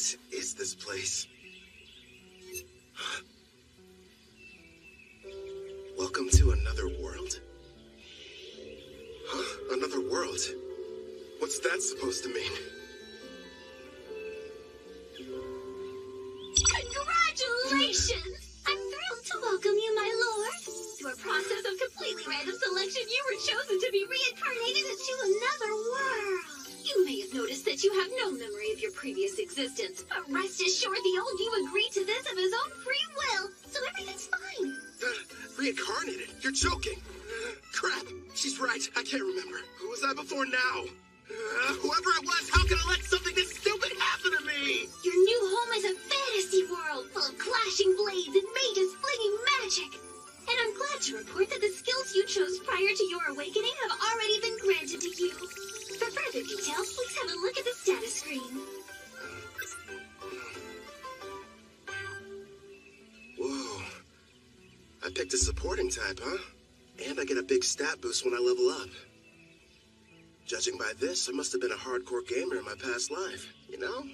What is this place? Welcome to another world? Huh? Another world? What's that supposed to mean? Congratulations! I'm thrilled to welcome you, my lord. Through a process of completely random selection, you were chosen to be reincarnated into another world. You may have noticed that you have no memory of your previous existence, but rest assured the old you agreed to this of his own free will, so everything's fine. Reincarnated? You're joking! Crap! She's right. I can't remember. Who was I before now? Whoever it was, how can I let something this stupid happen to me? Your new home is a fantasy world full of clashing blades and mages flinging magic. And I'm glad to report that the skills you chose prior to your awakening have already been granted to you. For further details, please have a look at the status screen. Whoa. I picked a supporting type, huh? And I get a big stat boost when I level up. Judging by this, I must have been a hardcore gamer in my past life. You know,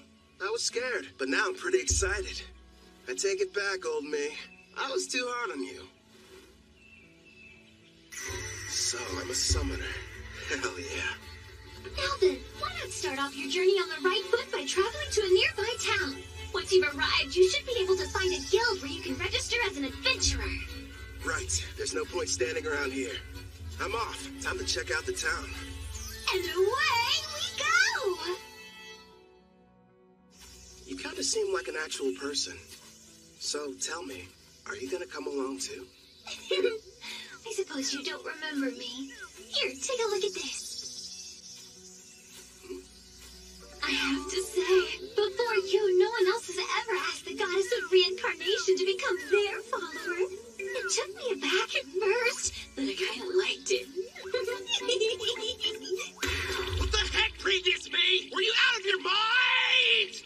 I was scared, but now I'm pretty excited. I take it back, old me. I was too hard on you. So, I'm a summoner. Hell yeah. Now then, why not start off your journey on the right foot by traveling to a nearby town? Once you've arrived, you should be able to find a guild where you can register as an adventurer. Right. There's no point standing around here. I'm off. Time to check out the town. And away we go! You kind of seem like an actual person. So, tell me, are you gonna come along too? I suppose you don't remember me. Here, take a look at this. I have to say, before you, no one else has ever asked the goddess of reincarnation to become their follower. It took me aback at first, but I kind of liked it. What the heck, previous me? Were you out of your mind?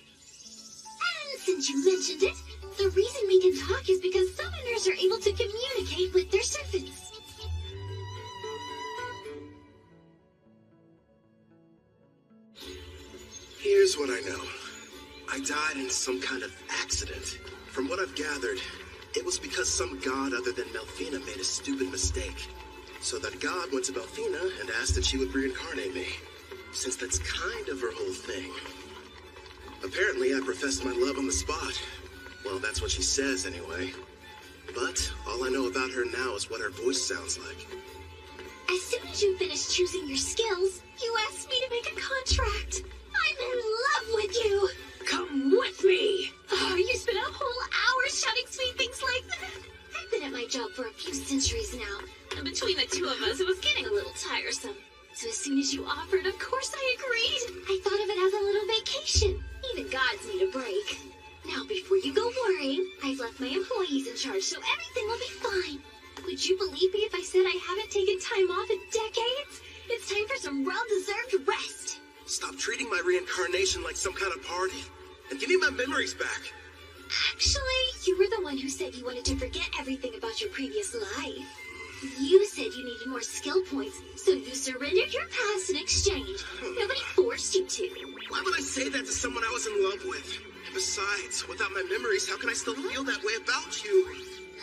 And since you mentioned it, the reason we can talk is because summoners are able to communicate with their servants. Here's what I know. I died in some kind of accident. From what I've gathered, it was because some god other than Melfina made a stupid mistake. So that god went to Melfina and asked that she would reincarnate me, since that's kind of her whole thing. Apparently, I professed my love on the spot. Well, that's what she says anyway. But all I know about her now is what her voice sounds like. As soon as you finish choosing your skills, you asked me to make a contract. I'm in love with you. Come with me. Oh, you spent a whole hour shouting sweet things like that. I've been at my job for a few centuries now, and between the two of us, it was getting a little tiresome. So as soon as you offered, of course I agreed. I thought of it as a little vacation. Even gods need a break. Now, before you go worrying, I've left my employees in charge, so everything will be fine. Would you believe me if I said I haven't taken time off in decades? It's time for some well-deserved rest. Stop treating my reincarnation like some kind of party, and give me my memories back. Actually, you were the one who said you wanted to forget everything about your previous life. You said you needed more skill points, so you surrendered your past in exchange. Nobody forced you to. Why would I say that to someone I was in love with? And besides, without my memories, how can I still feel that way about you?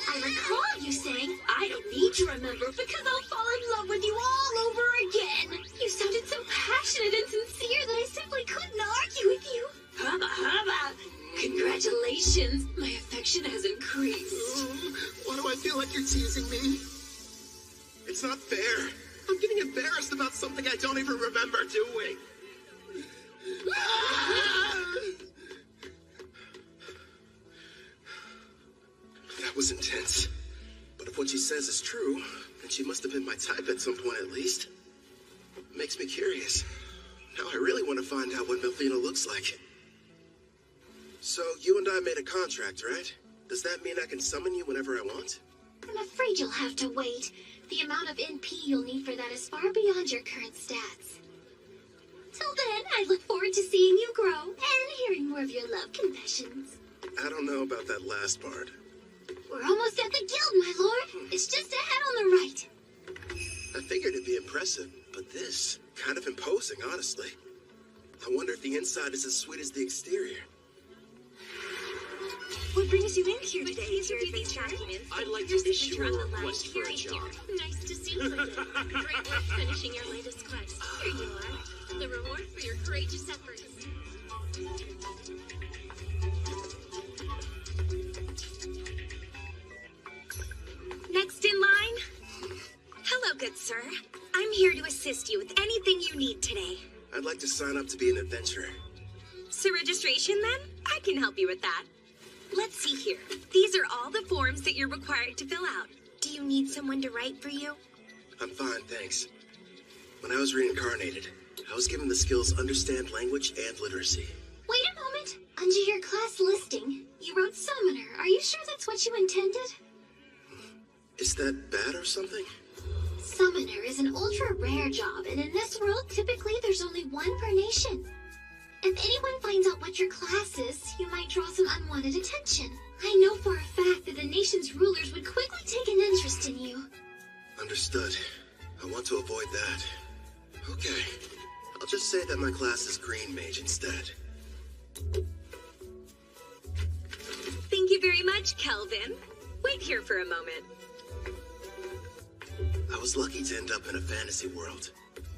I recall you saying, I don't need to remember because I'll fall in love with you all over again. You sounded so passionate and sincere that I simply couldn't argue with you. Hubba hubba. Congratulations. My affection has increased. Why do I feel like you're teasing me? It's not fair. I'm getting embarrassed about something I don't even remember doing. That was intense. But if what she says is true, then she must have been my type at some point at least. Makes me curious. Now I really want to find out what Melfina looks like. So, you and I made a contract, right? Does that mean I can summon you whenever I want? I'm afraid you'll have to wait. The amount of NP you'll need for that is far beyond your current stats. Till then, I look forward to seeing you grow and hearing more of your love confessions. I don't know about that last part. We're almost at the guild, my lord. It's just ahead on the right. I figured it'd be impressive, but this, kind of imposing, honestly. I wonder if the inside is as sweet as the exterior. What brings you in here today? Is your these documents? I'd like to issue a request for a job. Nice to see you again. Great work finishing your latest quest. Here you are. The reward for your courageous efforts. Next in line. Hello, good sir. I'm here to assist you with anything you need today. I'd like to sign up to be an adventurer. So registration then? I can help you with that. Let's see here. These are all the forms that you're required to fill out. Do you need someone to write for you? I'm fine, thanks. When I was reincarnated, I was given the skills understand language and literacy. Wait a moment. Under your class listing, you wrote summoner. Are you sure that's what you intended? Is that bad or something? Summoner is an ultra-rare job, and in this world, typically there's only one per nation. If anyone finds out what your class is, you might draw some unwanted attention. I know for a fact that the nation's rulers would quickly take an interest in you. Understood. I want to avoid that. Okay. I'll just say that my class is Green Mage instead. Thank you very much, Kelvin. Wait here for a moment. I was lucky to end up in a fantasy world,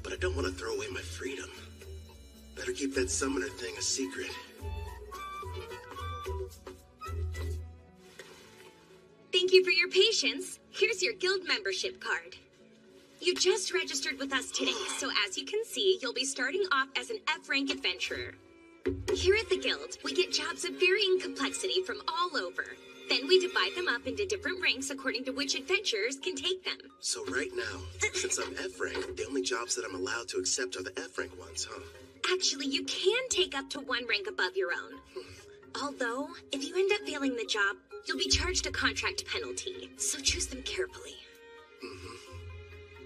but I don't want to throw away my freedom. Better keep that summoner thing a secret. Thank you for your patience. Here's your guild membership card. You just registered with us today, so as you can see, you'll be starting off as an F-rank adventurer. Here at the guild, we get jobs of varying complexity from all over. Then we divide them up into different ranks according to which adventurers can take them. So right now, since I'm F-rank, the only jobs that I'm allowed to accept are the F-rank ones, huh? Actually, you can take up to one rank above your own. Although, if you end up failing the job, you'll be charged a contract penalty, so choose them carefully.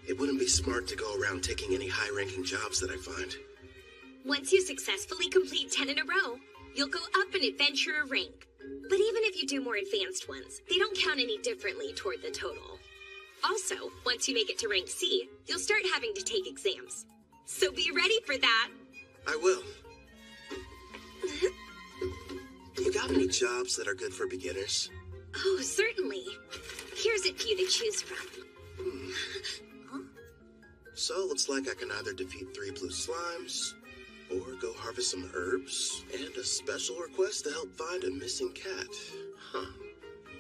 It wouldn't be smart to go around taking any high-ranking jobs that I find. Once you successfully complete 10 in a row, you'll go up an adventurer rank. But even if you do more advanced ones, they don't count any differently toward the total. Also, once you make it to rank C, you'll start having to take exams. So be ready for that. I will. You got any jobs that are good for beginners? Oh, certainly. Here's a few to choose from. So, looks like I can either defeat 3 blue slimes, or go harvest some herbs, and a special request to help find a missing cat. Huh.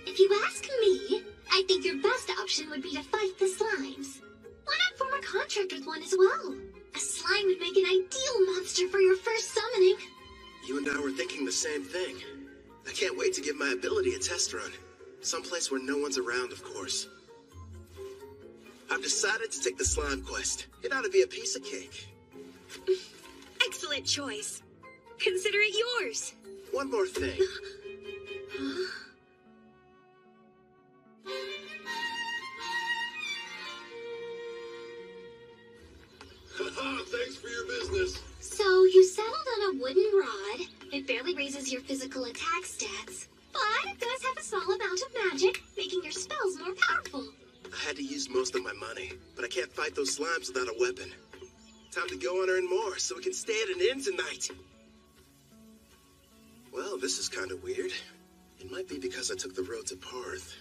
If you ask me, I think your best option would be to fight the slimes. Why not form a contract with one as well? A slime would make an ideal monster for your first summoning. You and I were thinking the same thing. I can't wait to give my ability a test run. Someplace where no one's around, of course. I've decided to take the slime quest. It ought to be a piece of cake. Excellent choice. Consider it yours. One more thing. Thanks for your business. So, you settled on a wooden rod. It barely raises your physical attack stats. But it does have a small amount of magic, making your spells more powerful. I had to use most of my money, but I can't fight those slimes without a weapon. Time to go and earn more so we can stay at an inn tonight. Well, this is kind of weird. It might be because I took the road to Parth.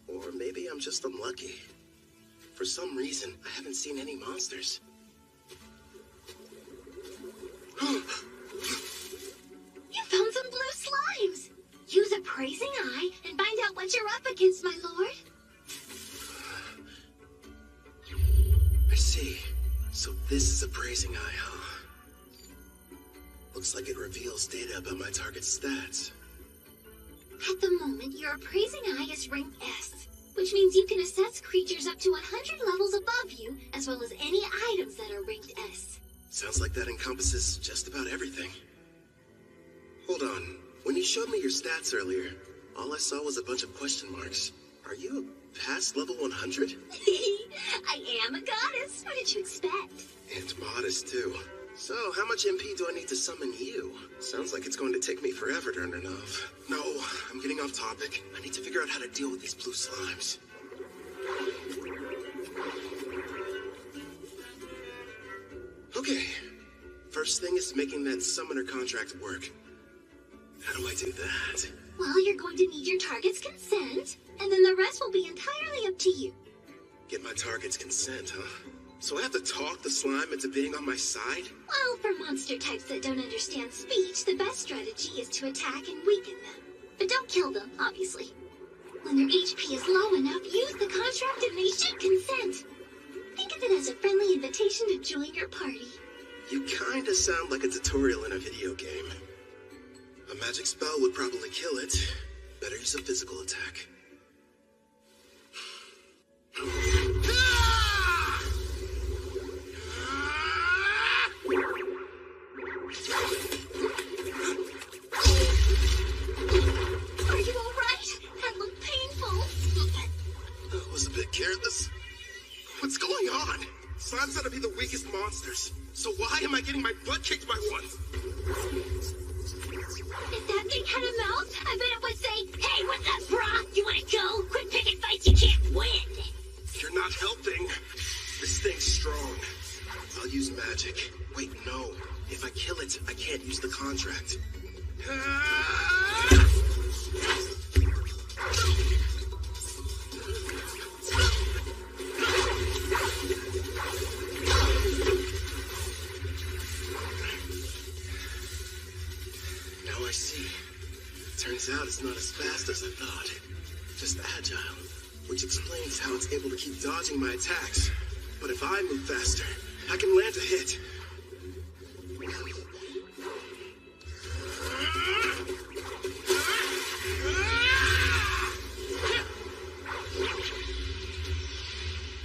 Or maybe I'm just unlucky. For some reason, I haven't seen any monsters. You found some blue slimes! Use Appraising Eye and find out what you're up against, my lord. I see. So this is Appraising Eye, huh? Looks like it reveals data about my target's stats. At the moment, your Appraising Eye is rank S, which means you can assess creatures up to 100 levels above you, as well as any items that are ranked S. Sounds like that encompasses just about everything. Hold on. When you showed me your stats earlier, all I saw was a bunch of question marks. Are you past level 100? I am a goddess. What did you expect? And modest, too. So, how much MP do I need to summon you? Sounds like it's going to take me forever to earn enough. No, I'm getting off topic. I need to figure out how to deal with these blue slimes. Okay. First thing is making that summoner contract work. How do I do that? Well, you're going to need your target's consent, and then the rest will be entirely up to you. Get my target's consent, huh? So I have to talk the slime into being on my side? Well, for monster types that don't understand speech, the best strategy is to attack and weaken them. But don't kill them, obviously. When their HP is low enough, use the contract and they should consent. Think of it as a friendly invitation to join your party. You kinda sound like a tutorial in a video game. A magic spell would probably kill it. Better use a physical attack. Are you alright? That looked painful. That was a bit careless. What's going on? Slime's gotta be the weakest monsters. So why am I getting my butt kicked by one? If that thing had a mouth, I bet it would say, "Hey, what's up, brah? You wanna go? Quit picking fights you can't win." You're not helping. This thing's strong. I'll use magic. Wait, no. If I kill it, I can't use the contract. Now I see. Turns out it's not as fast as I thought. Just agile. Which explains how it's able to keep dodging my attacks. But if I move faster, I can land a hit.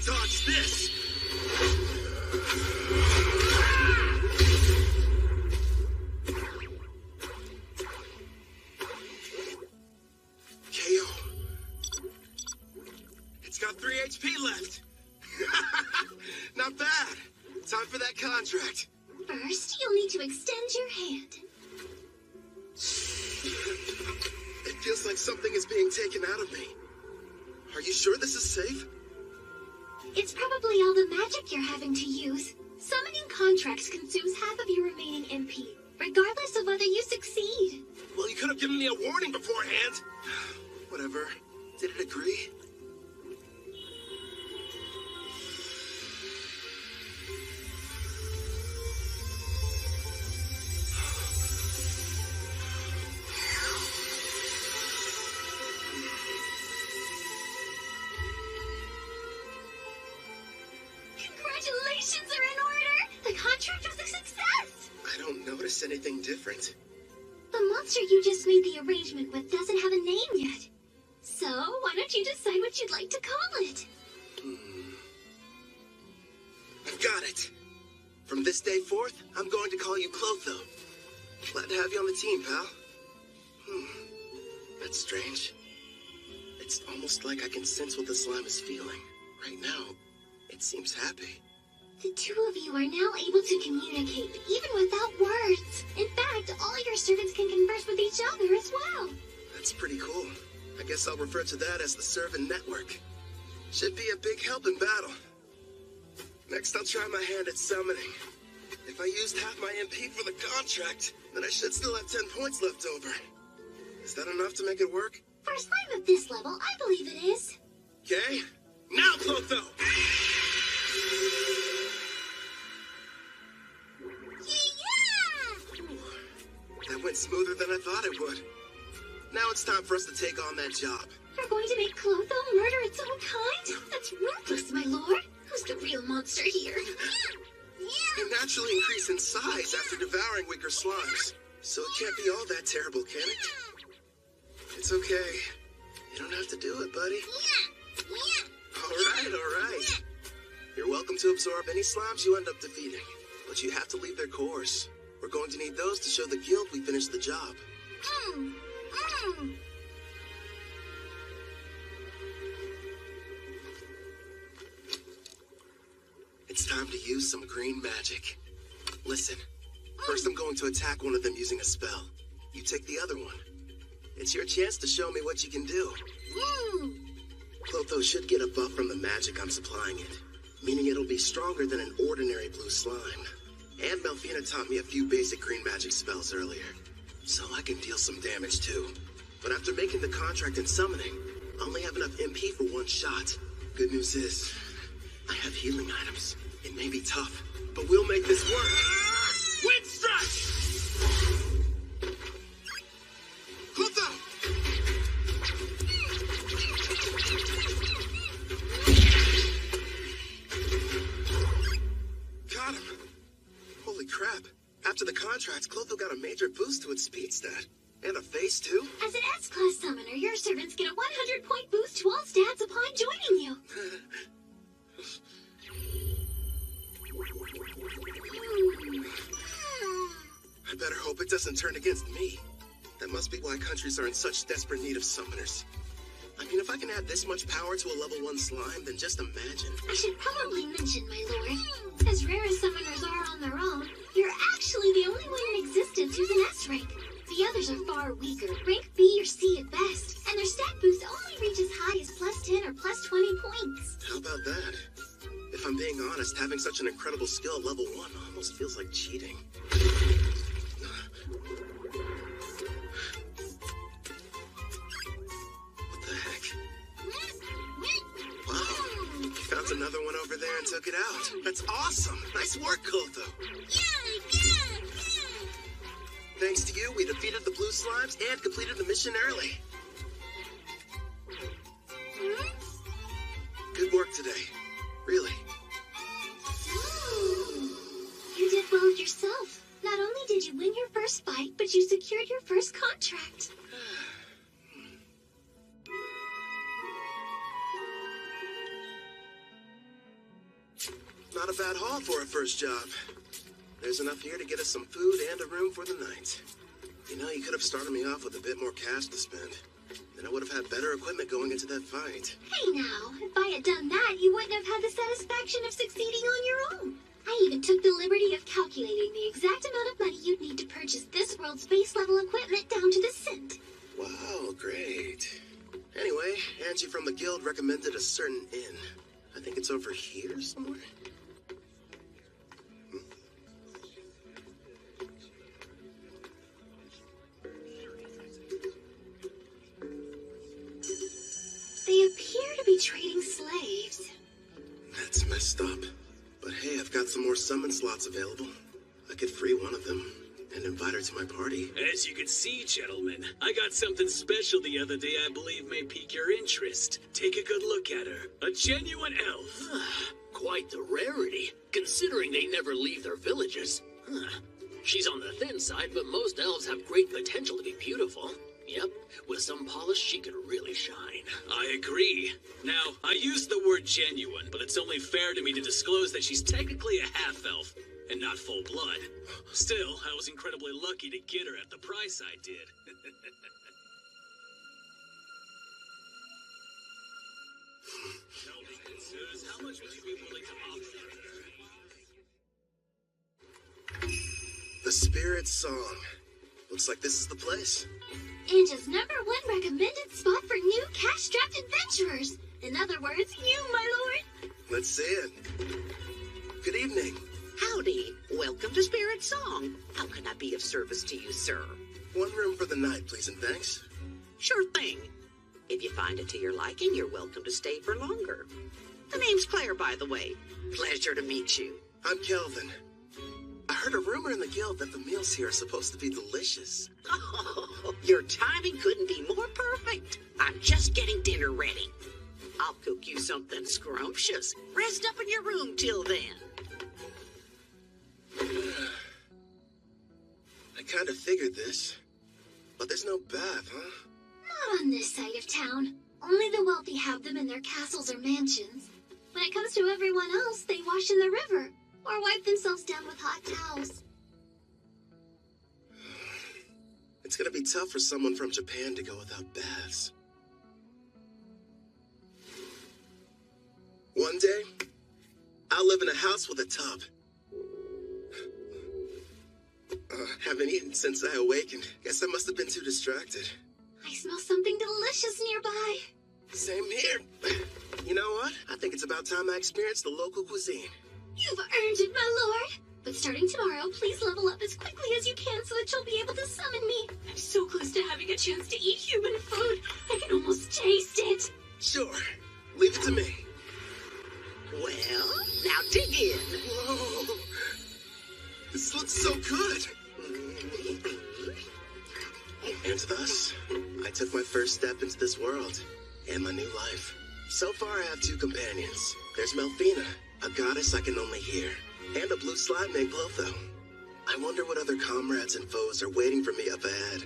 Dodge this! KO. It's got 3 HP left. Not bad. Time for that contract. First, you'll need to extend your hand. It feels like something is being taken out of me. Are you sure this is safe? It's probably all the magic you're having to use. Summoning contracts consumes half of your remaining MP, regardless of whether you succeed. Well, you could have given me a warning beforehand. Whatever. Did it agree? Congratulations are in order! The contract was a success! I don't notice anything different. The monster you just made the arrangement with doesn't have a name yet. So, why don't you decide what you'd like to call it? I've got it. From this day forth, I'm going to call you Clotho. Glad to have you on the team, pal. That's strange. It's almost like I can sense what the slime is feeling. Right now, it seems happy. The two of you are now able to communicate, even without words. In fact, all your servants can converse with each other as well. That's pretty cool. I guess I'll refer to that as the servant network. Should be a big help in battle. Next, I'll try my hand at summoning. If I used half my MP for the contract, then I should still have 10 points left over. Is that enough to make it work? For a slime of this level, I believe it is. Okay. Now, Clotho! Yeah! That went smoother than I thought it would. Now it's time for us to take on that job. You're going to make Clotho murder its own kind? That's ruthless, my lord. Who's the real monster here? You naturally increase in size after devouring weaker slimes. So it can't be all that terrible, can it? It's okay. You don't have to do it, buddy. All right. You're welcome to absorb any slimes you end up defeating. But you have to leave their cores. We're going to need those to show the guild we finished the job. It's time to use some green magic. Listen, first I'm going to attack one of them using a spell. You take the other one. It's your chance to show me what you can do. Clotho should get a buff from the magic I'm supplying it, meaning it'll be stronger than an ordinary blue slime. And Melfina taught me a few basic green magic spells earlier. so I can deal some damage too. But after making the contract and summoning, I only have enough MP for one shot. Good news is, I have healing items. It may be tough, but we'll make this work. Wind strike! Pluto! Got him. Holy crap. After the contracts, Clotho got a major boost to its speed stat. And a face, too? As an S-Class summoner, your servants get a 100-point boost to all stats upon joining you. I better hope it doesn't turn against me. That must be why countries are in such desperate need of summoners. I mean, if I can add this much power to a level 1 slime, then just imagine. I should probably mention, my lord, as rare as summoners are on their own, you're actually the only one in existence who's an S rank. The others are far weaker, rank B or C at best, and their stat boost only reach as high as +10 or +20 points. How about that? If I'm being honest, having such an incredible skill at level 1 almost feels like cheating. What the heck? Wow, you found another one over there and took it out. That's awesome! Nice work, Clotho! Thanks to you, we defeated the blue slimes and completed the mission early. Good work today. Really. You did well yourself. Not only did you win your first fight, but you secured your first contract. Not a bad haul for a first job. There's enough here to get us some food and a room for the night. You know, you could have started me off with a bit more cash to spend. Then I would have had better equipment going into that fight. Hey now, if I had done that, you wouldn't have had the satisfaction of succeeding on your own. I even took the liberty of calculating the exact amount of money you'd need to purchase this world's base level equipment down to the cent. Wow, great. Anyway, Angie from the guild recommended a certain inn. I think it's over here somewhere. They appear to be trading slaves. That's messed up. But hey, I've got some more summon slots available. I could free one of them and invite her to my party. As you can see, gentlemen, I got something special the other day I believe may pique your interest. Take a good look at her. A genuine elf. Quite the rarity, considering they never leave their villages. She's on the thin side, but most elves have great potential to be beautiful. Yep, with some polish, she could really shine. I agree. Now, I use the word genuine, but it's only fair to me to disclose that she's technically a half-elf, and not full blood. Still, I was incredibly lucky to get her at the price I did. Tell me, Suze, how much would you be willing to offer? The Spirit Song. Looks like this is the place. Anja's #1 recommended spot for new cash-strapped adventurers. In other words, you, my lord. Let's see it. Good evening. Howdy. Welcome to Spirit Song. How can I be of service to you, sir? One room for the night, please, and thanks. Sure thing. If you find it to your liking, you're welcome to stay for longer. The name's Claire, by the way. Pleasure to meet you. I'm Kelvin. I heard a rumor in the guild that the meals here are supposed to be delicious. Oh, your timing couldn't be more perfect. I'm just getting dinner ready. I'll cook you something scrumptious. Rest up in your room till then. I kind of figured this. But there's no bath, huh? Not on this side of town. Only the wealthy have them in their castles or mansions. When it comes to everyone else, they wash in the river or wipe themselves down with hot towels. It's gonna be tough for someone from Japan to go without baths. One day, I'll live in a house with a tub. Haven't eaten since I awakened. Guess I must have been too distracted. I smell something delicious nearby. Same here. You know what? I think it's about time I experienced the local cuisine. You've earned it, my lord. But starting tomorrow, please level up as quickly as you can so that you'll be able to summon me. I'm so close to having a chance to eat human food. I can almost taste it. Sure. Leave it to me. Well, now dig in. Whoa. This looks so good. And thus, I took my first step into this world and my new life. So far, I have 2 companions. There's Melfina, a goddess I can only hear, and a blue slime named Clotho. I wonder what other comrades and foes are waiting for me up ahead.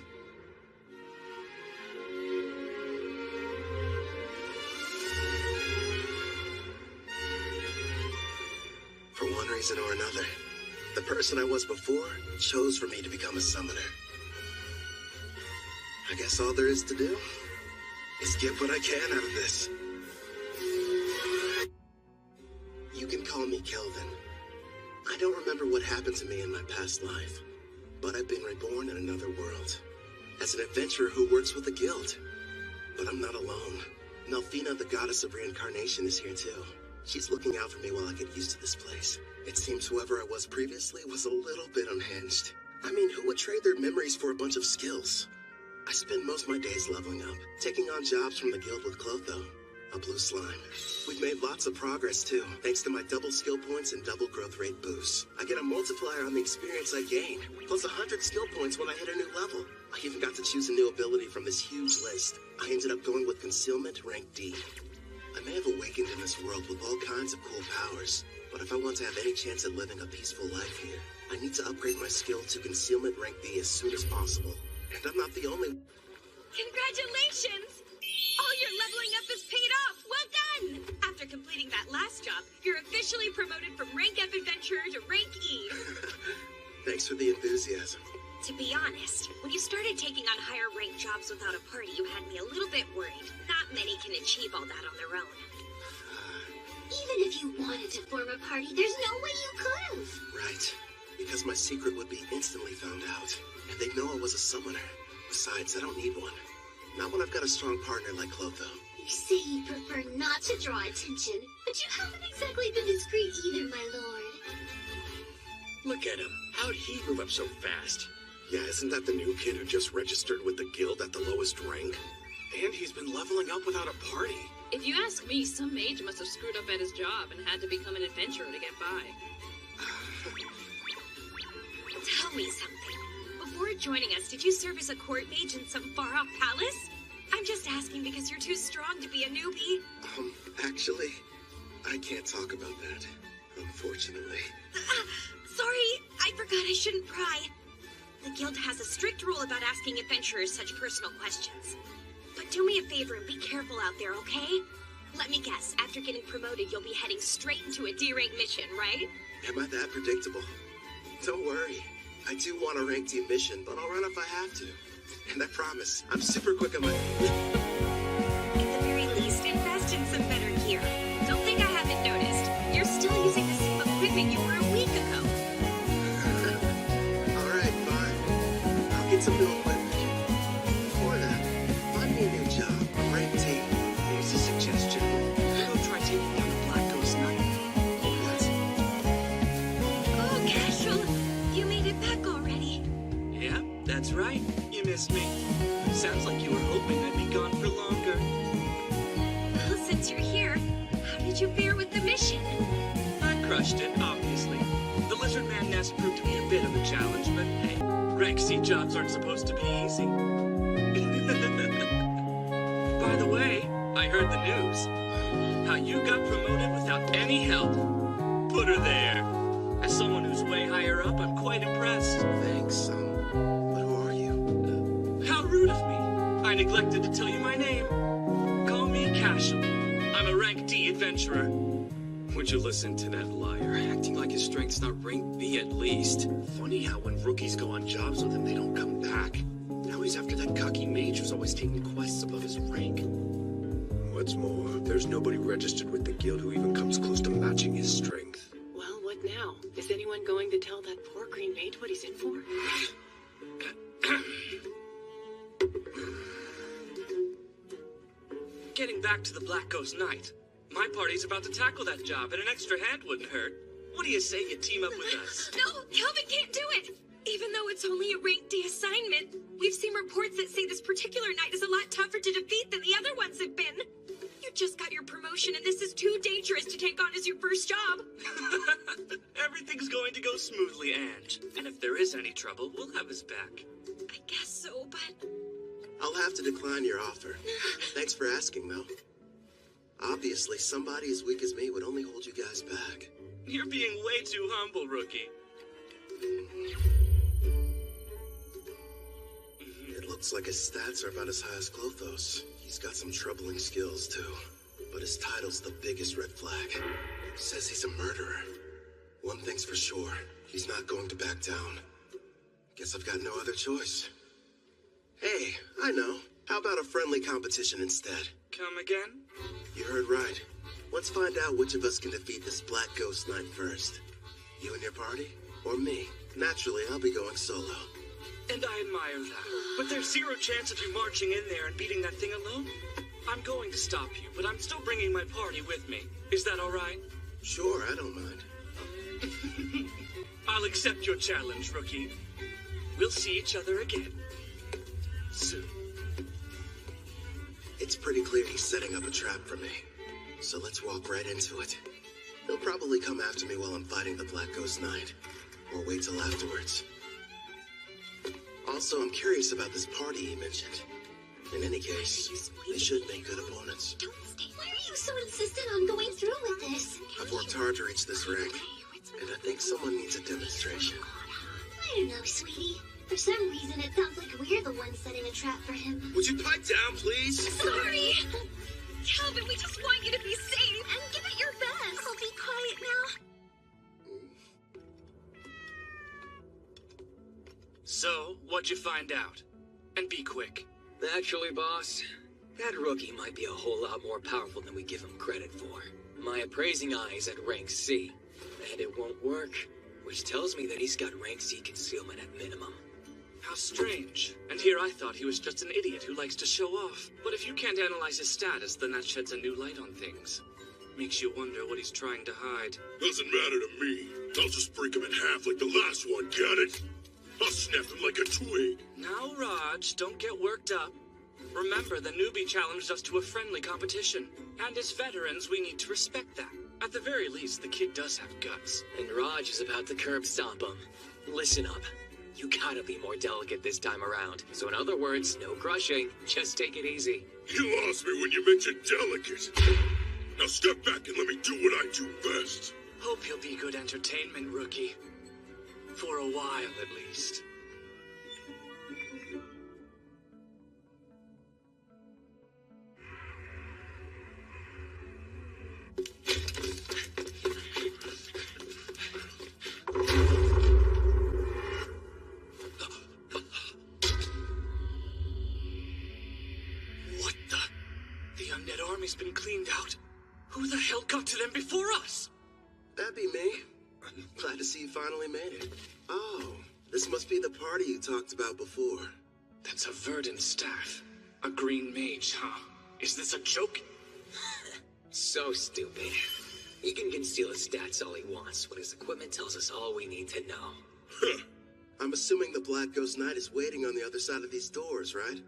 For one reason or another, the person I was before chose for me to become a summoner. I guess all there is to do is get what I can out of this. You can call me Kelvin. I don't remember what happened to me in my past life, but I've been reborn in another world as an adventurer who works with a guild. But I'm not alone. Melfina, the goddess of reincarnation, is here too. She's looking out for me while I get used to this place. It seems whoever I was previously was a little bit unhinged. I mean, who would trade their memories for a bunch of skills? I spend most of my days leveling up, taking on jobs from the guild with Clotho, a blue slime. We've made lots of progress too, thanks to my double skill points and double growth rate boosts. I get a multiplier on the experience I gain, plus 100 skill points when I hit a new level. I even got to choose a new ability from this huge list. I ended up going with Concealment rank D. I may have awakened in this world with all kinds of cool powers, but if I want to have any chance at living a peaceful life here, I need to upgrade my skill to Concealment rank D as soon as possible. And I'm not the only... Congratulations! All your leveling up is paid off! Well done! After completing that last job, you're officially promoted from Rank F Adventurer to Rank E. Thanks for the enthusiasm. To be honest, when you started taking on higher rank jobs without a party, you had me a little bit worried. Not many can achieve all that on their own. Even if you wanted to form a party, there's no way you could have. Right. Because my secret would be instantly found out. And they'd know I was a summoner. Besides, I don't need one. Not when I've got a strong partner like Clotho. You say you prefer not to draw attention, but you haven't exactly been discreet either, my lord. Look at him. How'd he move up so fast? Yeah, isn't that the new kid who just registered with the guild at the lowest rank? And he's been leveling up without a party. If you ask me, some mage must have screwed up at his job and had to become an adventurer to get by. Tell me something. Before joining us, did you serve as a court mage in some far-off palace? I'm just asking because you're too strong to be a newbie. Actually, I can't talk about that, unfortunately. Sorry, I forgot I shouldn't pry. The guild has a strict rule about asking adventurers such personal questions. But do me a favor and be careful out there, okay? Let me guess, after getting promoted, you'll be heading straight into a D-rank mission, right? Am I that predictable? Don't worry. I do want a rank D mission, but I'll run if I have to. And I promise, I'm super quick on my feet. At the very least, invest in some better gear. Don't think I haven't noticed. You're still using the same equipment you were a week ago. Alright, fine. I'll get some new equipment. Before that, find me a new job, a rank D. Here's a suggestion. Go try taking down the Black Ghost Knight. What? Oh, Casual, you made it back already. Yeah, that's right. You missed me. Sounds like you were hoping I'd be gone for longer. Well, since you're here, how did you fare with the mission? I crushed it, obviously. The Lizard Man nest proved to be a bit of a challenge, but hey, rank C jobs aren't supposed to be easy. By the way, I heard the news. How you got promoted without any help. Put her there. As someone who's way higher up, I'm quite impressed. Thanks, but who are you? How rude of me. I neglected to tell you my name. Call me Casual. I'm a rank D adventurer. Would you listen to that liar, acting like his strength's not rank B at least? Funny how when rookies go on jobs with him, they don't come back. Now he's after that cocky mage who's always taking quests above his rank. What's more, there's nobody registered with the guild who even comes close to matching his strength. Well, what now? Is anyone going to tell that poor green mage what he's in for? Getting back to the Black Ghost Knight. My party's about to tackle that job, and an extra hand wouldn't hurt. What do you say you team up with us? No, Calvin can't do it! Even though it's only a rank D assignment, we've seen reports that say this particular knight is a lot tougher to defeat than the other ones have been. You just got your promotion and this is too dangerous to take on as your first job. Everything's going to go smoothly, Ange. And if there is any trouble, we'll have his back. I guess so, but... I'll have to decline your offer. Thanks for asking, though. Obviously, somebody as weak as me would only hold you guys back. You're being way too humble, rookie. It looks like his stats are about as high as Clothos. He's got some troubling skills, too. But his title's the biggest red flag. Says he's a murderer. One thing's for sure, he's not going to back down. Guess I've got no other choice. Hey, I know. How about a friendly competition instead? Come again? You heard right. Let's find out which of us can defeat this Black Ghost Knight first. You and your party? Or me? Naturally, I'll be going solo. And I admire that. But there's zero chance of you marching in there and beating that thing alone. I'm going to stop you, but I'm still bringing my party with me. Is that all right? Sure, I don't mind. I'll accept your challenge, rookie. We'll see each other again. Soon. It's pretty clear he's setting up a trap for me. So let's walk right into it. He'll probably come after me while I'm fighting the Black Ghost Knight. Or wait till afterwards. Also, I'm curious about this party he mentioned. In any case, they should make good opponents. Don't stay. Why are you so insistent on going through with this? I've worked hard to reach this rank, and I think someone needs a demonstration. I don't know, sweetie. For some reason, it sounds like we're the ones setting a trap for him. Would you pipe down, please? Sorry! Calvin, we just want you to be safe and give it your best. I'll be quiet now. So, what'd you find out? And be quick. Actually, boss, that rookie might be a whole lot more powerful than we give him credit for. My appraising eye is at rank C, and it won't work, which tells me that he's got rank C concealment at minimum. How strange. And here I thought he was just an idiot who likes to show off. But if you can't analyze his status, then that sheds a new light on things. Makes you wonder what he's trying to hide. Doesn't matter to me. I'll just break him in half like the last one, get it? I'll snap him like a twig. Now, Raj, don't get worked up. Remember, the newbie challenged us to a friendly competition. And as veterans, we need to respect that. At the very least, the kid does have guts. And Raj is about to curb stomp him. Listen up. You gotta be more delicate this time around. So in other words, no crushing. Just take it easy. You lost me when you mentioned delicate. Now step back and let me do what I do best. Hope you'll be good entertainment, rookie. For a while, at least. What the? The undead army's been cleaned out. Who the hell got to them before us? That'd be me. Glad to see you finally made it. Oh, this must be the party you talked about before. That's a verdant staff. A green mage, huh? Is this a joke? So stupid. He can conceal his stats all he wants, but his equipment tells us all we need to know. I'm assuming the Black Ghost Knight is waiting on the other side of these doors, right?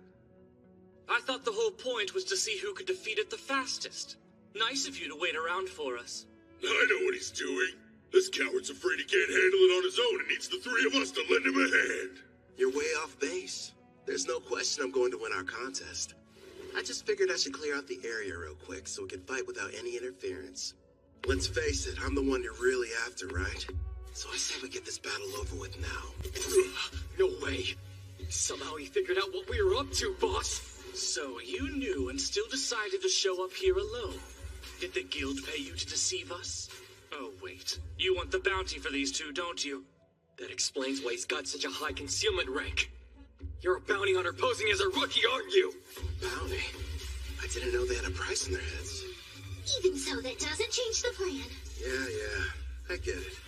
I thought the whole point was to see who could defeat it the fastest. Nice of you to wait around for us. I know what he's doing. This coward's afraid he can't handle it on his own and needs the three of us to lend him a hand. You're way off base. There's no question I'm going to win our contest. I just figured I should clear out the area real quick so we can fight without any interference. Let's face it, I'm the one you're really after, right? So I say we get this battle over with now. No way. Somehow he figured out what we were up to, boss. So you knew and still decided to show up here alone. Did the guild pay you to deceive us? Oh, wait. You want the bounty for these two, don't you? That explains why he's got such a high concealment rank. You're a bounty hunter posing as a rookie, aren't you? Bounty? I didn't know they had a price in their heads. Even so, that doesn't change the plan. Yeah, I get it.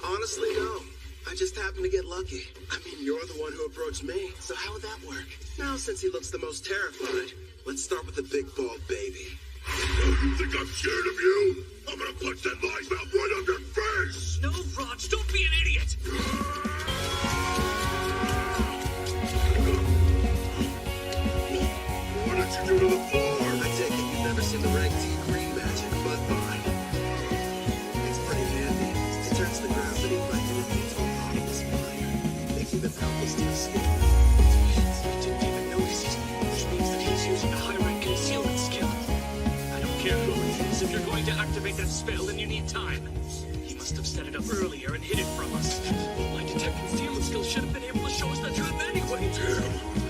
Honestly, no. I just happened to get lucky. I mean, you're the one who approached me, so how would that work? Now, since he looks the most terrified, let's start with the big bald baby. Oh, you think I'm scared of you? I'm gonna punch that lying mouth right on your face! No, Raj, don't be an idiot! What did you do to the floor? I take it you've never seen the rank D green magic, but fine. It's pretty handy. It turns the ground beneath my enemy into a bottomless mine, making them helpless to escape. I didn't even notice it, which means that he's using a high-rank concealment skill. I don't care who it is. If you're going to activate that spell, then you need time. He must have set it up earlier and hid it from us. My detect concealment skill should have been able to show us the truth anyway. Damn,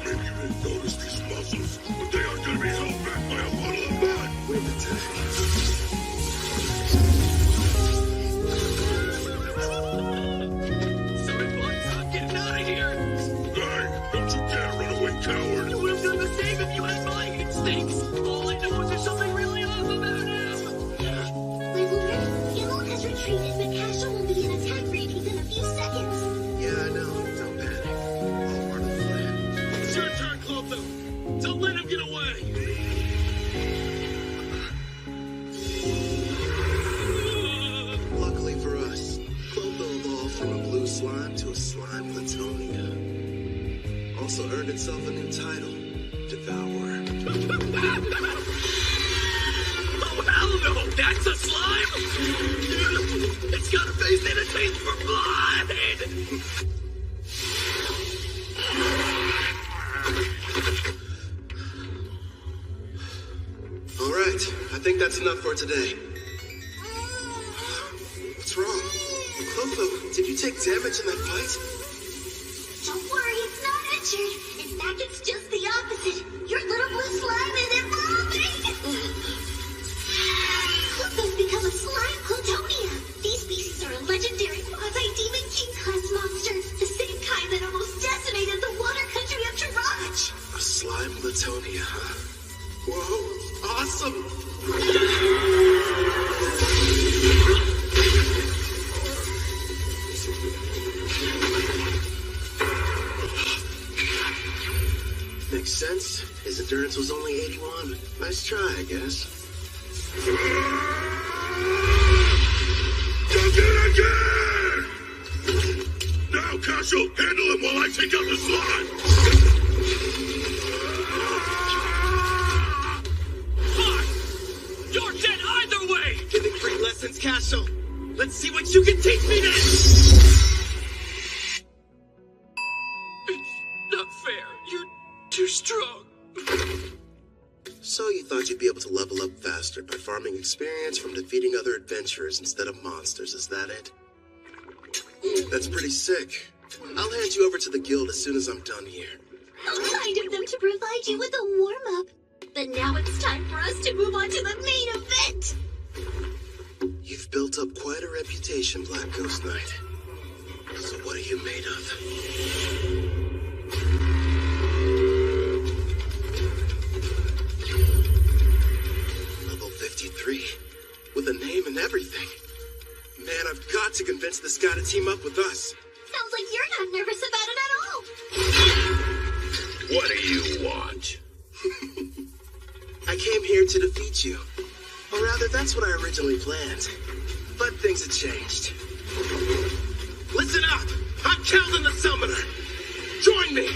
maybe you didn't notice these muscles, but they are gonna be held back by a puddle of mud! Wind attack. Sorry, boys, I'm getting out of here. Hey, don't you dare run away, coward! You would have done the same if you had my instincts. All I know is there's something really off about him. My lord, Gil has retreated, but Castle will be in attack range within a few seconds. Yeah, I know. Don't panic. All part of the plan. It's your turn, Clotho. Don't let him get away. Luckily for us, Clotho evolved from a blue slime to a slime Latonia. Also earned itself a new title, Devourer. Oh, hell no! That's a slime! It's got a face and a taste for blood! All right, I think that's enough for today. What's wrong? Clotho, did you take damage in that fight? Don't worry, it's not injured. In fact, it's just the opposite. Your little blue slime is evolving! Clotho's become a slime Plutonia. These species are a legendary quasi-demon king-class monster, the same kind that almost decimated the water country of Taraj. A slime Latonia, huh? Whoa, awesome! Makes sense. His endurance was only 81. Nice try, I guess. Did it again! Now, Castle, handle him while I take out the slime! Fine! You're dead either way! Giving free lessons, Castle. Let's see what you can teach me then! It's not fair. You're too strong. So you thought you'd be able to level up faster by farming experience from defeating other adventurers instead of monsters, is that it? That's pretty sick. I'll hand you over to the guild as soon as I'm done here. How kind of them to provide you with a warm-up. But now it's time for us to move on to the main event. You've built up quite a reputation, Black Ghost Knight. So what are you made of? Level 53. With a name and everything. Man, I've got to convince this guy to team up with us. Sounds like you're not nervous about it at all. What do you want? I came here to defeat you. Or rather, that's what I originally planned. But things have changed. Listen up! I'm Keldon the Summoner! Join me!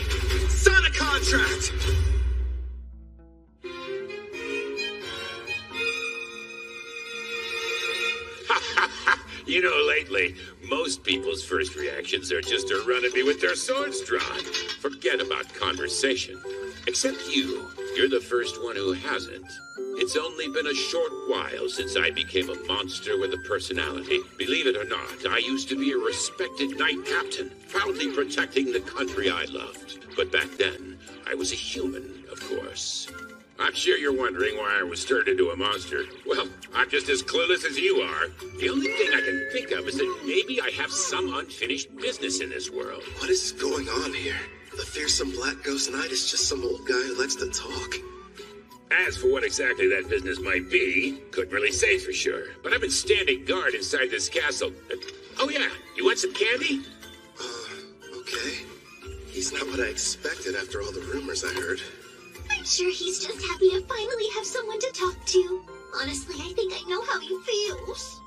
Sign a contract! You know, lately, most people's first reactions are just to run at me with their swords drawn. Forget about conversation. Except you. You're the first one who hasn't. It's only been a short while since I became a monster with a personality. Believe it or not, I used to be a respected knight captain, proudly protecting the country I loved. But back then, I was a human, of course. I'm sure you're wondering why I was turned into a monster. Well, I'm just as clueless as you are. The only thing I can think of is that maybe I have some unfinished business in this world. What is going on here? The fearsome Black Ghost Knight is just some old guy who likes to talk. As for what exactly that business might be, couldn't really say for sure. But I've been standing guard inside this castle. Oh yeah, you want some candy? Okay. He's not what I expected after all the rumors I heard. I'm sure he's just happy to finally have someone to talk to. Honestly, I think I know how he feels.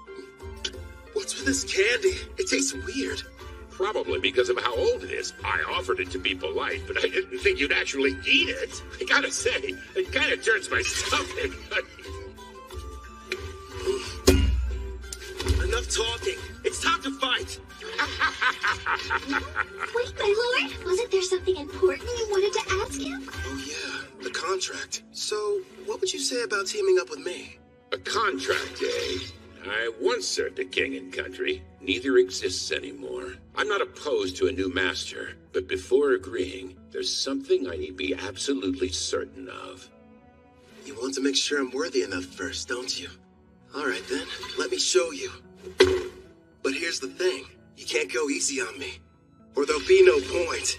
What's with this candy? It tastes weird. Probably because of how old it is. I offered it to be polite, but I didn't think you'd actually eat it. I gotta say, it kind of turns my stomach. Enough talking. It's time to fight. Wait, my lord. Wasn't there something important you wanted to ask him? Oh, yeah. The contract. So, what would you say about teaming up with me? A contract, eh? I once served a king and country. Neither exists anymore. I'm not opposed to a new master, but before agreeing, there's something I need be absolutely certain of. You want to make sure I'm worthy enough first, don't you? All right, then. Let me show you. But here's the thing. You can't go easy on me, or there'll be no point.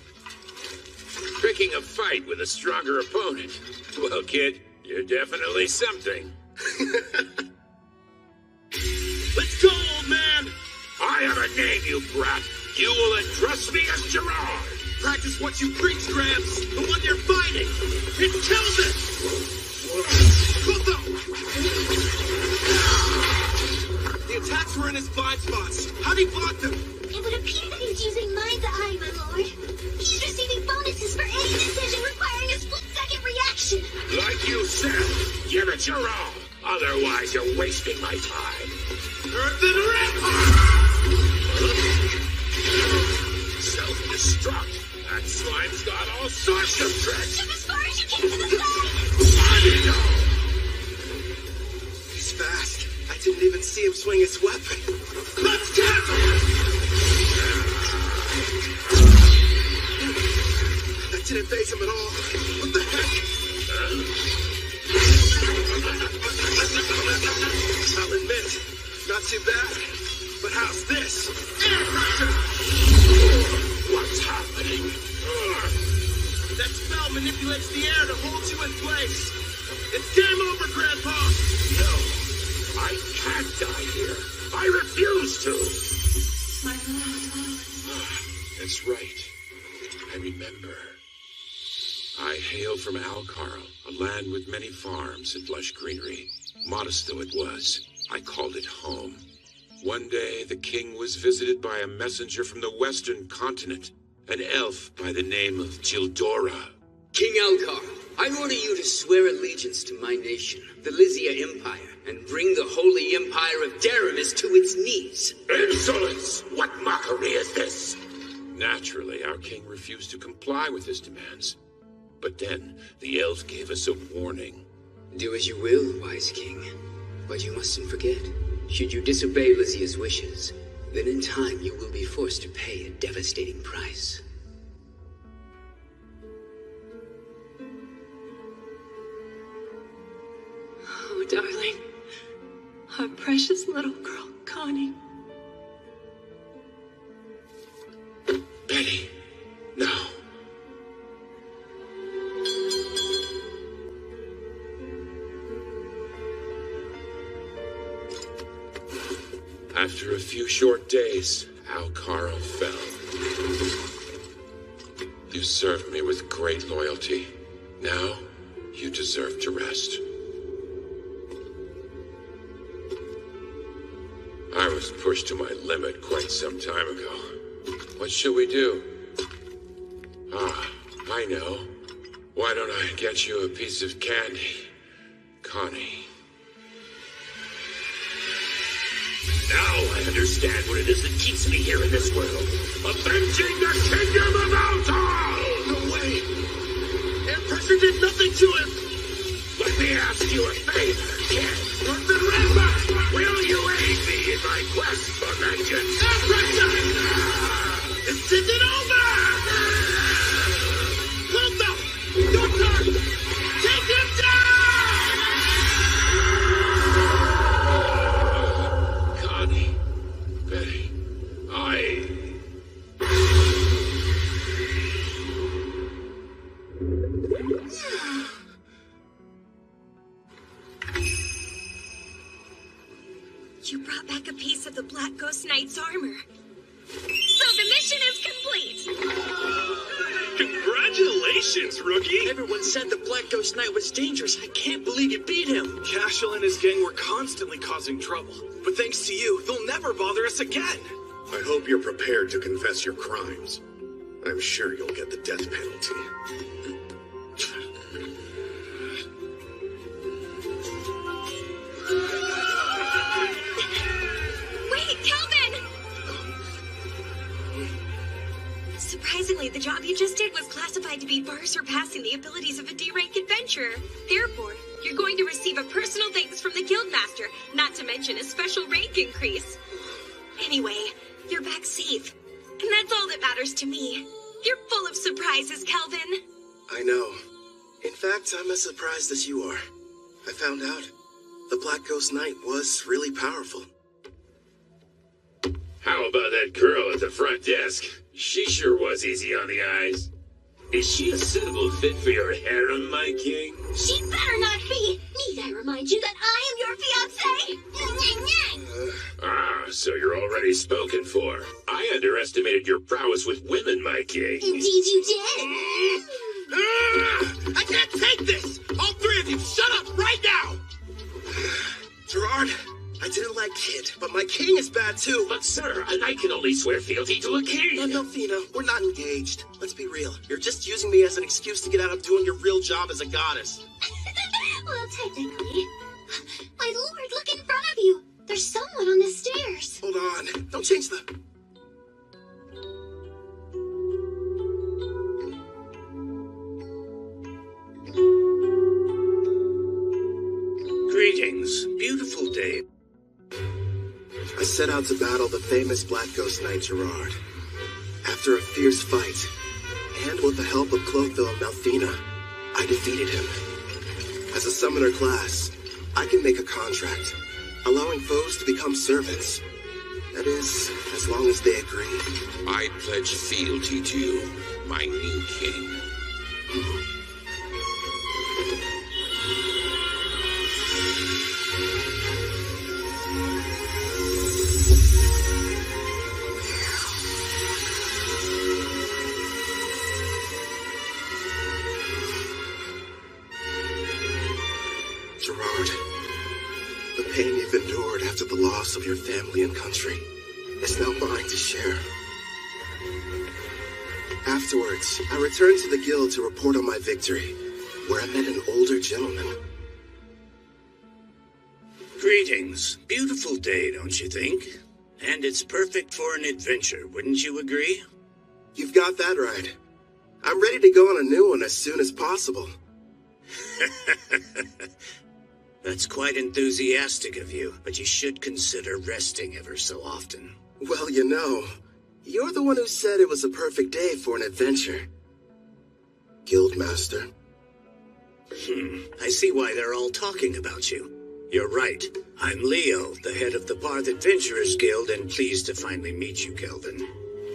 Picking a fight with a stronger opponent. Well, kid, you're definitely something. Let's go, old man! I have a name, you brat. You will address me as Gerard. Practice what you preach, Gramps. The one you're fighting. It kills it! The attacks were in his blind spots. How'd he block them? It would appear that he's using Mind's Eye, my lord. He's receiving bonuses for any decision requiring a split-second reaction. Like you said, give it your all. Otherwise, you're wasting my time. Earth and Rip! Self-destruct. That slime's got all sorts of tricks. Jump as far as you can to the side! He's fast. I didn't even see him swing his weapon. Let's get him! That didn't faze him at all. What the heck? I'll admit, not too bad. But how's this? Air pressure! What's happening? That spell manipulates the air to hold you in place. It's game over, Grandpa! No, I can't die here. I refuse to. That's right. I remember. I hail from Alcarl, a land with many farms and lush greenery. Modest though it was, I called it home. One day, the king was visited by a messenger from the western continent, an elf by the name of Gildora. King Alcar, I order you to swear allegiance to my nation, the Lysia Empire, and bring the holy empire of Daramis to its knees. Insolence! What mockery is this? Naturally, our king refused to comply with his demands. But then, the elf gave us a warning. Do as you will, wise king. But you mustn't forget, should you disobey Lysia's wishes, then in time you will be forced to pay a devastating price. Oh, darling. Our precious little girl, Connie. Betty, no. After a few short days, Alcarl fell. You served me with great loyalty. Now, you deserve to rest. I was pushed to my limit quite some time ago. What shall we do? Ah, I know. Why don't I get you a piece of candy, Connie? Now I understand what it is that keeps me here in this world. Avenging the kingdom of Altar! No way! Air pressure did nothing to him! Let me ask you a favor, kid. Northern Rambo! Will you aid me in my quest for vengeance? Air pressure! It's taking over! Hold up! Your turn! Take him down! Connie, Betty, You brought back a piece of the Black Ghost Knight's armor. So the mission is complete! Congratulations! Congratulations, rookie! Everyone said the Black Ghost Knight was dangerous. I can't believe you beat him. Cashel and his gang were constantly causing trouble. But thanks to you, they'll never bother us again. I hope you're prepared to confess your crimes. I'm sure you'll get the death penalty. Wait, Calvin! Surprisingly, the job you just did was classified to be far surpassing the abilities of a D-rank adventurer. Therefore, you're going to receive a personal thanks from the Guildmaster, not to mention a special rank increase. Anyway, you're back safe. And that's all that matters to me. You're full of surprises, Calvin. I know. In fact, I'm as surprised as you are. I found out the Black Ghost Knight was really powerful. How about that girl at the front desk? She sure was easy on the eyes. Is she a suitable fit for your harem, my king? She better not be! Need I remind you that I am your fiancé? So you're already spoken for. I underestimated your prowess with women, my king. Indeed you did! I can't take this! All three of you, shut up right now! Gerard, I didn't like Kid, but my king is bad too. But sir, a knight can only swear fealty to a king. Melfina, we're not engaged. Let's be real. You're just using me as an excuse to get out of doing your real job as a goddess. Well, technically. My lord, look in front of you. There's someone on the stairs. Hold on. Don't change the... Greetings. Beautiful day. I set out to battle the famous Black Ghost Knight Gerard. After a fierce fight, and with the help of Clotho and Melfina, I defeated him. As a summoner class, I can make a contract, allowing foes to become servants. That is, as long as they agree. I pledge fealty to you, my new king. Gerard, the pain you've endured after the loss of your family and country is now mine to share. Afterwards, I returned to the guild to report on my victory, where I met an older gentleman. Greetings. Beautiful day, don't you think? And it's perfect for an adventure, wouldn't you agree? You've got that right. I'm ready to go on a new one as soon as possible. That's quite enthusiastic of you, but you should consider resting ever so often. Well, you know, you're the one who said it was a perfect day for an adventure. Guildmaster. I see why they're all talking about you. You're right. I'm Leo, the head of the Barth Adventurers Guild, and pleased to finally meet you, Kelvin.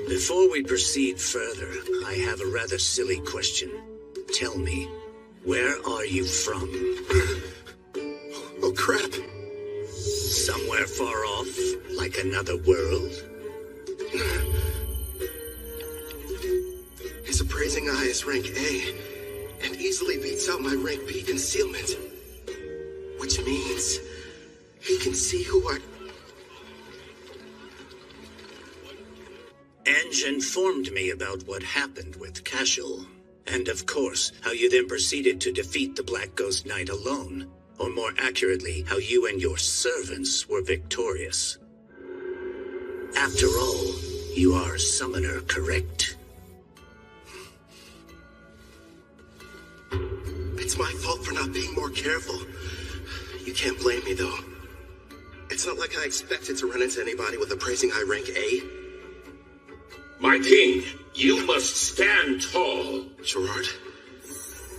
Before we proceed further, I have a rather silly question. Tell me, where are you from? Oh, crap. Somewhere far off, like another world? His appraising eye is rank A, and easily beats out my rank B concealment. Which means he can see who I... Ange informed me about what happened with Cashel, and of course, how you then proceeded to defeat the Black Ghost Knight alone, or more accurately, how you and your servants were victorious. After all, you are a summoner, correct? It's my fault for not being more careful. You can't blame me, though. It's not like I expected to run into anybody with appraising eye rank A. My king, you must stand tall. Gerard?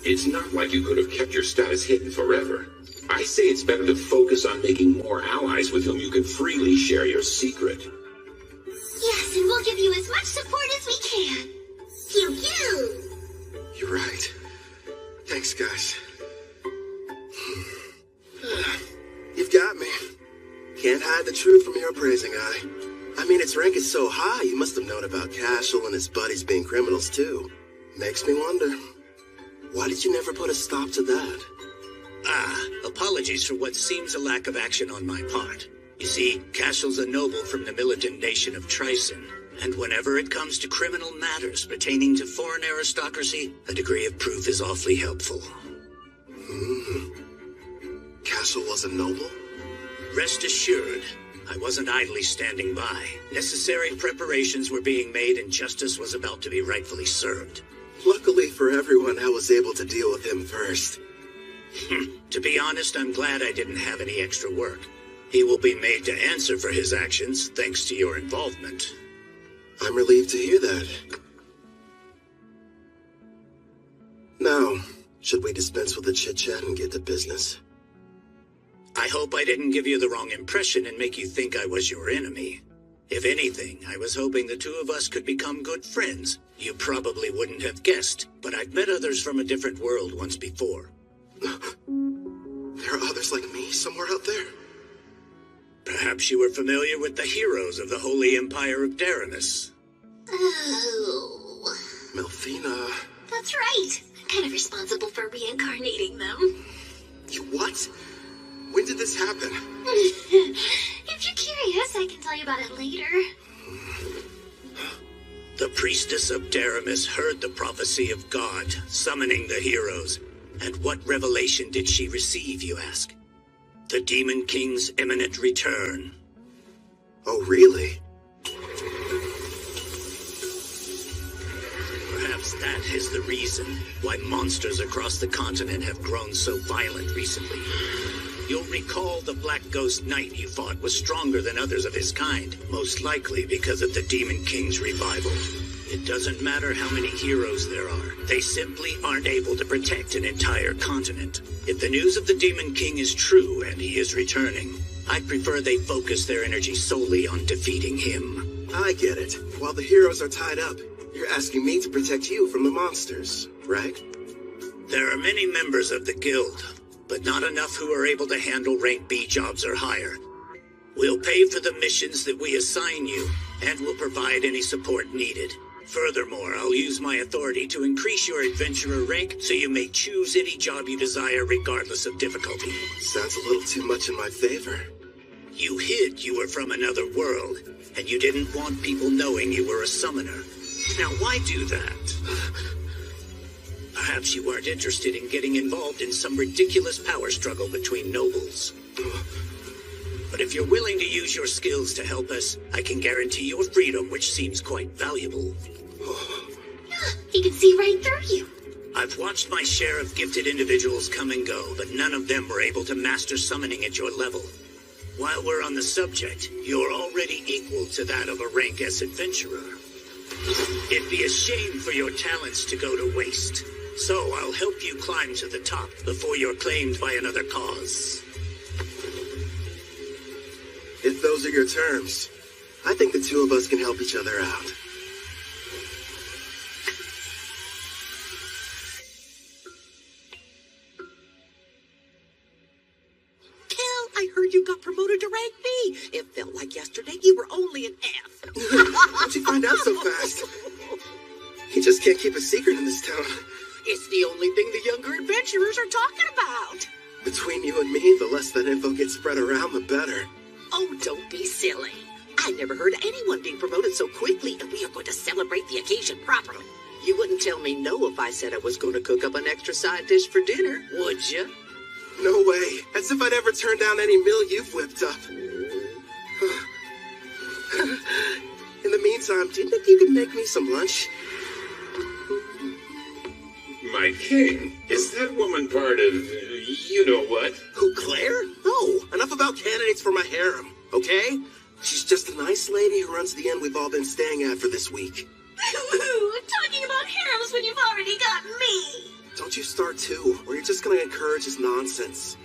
It's not like you could have kept your status hidden forever. I say it's better to focus on making more allies with whom you can freely share your secret. Yes, and we'll give you as much support as we can. Pew pew! You're right. Thanks, guys. You've got me. Can't hide the truth from your appraising eye. I mean, its rank is so high, you must have known about Cashel and his buddies being criminals, too. Makes me wonder. Why did you never put a stop to that? Apologies for what seems a lack of action on my part. You see, Cashel's a noble from the militant nation of Trison, and whenever it comes to criminal matters pertaining to foreign aristocracy, a degree of proof is awfully helpful. Cashel was a noble? Rest assured, I wasn't idly standing by. Necessary preparations were being made and justice was about to be rightfully served. Luckily for everyone, I was able to deal with him first. To be honest, I'm glad I didn't have any extra work. He will be made to answer for his actions, thanks to your involvement. I'm relieved to hear that. Now, should we dispense with the chit-chat and get to business? I hope I didn't give you the wrong impression and make you think I was your enemy. If anything, I was hoping the two of us could become good friends. You probably wouldn't have guessed, but I've met others from a different world once before. There are others like me somewhere out there? Perhaps you were familiar with the heroes of the Holy Empire of Daramus. Oh. Melfina. That's right. I'm kind of responsible for reincarnating them. You what? When did this happen? If you're curious, I can tell you about it later. The priestess of Daramus heard the prophecy of God, summoning the heroes. And what revelation did she receive, you ask? The Demon King's imminent return. Oh, really? Perhaps that is the reason why monsters across the continent have grown so violent recently. You'll recall the Black Ghost Knight you fought was stronger than others of his kind, most likely because of the Demon King's revival. It doesn't matter how many heroes there are. They simply aren't able to protect an entire continent. If the news of the Demon King is true and he is returning, I'd prefer they focus their energy solely on defeating him. I get it. While the heroes are tied up, you're asking me to protect you from the monsters, right? There are many members of the guild, but not enough who are able to handle rank B jobs or higher. We'll pay for the missions that we assign you, and we'll provide any support needed. Furthermore, I'll use my authority to increase your adventurer rank so you may choose any job you desire regardless of difficulty. Sounds a little too much in my favor. You hid you were from another world, and you didn't want people knowing you were a summoner. Now, why do that? Perhaps you weren't interested in getting involved in some ridiculous power struggle between nobles. But if you're willing to use your skills to help us, I can guarantee your freedom, which seems quite valuable. He can see right through you. I've watched my share of gifted individuals come and go, but none of them were able to master summoning at your level. While we're on the subject, you're already equal to that of a rank S adventurer. It'd be a shame for your talents to go to waste. So I'll help you climb to the top before you're claimed by another cause. If those are your terms, I think the two of us can help each other out. I heard you got promoted to rank B. It felt like yesterday you were only an F. How'd you find out so fast? You just can't keep a secret in this town. It's the only thing the younger adventurers are talking about. Between you and me, the less that info gets spread around, the better. Oh, don't be silly. I never heard of anyone being promoted so quickly, and we are going to celebrate the occasion properly. You wouldn't tell me no if I said I was going to cook up an extra side dish for dinner, would you? No way. As if I'd ever turn down any meal you've whipped up. In the meantime, do you think you could make me some lunch? My king, is that woman part of you-know-what? Who, Claire? No, enough about candidates for my harem, okay? She's just a nice lady who runs the inn we've all been staying at for this week. Talking about harems when you've already got me. Don't you start too, or you're just gonna encourage his nonsense.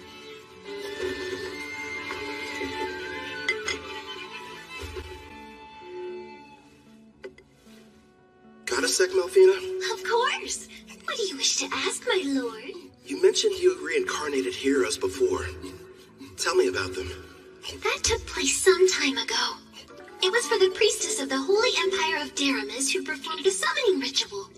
Got a sec, Melfina? Of course. What do you wish to ask, my lord? You mentioned you reincarnated heroes before. Tell me about them. That took place some time ago. It was for the priestess of the Holy Empire of Daramus who performed a summoning ritual.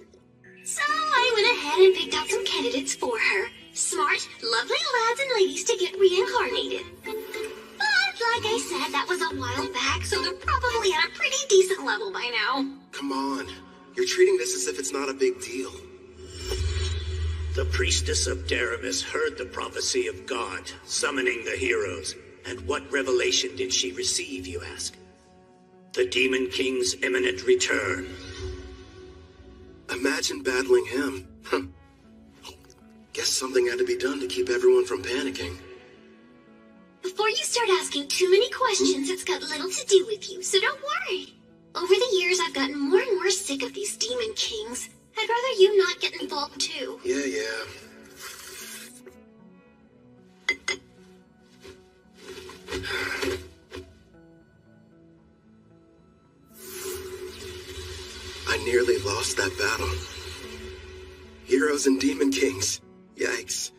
So I went ahead and picked out some candidates for her. Smart, lovely lads and ladies to get reincarnated. But like I said, that was a while back, so they're probably at a pretty decent level by now. Come on. You're treating this as if it's not a big deal. The priestess of Daramis heard the prophecy of God, summoning the heroes. And what revelation did she receive, you ask? The Demon King's imminent return. Imagine battling him. Guess something had to be done to keep everyone from panicking. Before you start asking too many questions, it's got little to do with you, so don't worry. Over the years, I've gotten more and more sick of these Demon Kings. I'd rather you not get involved too. Yeah. I nearly lost that battle. Heroes and Demon Kings. Yikes.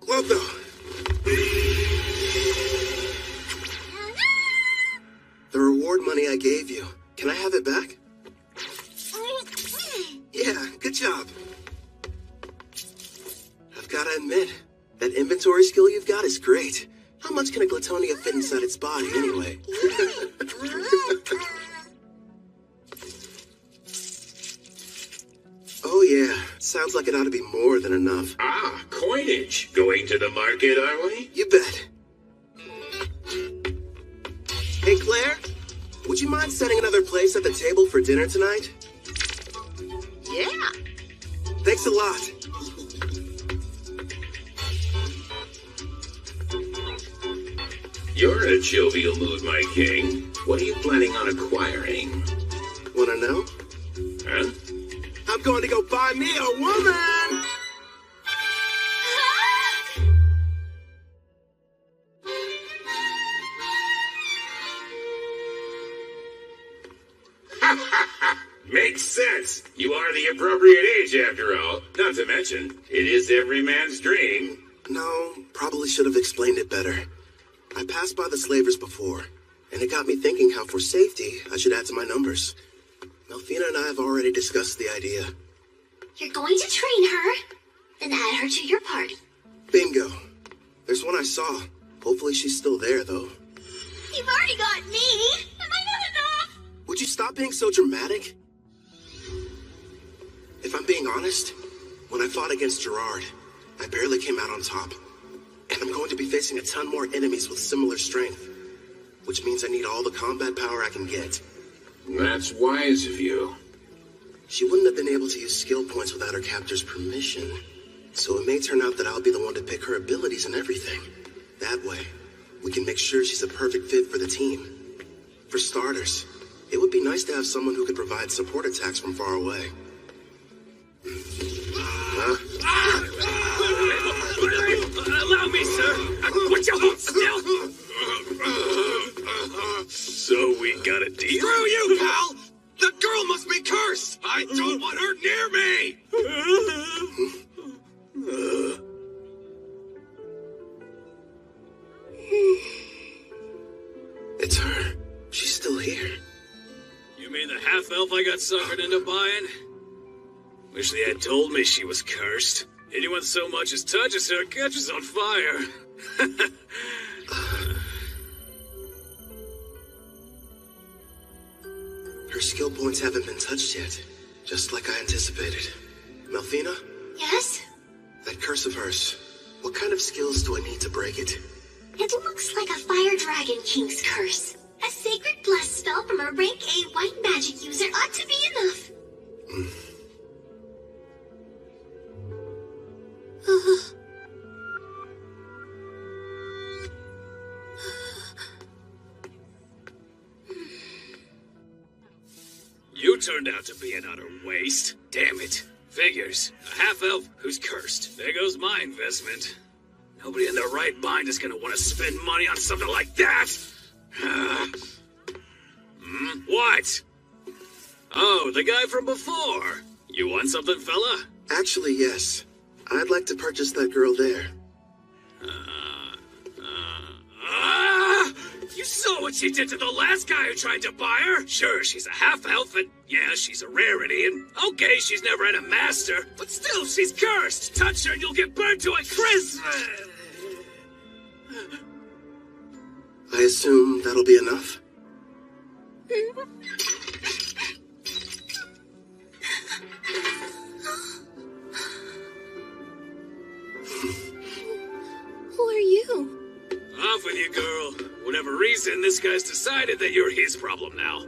Clotho! The reward money I gave you, can I have it back? Yeah, good job. I've gotta admit, that inventory skill you've got is great. How much can a Glatonia fit inside its body, anyway? Oh yeah, sounds like it ought to be more than enough. Ah, coinage. Going to the market, are we? You bet. Hey, Claire, would you mind setting another place at the table for dinner tonight? Yeah. Thanks a lot. You're in a jovial mood, my king. What are you planning on acquiring? Wanna know? Huh? I'm going to go buy me a woman! Makes sense. You are the appropriate age, after all. Not to mention, it is every man's dream. No, probably should have explained it better. I passed by the slavers before, and it got me thinking how for safety, I should add to my numbers. Melfina and I have already discussed the idea. You're going to train her, then add her to your party. Bingo. There's one I saw. Hopefully she's still there, though. You've already got me. Am I not enough? Would you stop being so dramatic? If I'm being honest, when I fought against Gerard, I barely came out on top. And I'm going to be facing a ton more enemies with similar strength. Which means I need all the combat power I can get. That's wise of you. She wouldn't have been able to use skill points without her captor's permission. So it may turn out that I'll be the one to pick her abilities and everything. That way, we can make sure she's a perfect fit for the team. For starters, it would be nice to have someone who could provide support attacks from far away. Allow me, sir. Would you hold still? So we got a deal? Screw you, pal! The girl must be cursed! I don't want her near me! It's her. She's still here. You mean the half-elf I got suckered into buying? Wish they had told me she was cursed. Anyone so much as touches her catches on fire. Her skill points haven't been touched yet, just like I anticipated. Melfina? Yes? That curse of hers, what kind of skills do I need to break it? It looks like a Fire Dragon King's curse. A sacred bless spell from a rank A white magic user ought to be enough. You turned out to be an utter waste. Damn it. Figures. A half-elf who's cursed. There goes my investment. Nobody in their right mind is gonna want to spend money on something like that. What? Oh, the guy from before. You want something, fella? Actually, yes. I'd like to purchase that girl there. You saw what she did to the last guy who tried to buy her? Sure, she's a half-elf, and Yeah, she's a rarity, and okay, she's never had a master, but still, she's cursed! Touch her and you'll get burned to a crisp! I assume that'll be enough? Who are you? Off with you, girl. Whatever reason, this guy's decided that you're his problem now.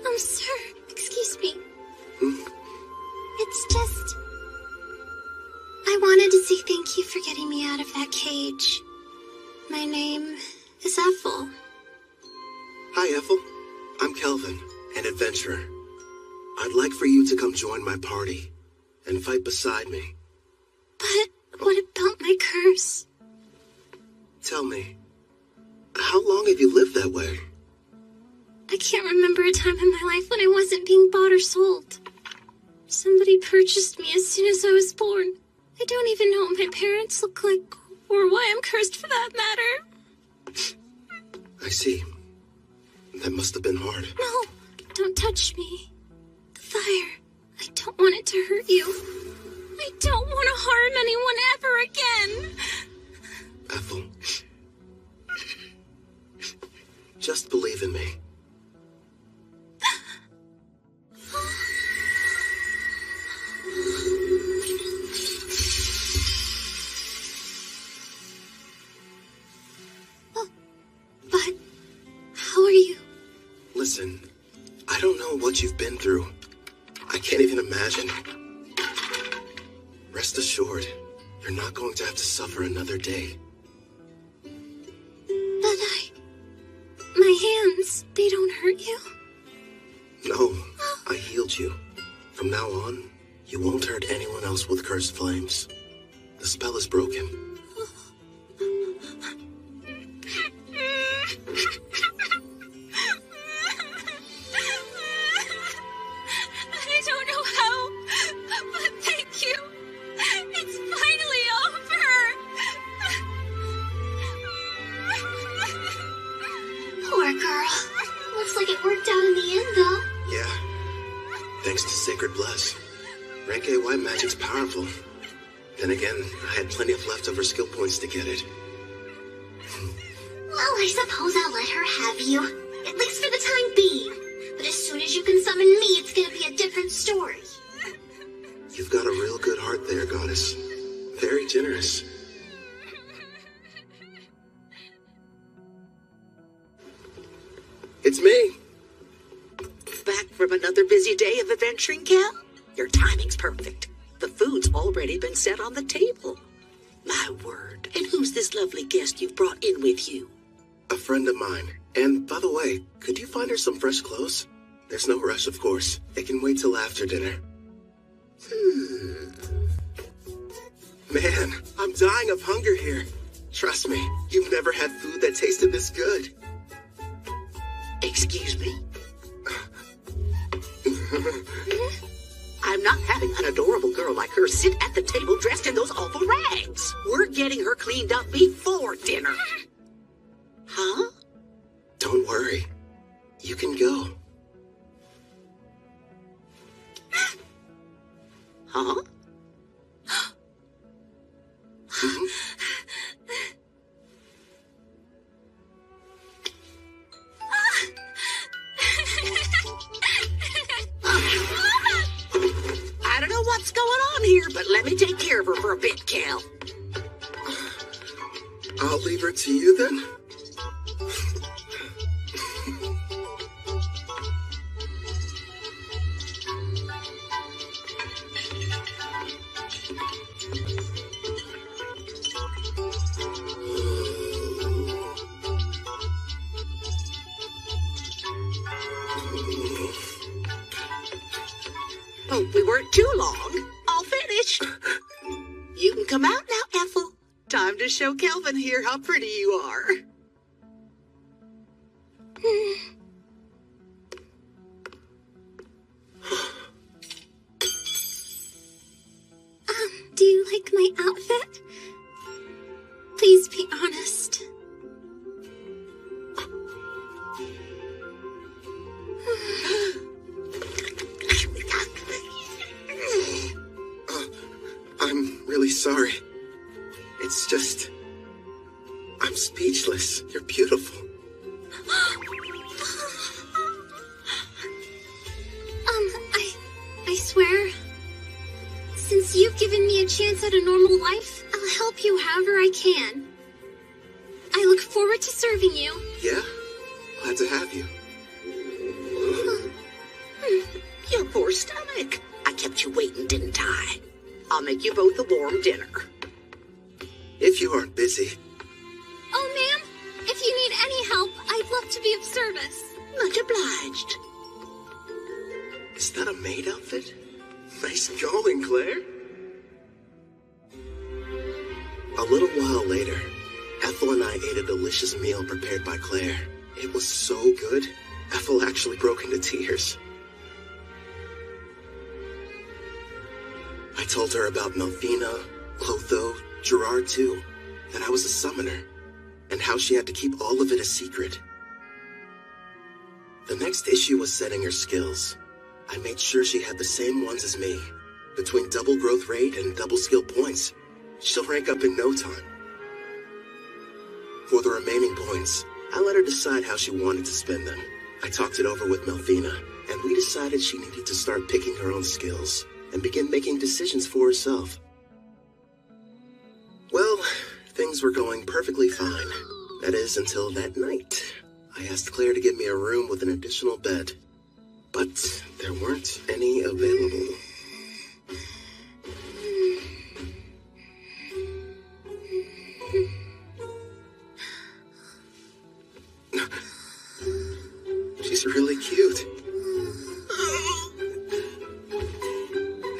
Oh, sir, excuse me. It's just... I wanted to say thank you for getting me out of that cage. My name is Ethel. Hi, Ethel. I'm Kelvin, an adventurer. I'd like for you to come join my party and fight beside me. But what about my curse? Tell me, how long have you lived that way? I can't remember a time in my life when I wasn't being bought or sold. Somebody purchased me as soon as I was born. I don't even know what my parents look like, or why I'm cursed for that matter. I see. That must have been hard. No, don't touch me. The fire. I don't want it to hurt you. I don't want to harm anyone ever again. Ethel. Just believe in me. But how are you? Listen, I don't know what you've been through. I can't even imagine. Rest assured, you're not going to have to suffer another day. But my hands, they don't hurt you? No, I healed you. From now on, you won't hurt anyone else with cursed flames. The spell is broken. I don't know how, but thank you. It's finally over. Poor girl. Looks like it worked out in the end, though. Yeah. Thanks to Sacred Bless. Rank A white magic's powerful. Then again, I had plenty of leftover skill points to get it. Well, I suppose I'll let her have you. At least for the time being. But as soon as you can summon me, it's gonna be a different story. You've got a real good heart there, Goddess. Very generous. It's me. Back from another busy day of adventuring, Cal? Your timing's perfect. The food's already been set on the table. My word. And who's this lovely guest you've brought in with you? A friend of mine. And by the way, could you find her some fresh clothes? There's no rush, of course. It can wait till after dinner. Man, I'm dying of hunger here. Trust me, you've never had food that tasted this good. Excuse me? I'm not having an adorable girl like her sit at the table dressed in those awful rags. We're getting her cleaned up before dinner. Huh? Don't worry. You can go. Huh? I don't know what's going on here, but let me take care of her for a bit, Cal. I'll leave her to you then. Oh, long. All finished. You can come out now, Ethel. Time to show Kelvin here how pretty you are. Do you like my outfit? Please be honest. I'm really sorry. It's just... I'm speechless. You're beautiful. I swear, since you've given me a chance at a normal life, I'll help you however I can. I look forward to serving you. Yeah? Glad to have you. Your poor stomach. I kept you waiting, didn't I? I'll make you both a warm dinner. If you aren't busy. Oh, ma'am, if you need any help, I'd love to be of service. Much obliged. Is that a maid outfit? Nice going, Claire. A little while later, Ethel and I ate a delicious meal prepared by Claire. It was so good, Ethel actually broke into tears. I told her about Melfina, Clotho, Gerard too, that I was a summoner, and how she had to keep all of it a secret. The next issue was setting her skills. I made sure she had the same ones as me. Between double growth rate and double skill points, she'll rank up in no time. For the remaining points, I let her decide how she wanted to spend them. I talked it over with Melfina, and we decided she needed to start picking her own skills and begin making decisions for herself. Well, things were going perfectly fine. That is, until that night. I asked Claire to give me a room with an additional bed, but there weren't any available. She's really cute.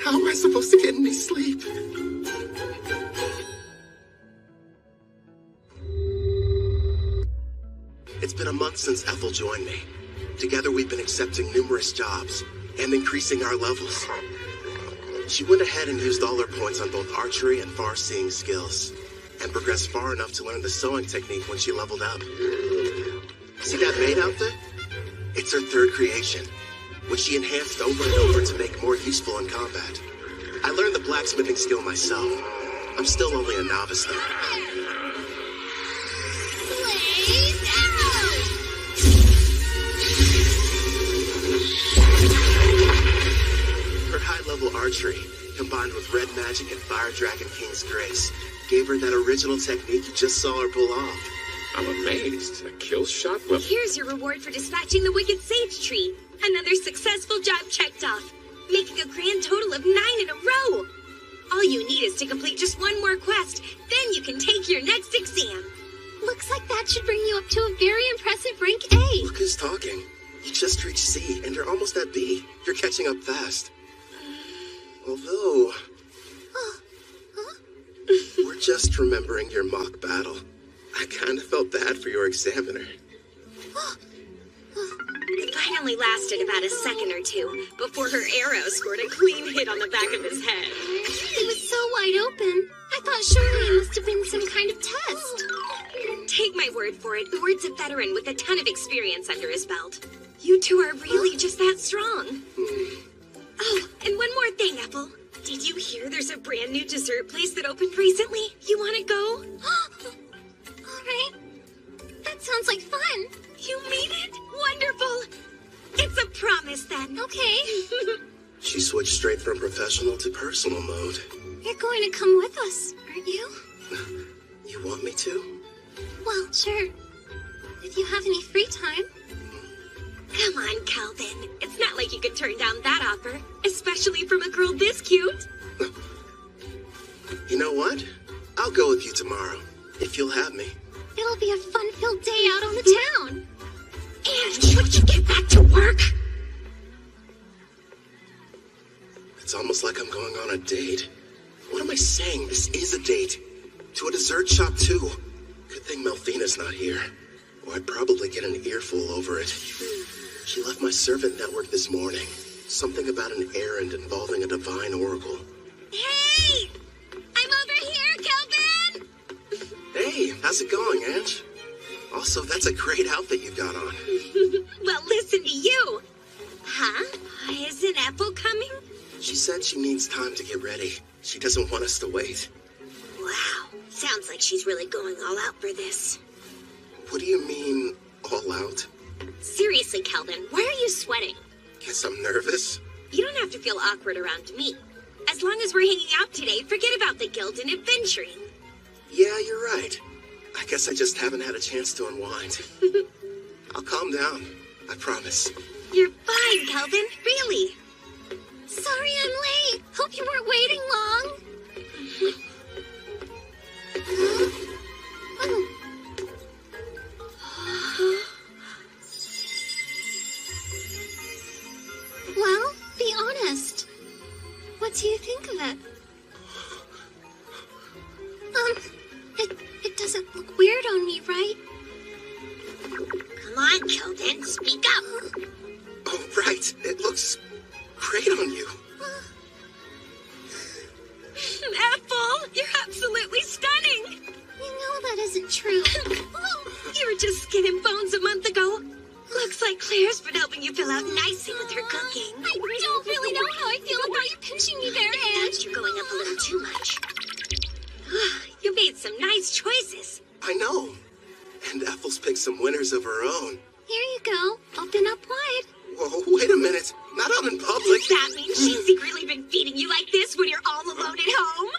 How am I supposed to get any sleep? It's been a month since Ethel joined me. Together we've been accepting numerous jobs and increasing our levels. She went ahead and used all her points on both archery and far-seeing skills, and progressed far enough to learn the sewing technique when she leveled up. See that maid outfit? It's her third creation, which she enhanced over and over to make more useful in combat. I learned the blacksmithing skill myself. I'm still only a novice though. Her high-level archery, combined with red magic and Fire Dragon King's Grace, gave her that original technique you just saw her pull off. I'm amazed. A kill shot? Well, Here's your reward for dispatching the Wicked Sage Tree. Another successful job checked off, making a grand total of 9 in a row. All you need is to complete just one more quest, then you can take your next exam. Looks like that should bring you up to a very impressive rank A. Look who's talking. You just reached C, and you're almost at B. You're catching up fast. Although... We're just remembering your mock battle. I kind of felt bad for your examiner. It finally lasted about a second or two before her arrow scored a clean hit on the back of his head. It was so wide open. I thought surely it must have been some kind of test. Take my word for it, Ward's a veteran with a ton of experience under his belt. You two are really just that strong. Oh, and one more thing, Ethel. Did you hear there's a brand new dessert place that opened recently? You want to go? All right. That sounds like fun. You mean it? Wonderful. It's a promise then. Okay. She switched straight from professional to personal mode. You're going to come with us, aren't you? You want me to? Well, sure. If you have any free time. Come on, Calvin. It's not like you could turn down that offer, especially from a girl this cute. You know what? I'll go with you tomorrow, if you'll have me. It'll be a fun-filled day out on the town. And would you get back to work? It's It's almost like I'm going on a date. What am I saying? This is a date. To a dessert shop, too. Good thing Melfina's not here. Or I'd probably get an earful over it. She left my servant network this morning. Something about an errand involving a divine oracle. Hey! I'm over here, Kelvin! Hey, how's it going, Ange? Also, that's a great outfit you got on. Well, listen to you. Huh? Isn't Apple coming? She said she needs time to get ready. She doesn't want us to wait. Wow. Sounds like she's really going all out for this. What do you mean, all out? Seriously, Kelvin, why are you sweating? Guess I'm nervous. You don't have to feel awkward around me. As long as we're hanging out today, forget about the guild and adventuring. Yeah, you're right. I guess I just haven't had a chance to unwind. I'll calm down. I promise. You're fine, Kelvin. Really. Sorry I'm late. Hope you weren't waiting long. Well, be honest. What do you think of it? It doesn't look weird on me, right? Come on, Kelvin, speak up. Oh, right. It looks great on you. Apple, you're absolutely stunning. You know that isn't true. You were just skin and bones a month ago. Looks like Claire's been helping you fill out nicely with her cooking. I don't really know how I feel about you pinching me there, Ange. You're going up a little too much. You made some nice choices. I know. And Ethel's picked some winners of her own. Here you go. Open up wide. Whoa, wait a minute. Not out in public. That means she's secretly been feeding you like this when you're all alone at home?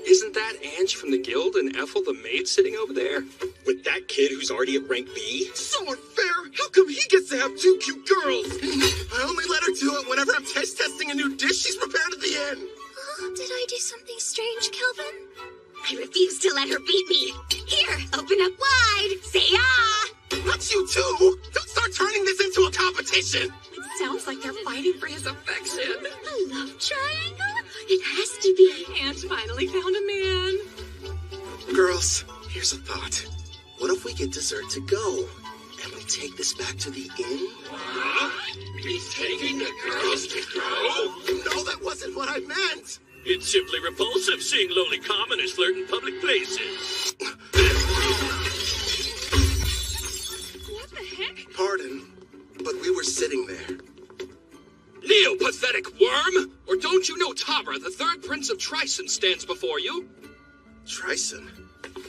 Isn't that Ange from the guild and Ethel the maid sitting over there? With that kid who's already at rank B? So unfair! How come he gets to have two cute girls? I only let her do it whenever I'm test testing a new dish she's prepared at the end. Did I do something strange, Kelvin? I refuse to let her beat me. Here, open up wide. Say ah! Not you too! Don't start turning this into a competition! It sounds like they're fighting for his affection. A love triangle? It has to be. Ange finally found a man. Girls, here's a thought. What if we get dessert to go? And we take this back to the inn? He's taking the girls to go? No, that wasn't what I meant! It's simply repulsive seeing lowly commoners flirt in public places. What the heck? Pardon, but we were sitting there. Leo, pathetic worm! Or don't you know Tamra, the third prince of Tryson, stands before you? Tryson?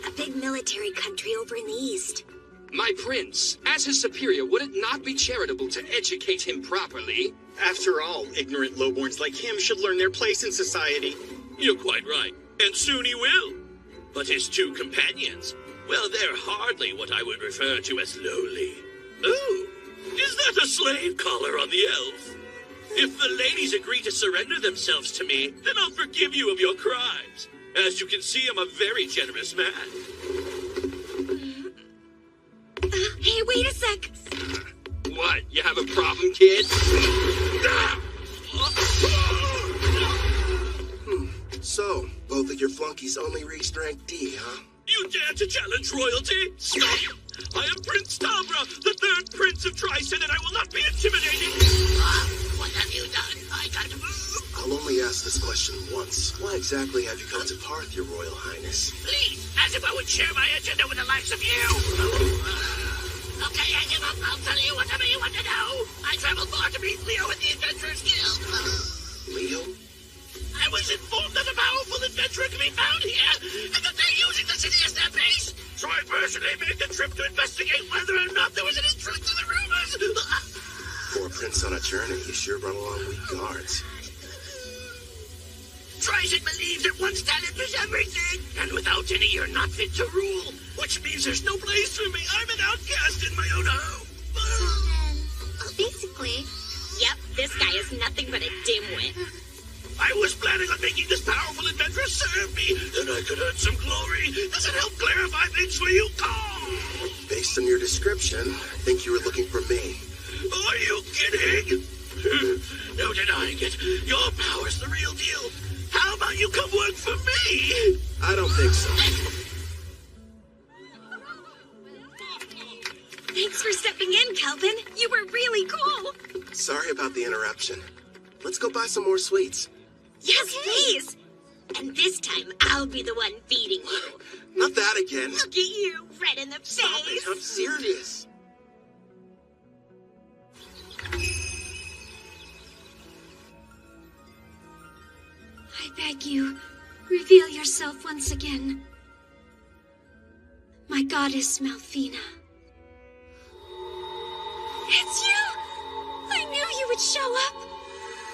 A big military country over in the east. My prince, as his superior, would it not be charitable to educate him properly? After all, ignorant lowborns like him should learn their place in society. You're quite right, and soon he will. But his two companions, well, they're hardly what I would refer to as lowly. Oh, is that a slave collar on the elf? If the ladies agree to surrender themselves to me, then I'll forgive you of your crimes. As you can see, I'm a very generous man. Hey, wait a sec. What, you have a problem, kid? So, both of your flunkies only reached rank D, huh? You dare to challenge royalty? I am Prince Tamra, the third prince of Tryson, and I will not be intimidated. What have you done? I can't move. I'll only ask this question once. Why exactly have you come to Parth, your royal highness? Please, as if I would share my agenda with the likes of you. Okay, I give up. I'll tell you whatever you want to know. I traveled far to meet Leo at the Adventurers Guild. Leo? I was informed that a powerful adventurer can be found here, and that they're using the city as their base. So I personally made the trip to investigate whether or not there was any truth to the rumors. For a prince on a journey, you sure brought along weak guards. Tryson believes that one's talent is everything, and without any, you're not fit to rule. Which means there's no place for me. I'm an outcast in my own home. Basically. Yep, this guy is nothing but a dimwit. I was planning on making this powerful adventurer serve me, then I could earn some glory. Does it help clarify things for you? Oh. Based on your description, I think you were looking for me. Are you kidding? No denying it. Your power's the real deal. How about you come work for me? I don't think so. Thanks for stepping in, Kelvin. You were really cool. Sorry about the interruption. Let's go buy some more sweets. Yes, please. And this time, I'll be the one feeding you. Not that again. Look at you, red in the face. Stop it, I'm serious. I beg you, reveal yourself once again. My goddess Malfina. It's you! I knew you would show up.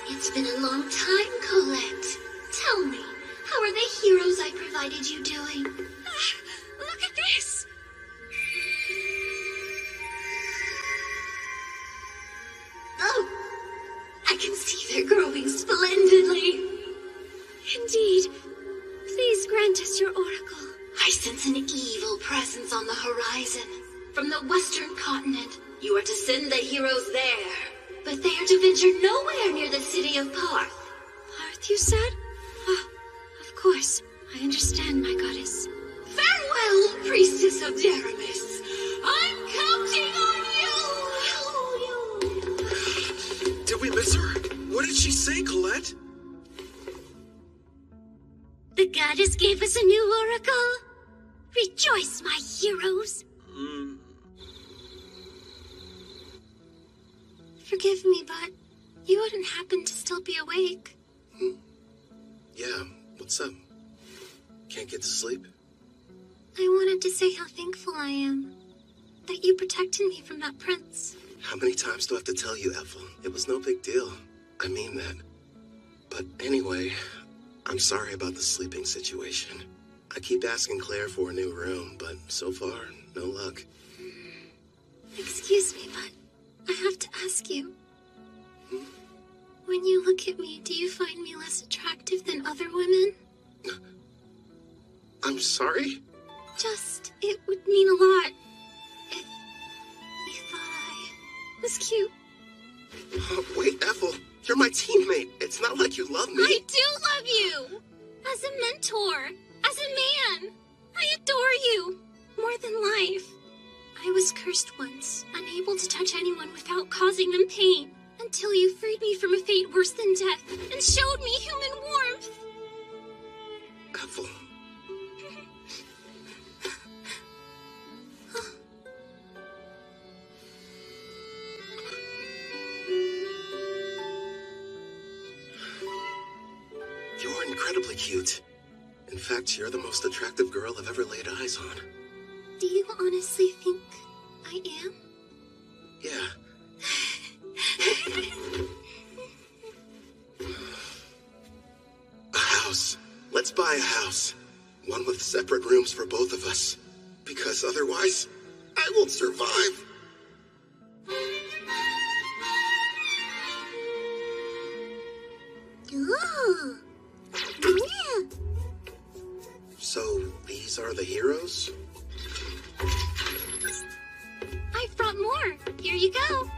It's been a long time, Colette. Tell me, how are the heroes I provided you doing? Look at this! Oh, I can see they're growing splendidly. Indeed. Please grant us your oracle. I sense an evil presence on the horizon. From the western continent, you are to send the heroes there. But they are to venture nowhere near the city of Parth. Parth, you said? Oh, of course. I understand, my goddess. Farewell, priestess of Deramis. I'm counting on you! Did we miss her? What did she say, Colette? The goddess gave us a new oracle. Rejoice, my heroes. Forgive me, but you wouldn't happen to still be awake. Yeah, what's up? Can't get to sleep? I wanted to say how thankful I am that you protected me from that prince. How many times do I have to tell you, Ethel? It was no big deal. I mean that. But anyway, I'm sorry about the sleeping situation. I keep asking Claire for a new room, but so far, no luck. Excuse me, but I have to ask you. When you look at me, do you find me less attractive than other women? I'm sorry? Just, it would mean a lot if you thought I was cute. Wait, Ethel, you're my teammate. It's not like you love me. I do love you! As a mentor, as a man. I adore you, more than life. I was cursed once, unable to touch anyone without causing them pain, until you freed me from a fate worse than death and showed me human warmth. Ethel. You're incredibly cute. In fact, you're the most attractive girl I've ever laid eyes on. Do you honestly think I am? Yeah. A house. Let's buy a house. One with separate rooms for both of us. Because otherwise, I won't survive. Ooh. Yeah. So, these are the heroes? I've brought more. Here you go.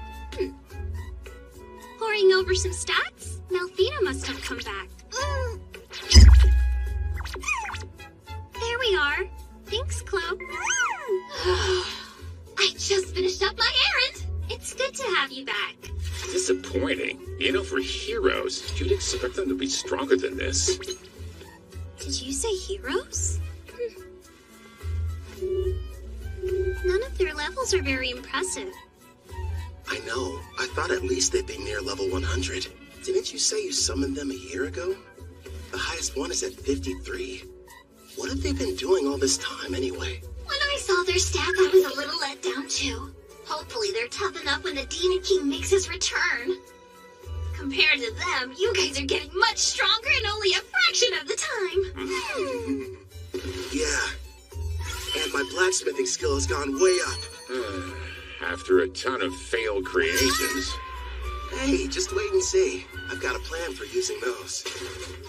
Poring over some stats? Malfina must have come back. There we are. Thanks, Chloe. I just finished up my errand. It's good to have you back. Disappointing. You know, for heroes, you'd expect them to be stronger than this. Did you say heroes? None of their levels are very impressive. I know. I thought at least they'd be near level 100. Didn't you say you summoned them a year ago? The highest one is at 53. What have they been doing all this time anyway? When I saw their stats, I was a little let down too. Hopefully they're tough enough when the Demon King makes his return. Compared to them, you guys are getting much stronger in only a fraction of the time. Yeah. And my blacksmithing skill has gone way up. After a ton of failed creations. Hey, just wait and see. I've got a plan for using those.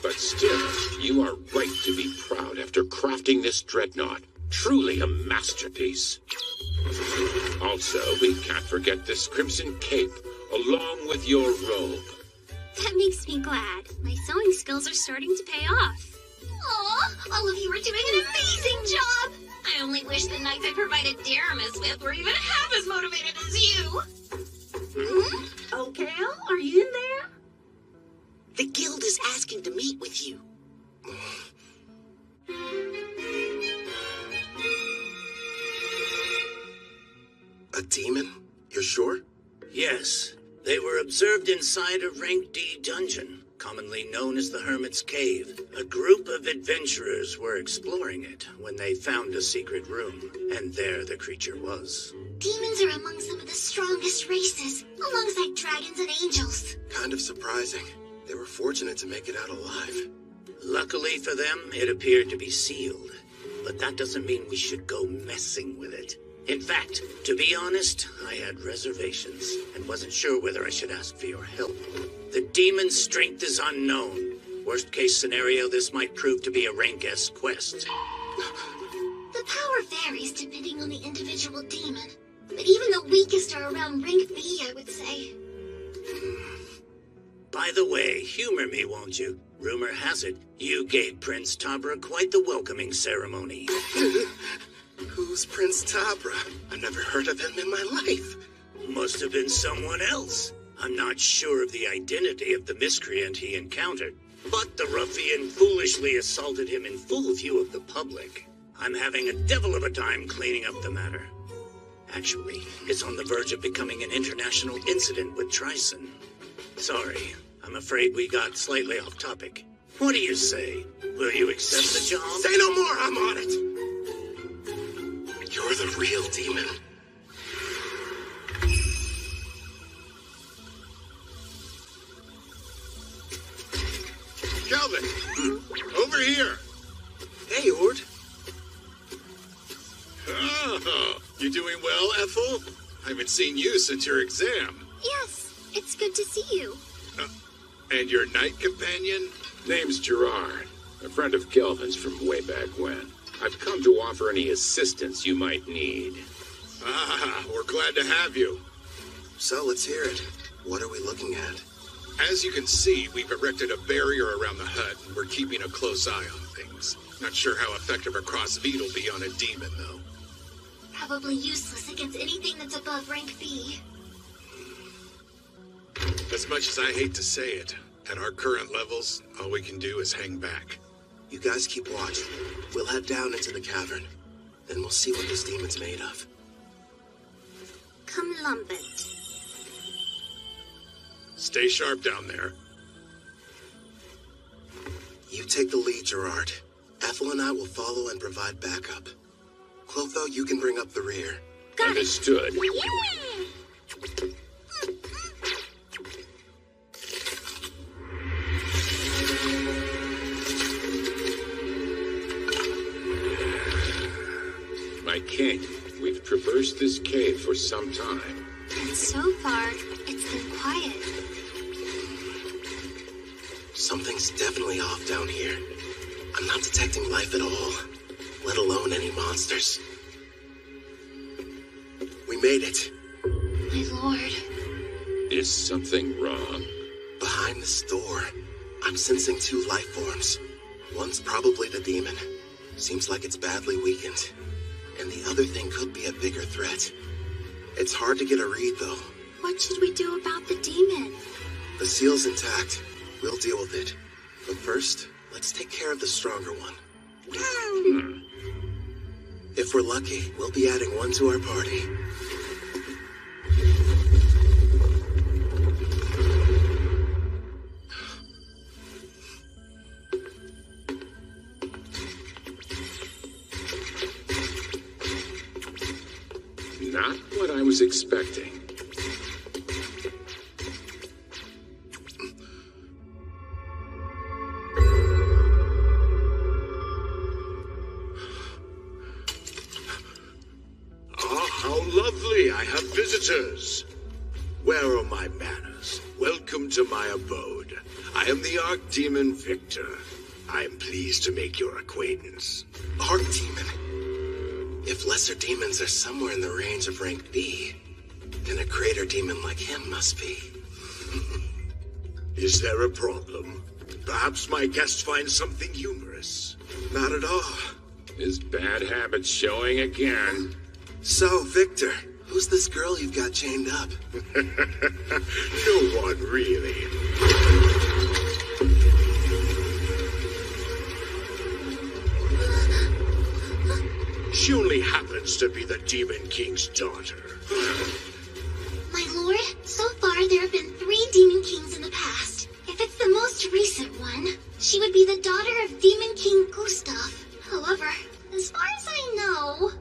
But still, you are right to be proud after crafting this dreadnought. Truly a masterpiece. Also, we can't forget this crimson cape, along with your robe. That makes me glad. My sewing skills are starting to pay off. Aw, all of you are doing an amazing job! I only wish the knights I provided Daramus with were even half as motivated as you! Oh, Cal, are you in there? The guild is asking to meet with you. A demon? You're sure? Yes. They were observed inside a Rank D dungeon, commonly known as the Hermit's Cave. A group of adventurers were exploring it when they found a secret room, and there the creature was. Demons are among some of the strongest races, alongside dragons and angels. Kind of surprising. They were fortunate to make it out alive. Luckily for them, it appeared to be sealed. But that doesn't mean we should go messing with it. In fact, to be honest, I had reservations and wasn't sure whether I should ask for your help. The demon's strength is unknown. Worst case scenario, this might prove to be a Rank S quest. The power varies depending on the individual demon, but even the weakest are around Rank B, I would say. By the way, humor me, won't you? Rumor has it, you gave Prince Tabra quite the welcoming ceremony. Who's Prince Tabra? I've never heard of him in my life. Must have been someone else. I'm not sure of the identity of the miscreant he encountered, but the ruffian foolishly assaulted him in full view of the public. I'm having a devil of a time cleaning up the matter. Actually, it's on the verge of becoming an international incident with Tryson. Sorry, I'm afraid we got slightly off topic. What do you say? Will you accept the job? Say no more, I'm on it! You're the real demon. Calvin! Over here! Hey, Ord. Oh, you doing well, Ethel? I haven't seen you since your exam. Yes, it's good to see you. And your knight companion? Name's Gerard, a friend of Kelvin's from way back when. I've come to offer any assistance you might need. Ah, we're glad to have you. So let's hear it. What are we looking at? As you can see, we've erected a barrier around the hut, and we're keeping a close eye on things. Not sure how effective a crossbeat will be on a demon, though. Probably useless against anything that's above Rank B. As much as I hate to say it, at our current levels, all we can do is hang back. You guys keep watch. We'll head down into the cavern. Then we'll see what this demon's made of. Come lumpet. Stay sharp down there. You take the lead, Gerard. Ethel and I will follow and provide backup. Clotho, you can bring up the rear. Understood. Yeah! My king, we've traversed this cave for some time. And so far, it's been quiet. Something's definitely off down here. I'm not detecting life at all, let alone any monsters. We made it. My lord. Is something wrong? Behind this door, I'm sensing two life forms. One's probably the demon. Seems like it's badly weakened. And the other thing could be a bigger threat. It's hard to get a read, though. What should we do about the demon? The seal's intact. We'll deal with it. But first, let's take care of the stronger one. If we're lucky, we'll be adding one to our party. Not what I was expecting. How lovely, I have visitors. Where are my manners? Welcome to my abode. I am the Archdemon Victor. I am pleased to make your acquaintance. Archdemon? If lesser demons are somewhere in the range of rank B, then a greater demon like him must be. Is there a problem? Perhaps my guest finds something humorous. Not at all. His bad habits showing again. So, Victor, who's this girl you've got chained up? No one, really. She only happens to be the Demon King's daughter. My lord, so far there have been 3 Demon Kings in the past. If it's the most recent one, she would be the daughter of Demon King Gustav. However, as far as I know...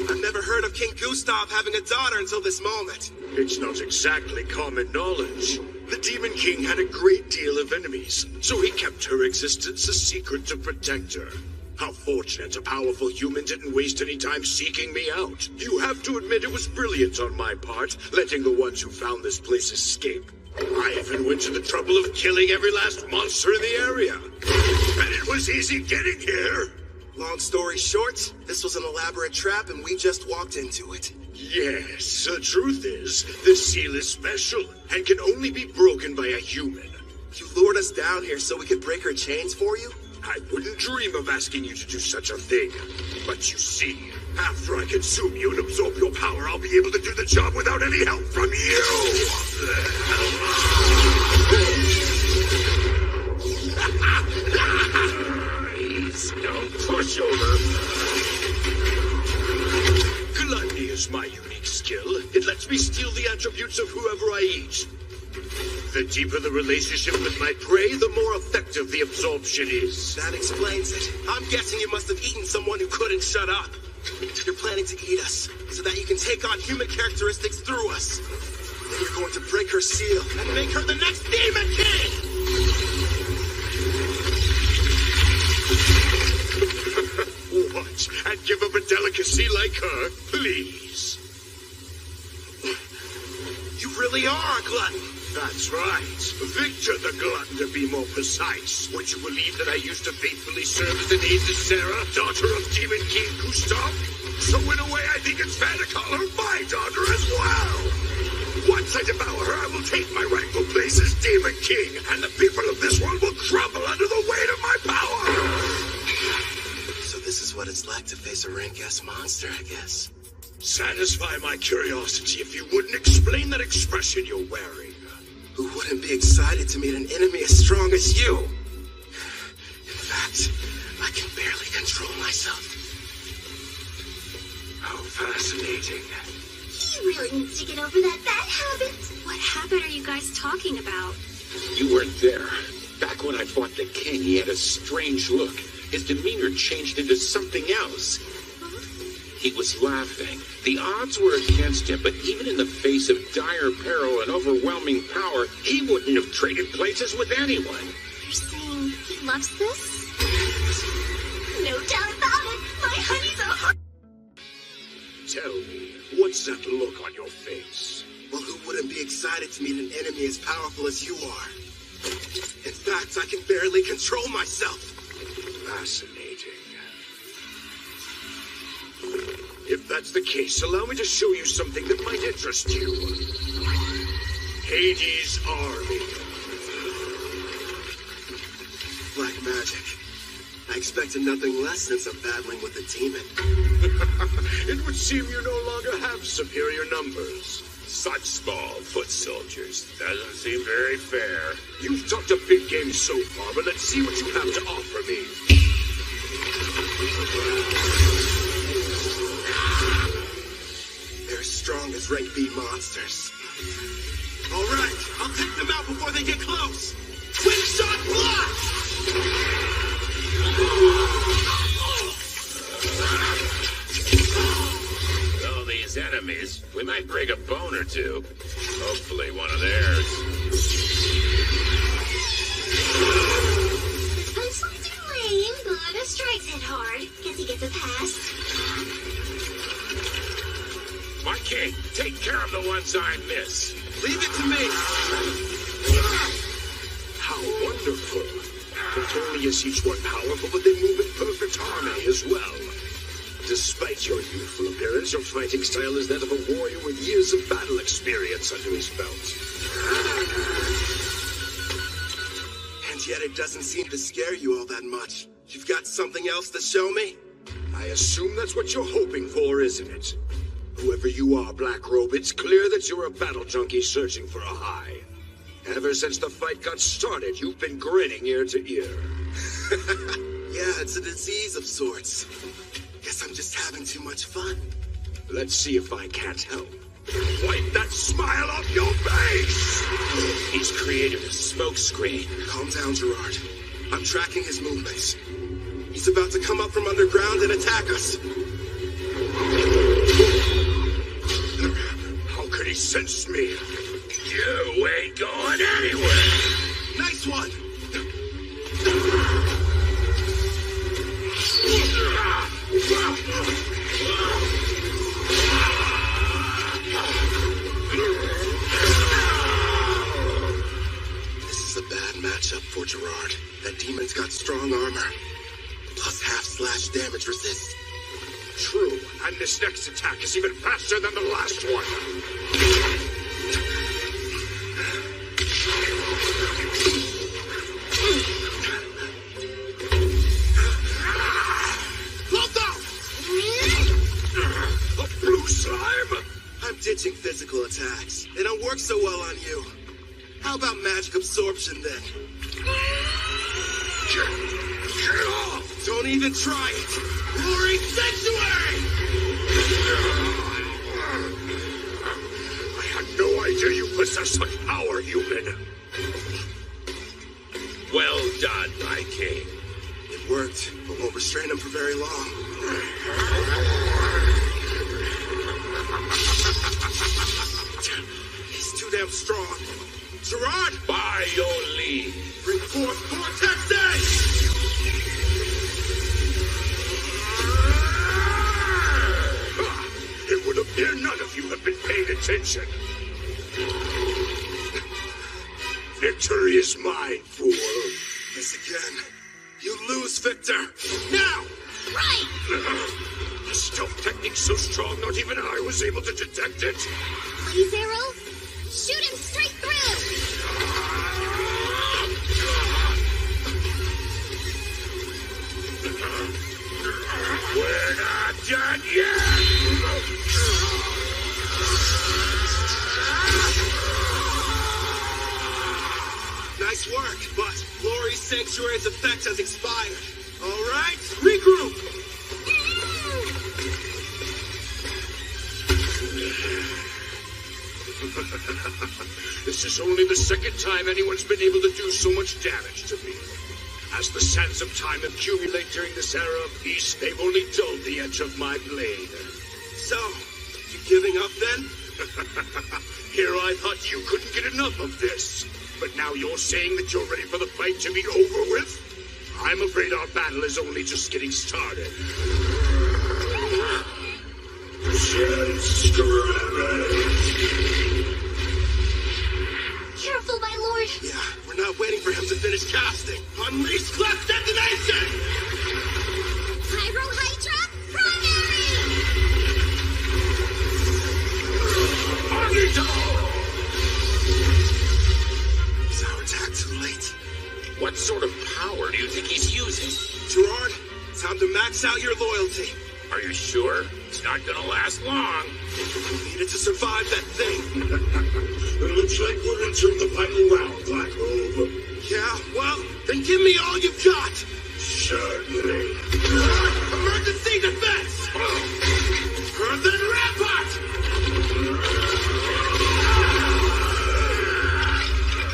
I've never heard of King Gustav having a daughter until this moment. It's not exactly common knowledge. The Demon King had a great deal of enemies, so he kept her existence a secret to protect her. How fortunate a powerful human didn't waste any time seeking me out. You have to admit it was brilliant on my part, letting the ones who found this place escape. I even went to the trouble of killing every last monster in the area. And it was easy getting here. Long story short, this was an elaborate trap and we just walked into it. Yes, the truth is, this seal is special and can only be broken by a human. You lured us down here so we could break her chains for you? I wouldn't dream of asking you to do such a thing. But you see, after I consume you and absorb your power, I'll be able to do the job without any help from you! He's no pushover. Gluttony is my unique skill. It lets me steal the attributes of whoever I eat. The deeper the relationship with my prey, the more effective the absorption is. That explains it. I'm guessing you must have eaten someone who couldn't shut up. You're planning to eat us, so that you can take on human characteristics through us. Then you're going to break her seal and make her the next Demon King! What? And give up a delicacy like her? Please. You really are a glutton. That's right. Victor the Glutton, to be more precise. Would you believe that I used to faithfully serve as an aide to Sarah, daughter of Demon King Gustav? So in a way, I think it's fair to call her my daughter as well. Once I devour her, I will take my rightful place as Demon King, and the people of this world will crumble under the weight of my power. So this is what it's like to face a rank-ass monster, I guess. Satisfy my curiosity if you wouldn't explain that expression you're wearing. Who wouldn't be excited to meet an enemy as strong as you? In fact, I can barely control myself. How fascinating. He really needs to get over that bad habit. What habit are you guys talking about? You weren't there. Back when I fought the king, he had a strange look. His demeanor changed into something else. He was laughing. The odds were against him, but even in the face of dire peril and overwhelming power, he wouldn't have traded places with anyone. You're saying he loves this? No doubt about it. My honey's a heart. Tell me, what's that look on your face? Well, who wouldn't be excited to meet an enemy as powerful as you are? In fact, I can barely control myself. Fascinating. If that's the case, allow me to show you something that might interest you. Hades' army. Black magic. I expected nothing less since I'm battling with a demon. It would seem you no longer have superior numbers. Such small foot soldiers. Doesn't seem very fair. You've talked a big game so far, but let's see what you have to offer me. They're as strong as rank B monsters. All right, I'll take them out before they get close. Twin shot blast! All these enemies, we might break a bone or two. Hopefully one of theirs. This one's something lame, but a strikes hit hard. Guess he gets a pass. My king, take care of the ones I miss. Leave it to me. How wonderful. Not only is each one powerful, but they move in perfect harmony as well. Despite your youthful appearance, your fighting style is that of a warrior with years of battle experience under his belt. And yet it doesn't seem to scare you all that much. You've got something else to show me? I assume that's what you're hoping for, isn't it? Whoever you are, Black Robe, it's clear that you're a battle junkie searching for a high. Ever since the fight got started, you've been grinning ear to ear. Yeah, it's a disease of sorts. Guess I'm just having too much fun. Let's see if I can't help. Wipe that smile off your face! He's created a smoke screen. Calm down, Gerard. I'm tracking his movements. He's about to come up from underground and attack us. How could he sense me? You ain't going anywhere! Nice one! This is a bad matchup for Gerard. That demon's got strong armor. Plus half-slash damage resist. True, and this next attack is even faster than the last one. A blue slime? I'm ditching physical attacks. They don't work so well on you. How about magic absorption then? Get off! Don't even try it! Glory Sanctuary! I had no idea you possess such power, human. Well done, my king. It worked, but won't restrain him for very long. He's too damn strong. Gerard! By your leave. Bring forth Vortex Edge! It would appear none of you have been paying attention. Victory is mine, fool. This again. You lose, Victor. Now! Right! The stealth technique's so strong, not even I was able to detect it. Blaze arrows? Shoot him straight through! We're not done yet! Nice work, but Glory Sanctuary's effect has expired. All right, regroup! This is only the second time anyone's been able to do so much damage to me. As the sands of time accumulate during this era of peace, they've only dulled the edge of my blade. So, you giving up then? Here I thought you couldn't get enough of this. But now you're saying that you're ready for the fight to be over with? I'm afraid our battle is only just getting started. Careful, my lord! Yeah, we're not waiting for him to finish casting. Unleash Clef Detonation! Pyro Hydra, primary! Is our attack too late? What sort of power do you think he's using? Gerard, time to max out your loyalty. Are you sure? It's not gonna last long. You needed to survive that thing. It looks like we're entering the final round, Black Robe. Yeah, well, then give me all you've got. Certainly. Emergency defense! Earthen rampart!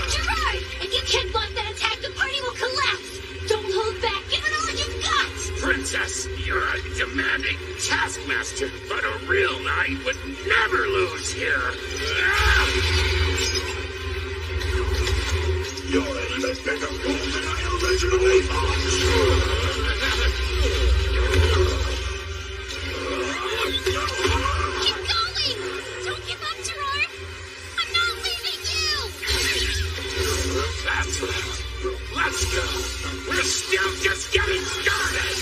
Gerard! If you can't block that attack, the party will collapse! Don't hold back! Give it all you've got! Princess, you're a demanding taskmaster, but a real knight would never lose here. You're an even bigger fool than I originally thought. Keep going! Don't give up, Gerard! I'm not leaving you! That's right. Let's go. We're still just getting started.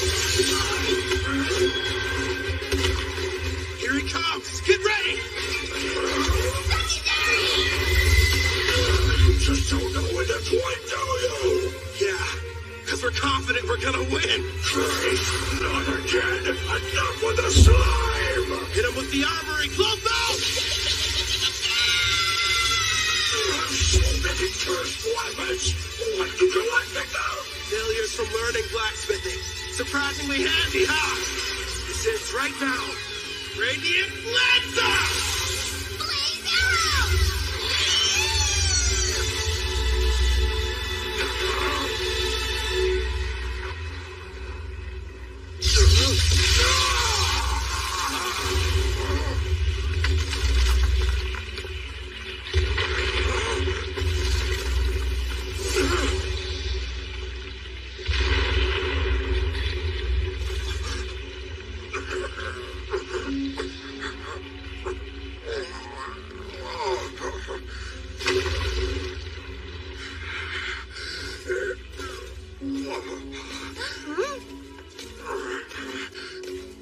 because we're confident we're gonna win. Not again. Enough with the slime. Hit him with the armory. Close out. So many cursed weapons. What do you want to know? Failures from learning blacksmithing. Surprisingly handy, huh? This is right now. Radiant Lancer!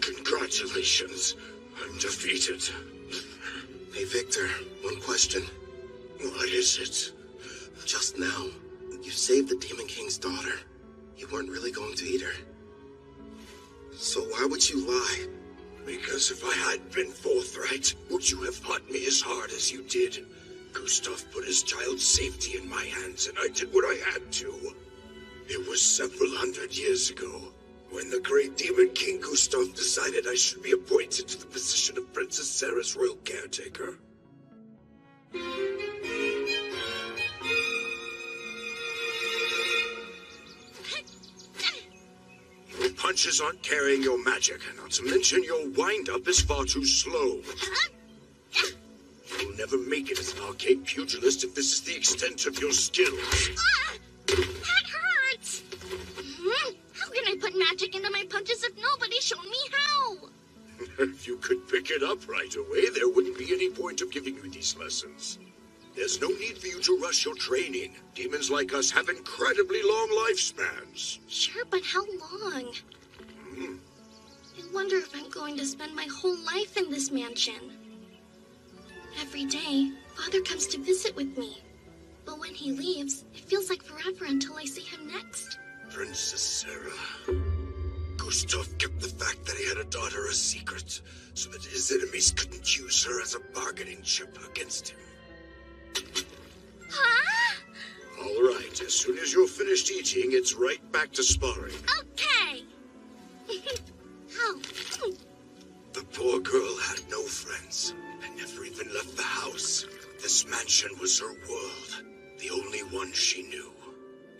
Congratulations. I'm defeated. Hey, Victor, one question. What is it? Just now, you saved the Demon King's daughter. You weren't really going to eat her. So why would you lie? Because if I hadn't been forthright, would you have fought me as hard as you did? Gustav put his child's safety in my hands, and I did what I had to. It was several hundred years ago, when the great Demon King Gustav decided I should be appointed to the position of Princess Sarah's royal caretaker. Your punches aren't carrying your magic, not to mention your wind-up is far too slow. You'll never make it as an arcade pugilist if this is the extent of your skills. That hurts! How can I put magic into my punches if nobody's shown me how? If you could pick it up right away, there wouldn't be any point of giving you these lessons. There's no need for you to rush your training. Demons like us have incredibly long lifespans. Sure, but how long? I wonder if I'm going to spend my whole life in this mansion. Every day, Father comes to visit with me. But when he leaves, it feels like forever until I see him next. Princess Sarah. Gustav kept the fact that he had a daughter a secret, so that his enemies couldn't use her as a bargaining chip against him. Huh? All right, as soon as you're finished eating, it's right back to sparring. Okay. Ow. The poor girl had no friends, and never even left the house. This mansion was her world, the only one she knew.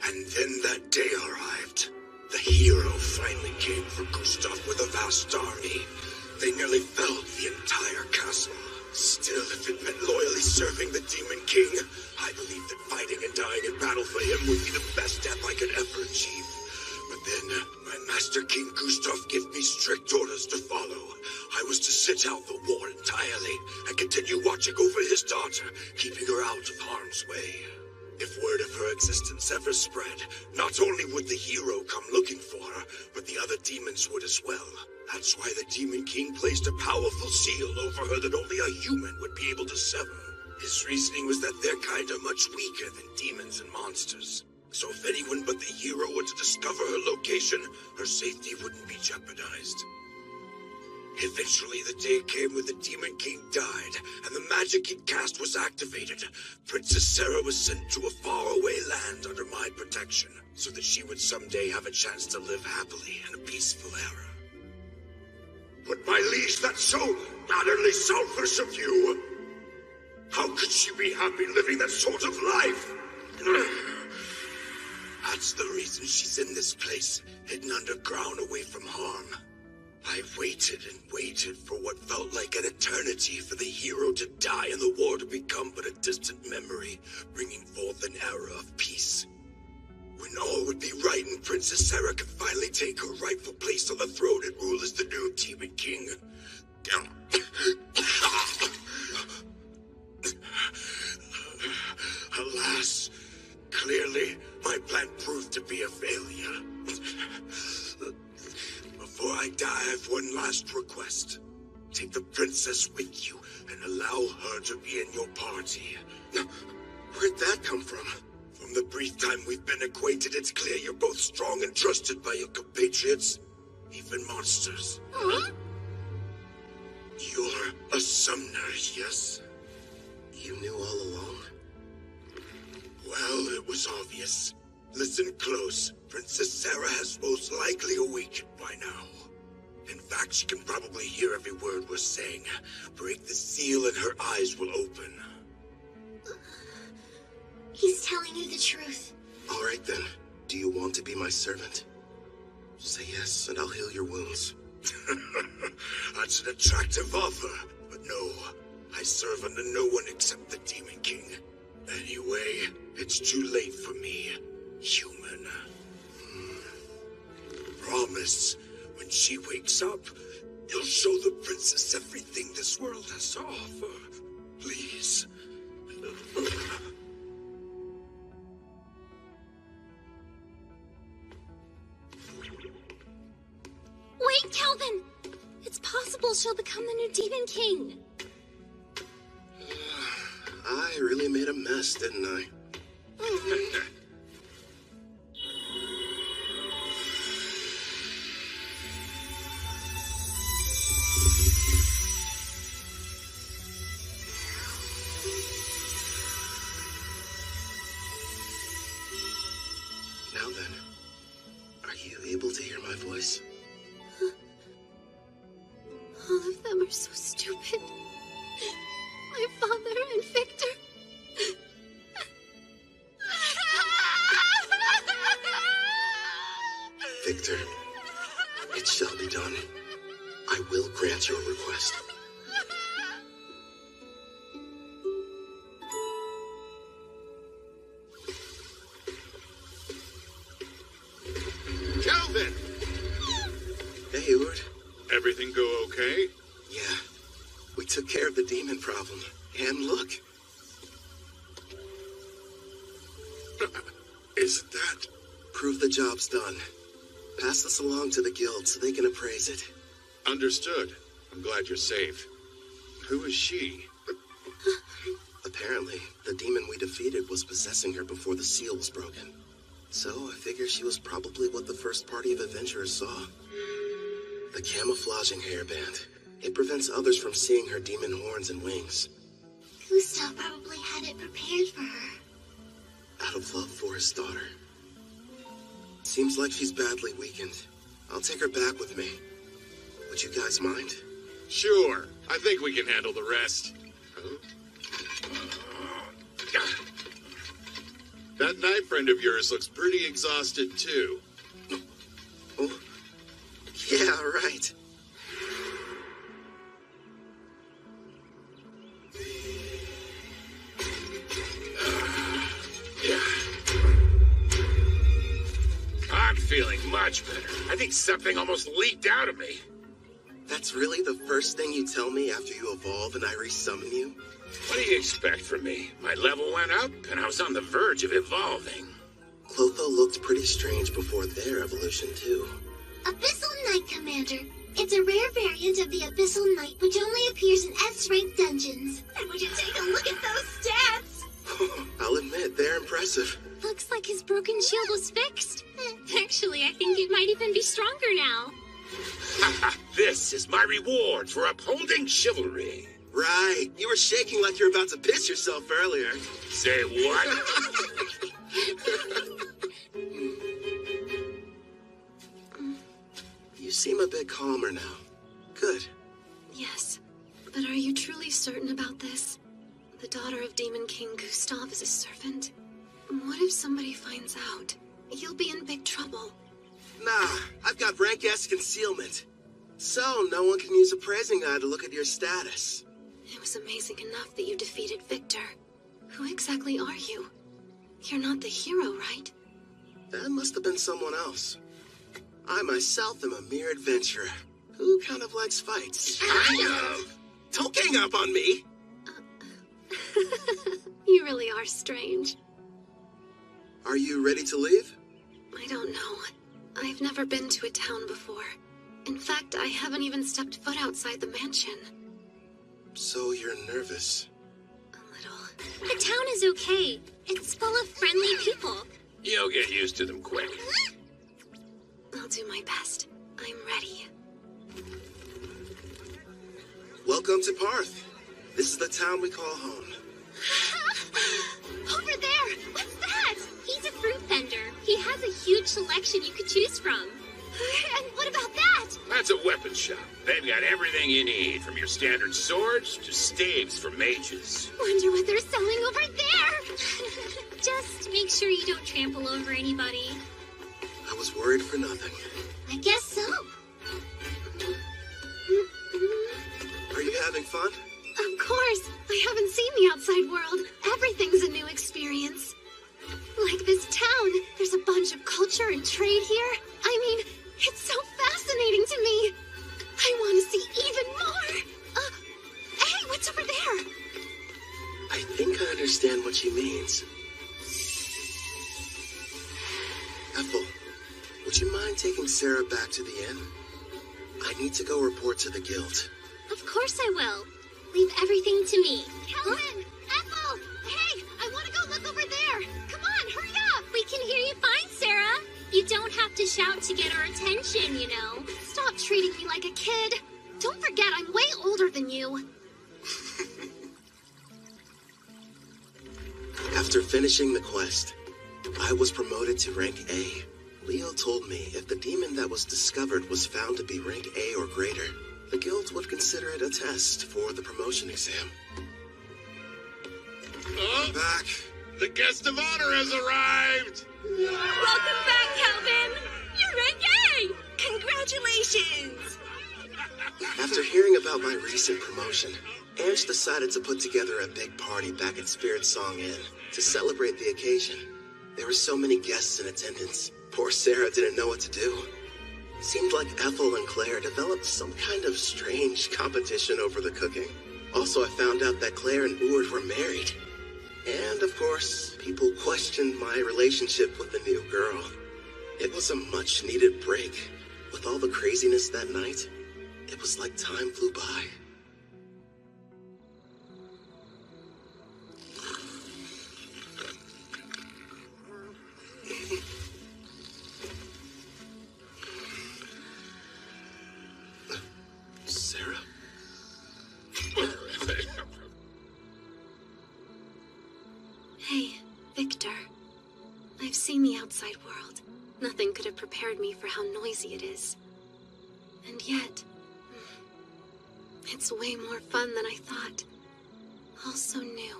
And then that day arrived. The hero finally came for Gustav with a vast army. They nearly felled the entire castle. Still, if it meant loyally serving the Demon King, I believed that fighting and dying in battle for him would be the best death I could ever achieve. But then, my Master King Gustav gave me strict orders to follow. I was to sit out the war entirely and continue watching over his daughter, keeping her out of harm's way. If word of her existence ever spread, not only would the hero come looking for her, but the other demons would as well. That's why the Demon King placed a powerful seal over her that only a human would be able to sever. His reasoning was that their kind are much weaker than demons and monsters. So if anyone but the hero were to discover her location, her safety wouldn't be jeopardized. Eventually, the day came when the Demon King died, and the magic he'd cast was activated. Princess Sarah was sent to a faraway land under my protection, so that she would someday have a chance to live happily in a peaceful era. But my liege, that's so utterly selfish of you! How could she be happy living that sort of life? That's the reason she's in this place, hidden underground away from harm. I waited and waited for what felt like an eternity for the hero to die and the war to become but a distant memory, bringing forth an era of peace. When all would be right and Princess Sarah could finally take her rightful place on the throne and rule as the new Demon King. Alas, clearly my plan proved to be a failure. Before I die, I have one last request. Take the princess with you and allow her to be in your party. Where'd that come from? For From the brief time we've been acquainted, it's clear you're both strong and trusted by your compatriots, even monsters. Huh? You're a summoner, yes? You knew all along? Well, it was obvious. Listen close. Princess Sarah has most likely awakened by now. In fact, she can probably hear every word we're saying. Break the seal and her eyes will open. He's telling you the truth. All right then. Do you want to be my servant? Say yes, and I'll heal your wounds. That's an attractive offer, but no. I serve under no one except the Demon King. Anyway, it's too late for me, human. Promise, when she wakes up, you'll show the princess everything this world has to offer. Please. Wait, Kelvin! It's possible she'll become the new Demon King. I really made a mess, didn't I? Now then, are you able to hear my voice? All of them are so stupid. My father and Victor. Victor, it shall be done. I will grant your request. Calvin! Hey, Eward. Everything go okay? Yeah, we took care of the demon problem. And look. Isn't that? Prove the job's done. Pass this along to the guild so they can appraise it. Understood. I'm glad you're safe. Who is she? Apparently, the demon we defeated was possessing her before the seal was broken. So I figure she was probably what the first party of adventurers saw. The camouflaging hairband. It prevents others from seeing her demon horns and wings. Gustav probably had it prepared for her. Out of love for his daughter. Seems like she's badly weakened. I'll take her back with me. Would you guys mind? Sure. I think we can handle the rest. That knight friend of yours looks pretty exhausted, too. Oh, yeah, right. I'm feeling much better. I think something almost leaked out of me. That's really the first thing you tell me after you evolve and I resummon you? What do you expect from me? My level went up, and I was on the verge of evolving. Clotho looked pretty strange before their evolution, too. Abyssal Knight, Commander. It's a rare variant of the Abyssal Knight which only appears in S-rank dungeons. And would you take a look at those stats? I'll admit, they're impressive. Looks like his broken shield was fixed. Actually, I think it might even be stronger now. This is my reward for upholding chivalry. Right. You were shaking like you were about to piss yourself earlier. Say what? You seem a bit calmer now. Good. Yes, but are you truly certain about this? The daughter of Demon King Gustav is a servant? What if somebody finds out? You'll be in big trouble. Nah, I've got rank S concealment. So no one can use a praising eye to look at your status. It was amazing enough that you defeated Victor. Who exactly are you? You're not the hero, right? That must have been someone else. I myself am a mere adventurer. Who kind of likes fights? Kind of. Don't gang up on me! You really are strange. Are you ready to leave? I don't know. I've never been to a town before. In fact, I haven't even stepped foot outside the mansion. So you're nervous. A little. The town is okay. It's full of friendly people. You'll get used to them quick. I'll do my best. I'm ready. Welcome to Parth. This is the town we call home. Over there! What's that? He's a fruit vendor. He has a huge selection you could choose from. And what about that? That's a weapon shop. They've got everything you need, from your standard swords to staves for mages. Wonder what they're selling over there. Just make sure you don't trample over anybody. I was worried for nothing. I guess so. Are you having fun? Of course. I haven't seen the outside world. Everything's a new experience. Like this town, there's a bunch of culture and trade here. I mean, it's so fascinating to me. I want to see even more. Hey, what's over there? I think I understand what she means. Ethel, would you mind taking Sarah back to the inn? I need to go report to the guild. Of course I will. Leave everything to me. Calvin! Ethel! Hey, I want to go look over there. Come on, hurry up. We can hear you fine, Sarah. You don't have to shout to get our attention, you know. Stop treating me like a kid. Don't forget I'm way older than you. After finishing the quest, I was promoted to rank A. Leo told me if the demon that was discovered was found to be rank A or greater, the guild would consider it a test for the promotion exam. Oh, Back. the guest of honor has arrived! Welcome back, Calvin! You're rank A! Congratulations! After hearing about my recent promotion, Ange decided to put together a big party back at Spirit Song Inn to celebrate the occasion. There were so many guests in attendance. Poor Sarah didn't know what to do. Seemed like Ethel and Claire developed some kind of strange competition over the cooking. Also, I found out that Claire and Ord were married. And, of course, people questioned my relationship with the new girl. It was a much-needed break. With all the craziness that night, it was like time flew by. Sarah? Hey, Victor. I've seen the outside world. Nothing could have prepared me for how noisy it is. And yet, it's way more fun than I thought. All so new.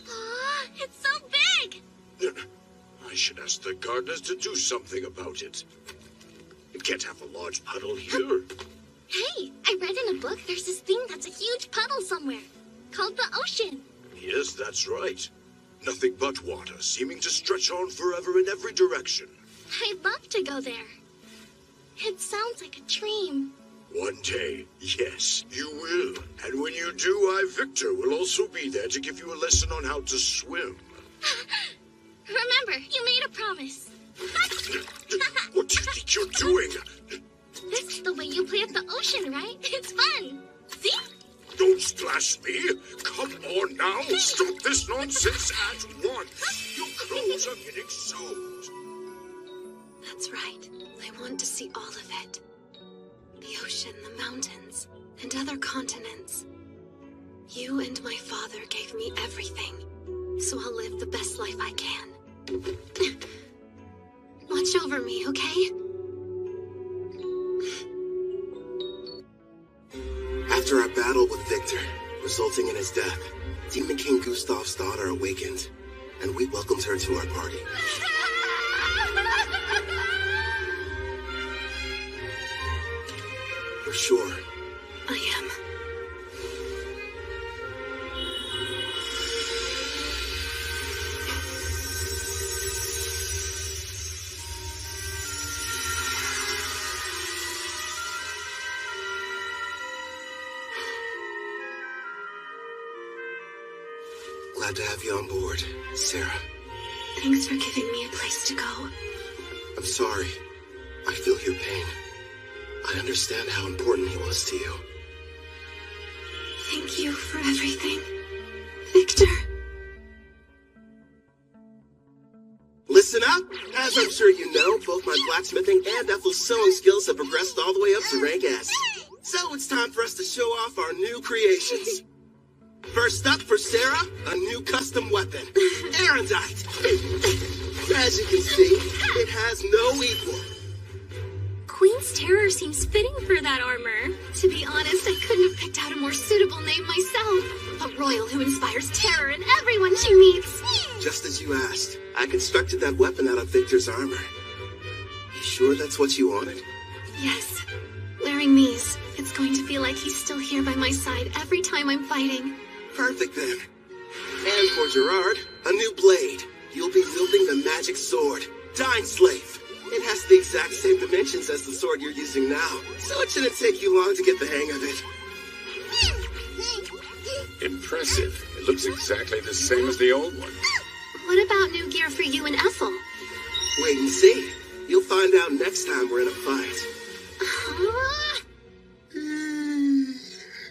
Aw, it's so big! I should ask the gardeners to do something about it. It can't have a large puddle here. Hey, I read in a book there's this thing that's a huge puddle somewhere, called the ocean. Yes, that's right. Nothing but water, seeming to stretch on forever in every direction. I'd love to go there. It sounds like a dream. One day, yes, you will. And when you do, I, Victor, will also be there to give you a lesson on how to swim. Remember, you made a promise. What do you think you're doing? This is the way you play at the ocean, right? It's fun. See? Don't splash me! Come on now! Stop this nonsense at once! Your clothes are getting soaked! That's right. I want to see all of it. The ocean, the mountains, and other continents. You and my father gave me everything, so I'll live the best life I can. Watch over me, okay? After our battle with Victor, resulting in his death, Demon King Gustav's daughter awakened, and we welcomed her to our party. You're sure? I am. Glad to have you on board, Sarah. Thanks for giving me a place to go. I'm sorry. I feel your pain. I understand how important he was to you. Thank you for everything. Victor. Listen up! As I'm sure you know, both my blacksmithing and Ethel's sewing skills have progressed all the way up to rank S. So it's time for us to show off our new creations. First up for Sarah, a new custom weapon, Erendite. As you can see, it has no equal. Queen's Terror seems fitting for that armor. To be honest, I couldn't have picked out a more suitable name myself. A royal who inspires terror in everyone she meets. Just as you asked, I constructed that weapon out of Victor's armor. You sure that's what you wanted? Yes. Wearing these, it's going to feel like he's still here by my side every time I'm fighting. Perfect then. And for Gerard, a new blade. You'll be wielding the magic sword, Dying Slave. It has the exact same dimensions as the sword you're using now, so it shouldn't take you long to get the hang of it. Impressive. It looks exactly the same as the old one. What about new gear for you and Ethel? Wait and see. You'll find out next time we're in a fight.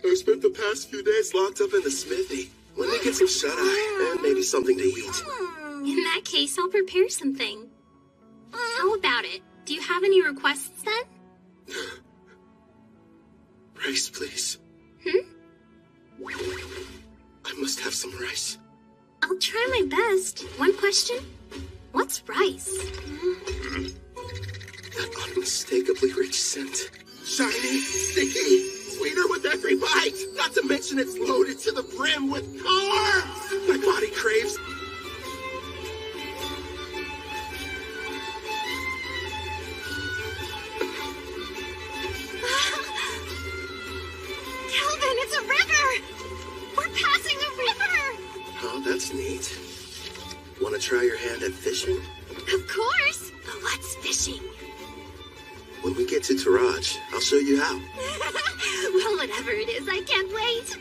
I spent the past few days locked up in the smithy. Let me get some shut-eye and maybe something to eat. In that case, I'll prepare something. How about it? Do you have any requests then? Rice, please. I must have some rice. I'll try my best. One question? What's rice? That unmistakably rich scent. Shiny, sticky, sweeter with every bite. Not to mention it's loaded to the brim with carbs. My body craves. Kelvin, it's a river! We're passing a river! Oh, that's neat. Want to try your hand at fishing? Of course! But what's fishing? When we get to Taraj, I'll show you how. Well, whatever it is, I can't wait.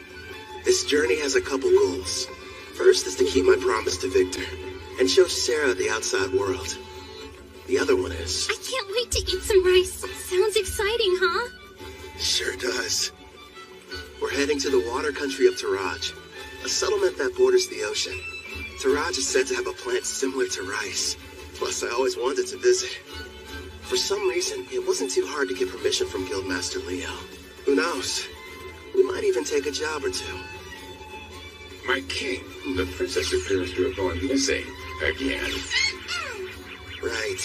This journey has a couple goals. First is to keep my promise to Victor and show Sarah the outside world. The other one is... I can't wait to eat some rice. Sounds exciting, huh? Sure does. We're heading to the water country of Taraj, a settlement that borders the ocean. Taraj is said to have a plant similar to rice. Plus, I always wanted to visit. For some reason, it wasn't too hard to get permission from Guildmaster Leo. Who knows? We might even take a job or two. My king, the princess appears to have gone missing again. Right.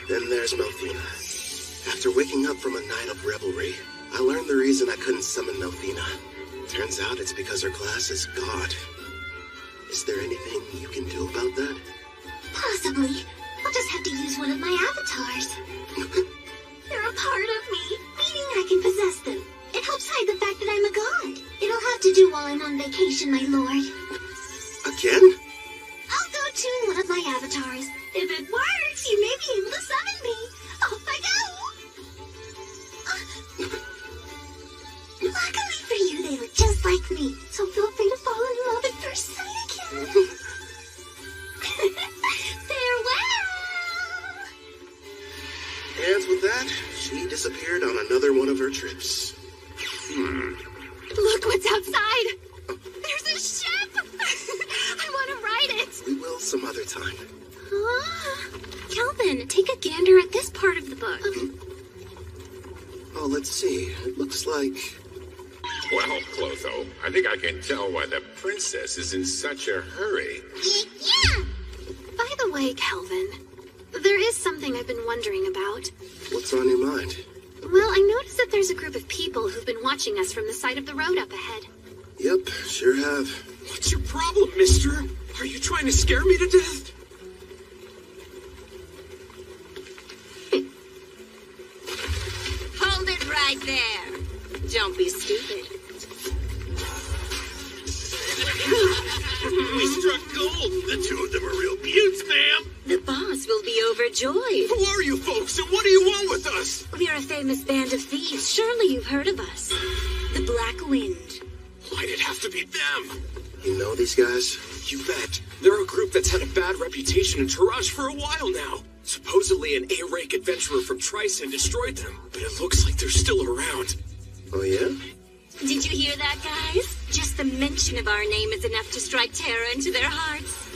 Then there's Melfina. After waking up from a night of revelry, I learned the reason I couldn't summon Melfina. Turns out it's because her class is God. Is there anything you can do about that? Possibly. I'll just have to use one of my avatars. They're a part of me, meaning I can possess them. It helps hide the fact that I'm a god. It'll have to do while I'm on vacation, my lord. Again? I'll go tune one of my avatars. If it works, you may be able to summon me. Off I go! Luckily for you, they look just like me, so feel free to fall in love at first sight again. Farewell! And with that, she disappeared on another one of her trips. Look what's outside! There's a ship! I want to ride it! We will some other time. Kelvin, take a gander at this part of the book. Oh, let's see. It looks like... Well, Clotho, I think I can tell why the princess is in such a hurry. Yeah! By the way, Kelvin, there is something I've been wondering about. What's on your mind? Well, I noticed that there's a group of people who've been watching us from the side of the road up ahead. Yep, sure have. What's your problem, mister? Are you trying to scare me to death? Hold it right there. Don't be stupid. We struck gold. The two of them are real beauts, ma'am. The boss will be overjoyed. Who are you folks, and what do you want with us? We're a famous band of thieves. Surely you've heard of us. The Black Wind. Why'd it have to be them? You know these guys? You bet. They're a group that's had a bad reputation in Taraj for a while now. Supposedly an A-rank adventurer from Tryson destroyed them, but it looks like they're still around. Oh, yeah? Did you hear that, guys? Just the mention of our name is enough to strike terror into their hearts.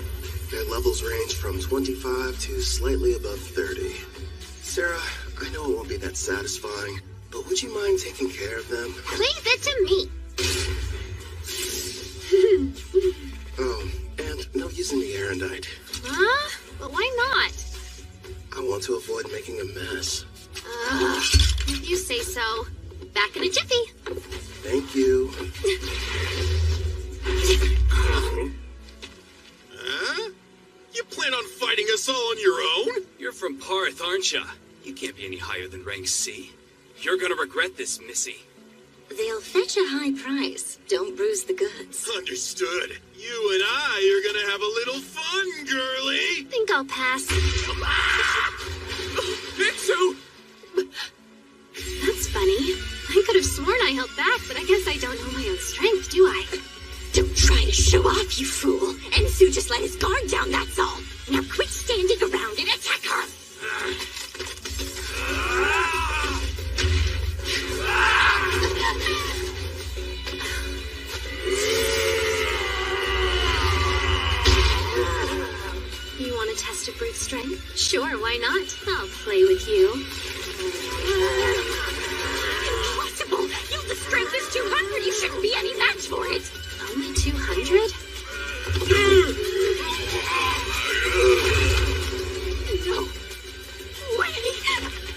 Their levels range from 25 to slightly above 30. Sarah, I know it won't be that satisfying, but would you mind taking care of them? Leave it to me. Oh, and no using the erendite. Huh? But why not? I want to avoid making a mess. If you say so. Back in a jiffy. Thank you. Huh? You plan on fighting us all on your own? You're from Parth, aren't ya? You can't be any higher than rank C. You're gonna regret this, Missy. They'll fetch a high price. Don't bruise the goods. Understood. You and I are gonna have a little fun, girlie. Think I'll pass. Mitsu! That's funny. I could have sworn I held back, but I guess I don't know my own strength, do I? Don't try to show off, you fool. Ensu just let his guard down, that's all. Now quit standing around and attack her. You want to test a brute strength? Sure, why not? I'll play with you. Impossible! Yilda's strength is 200. You shouldn't be any match for it. Only 200? No way!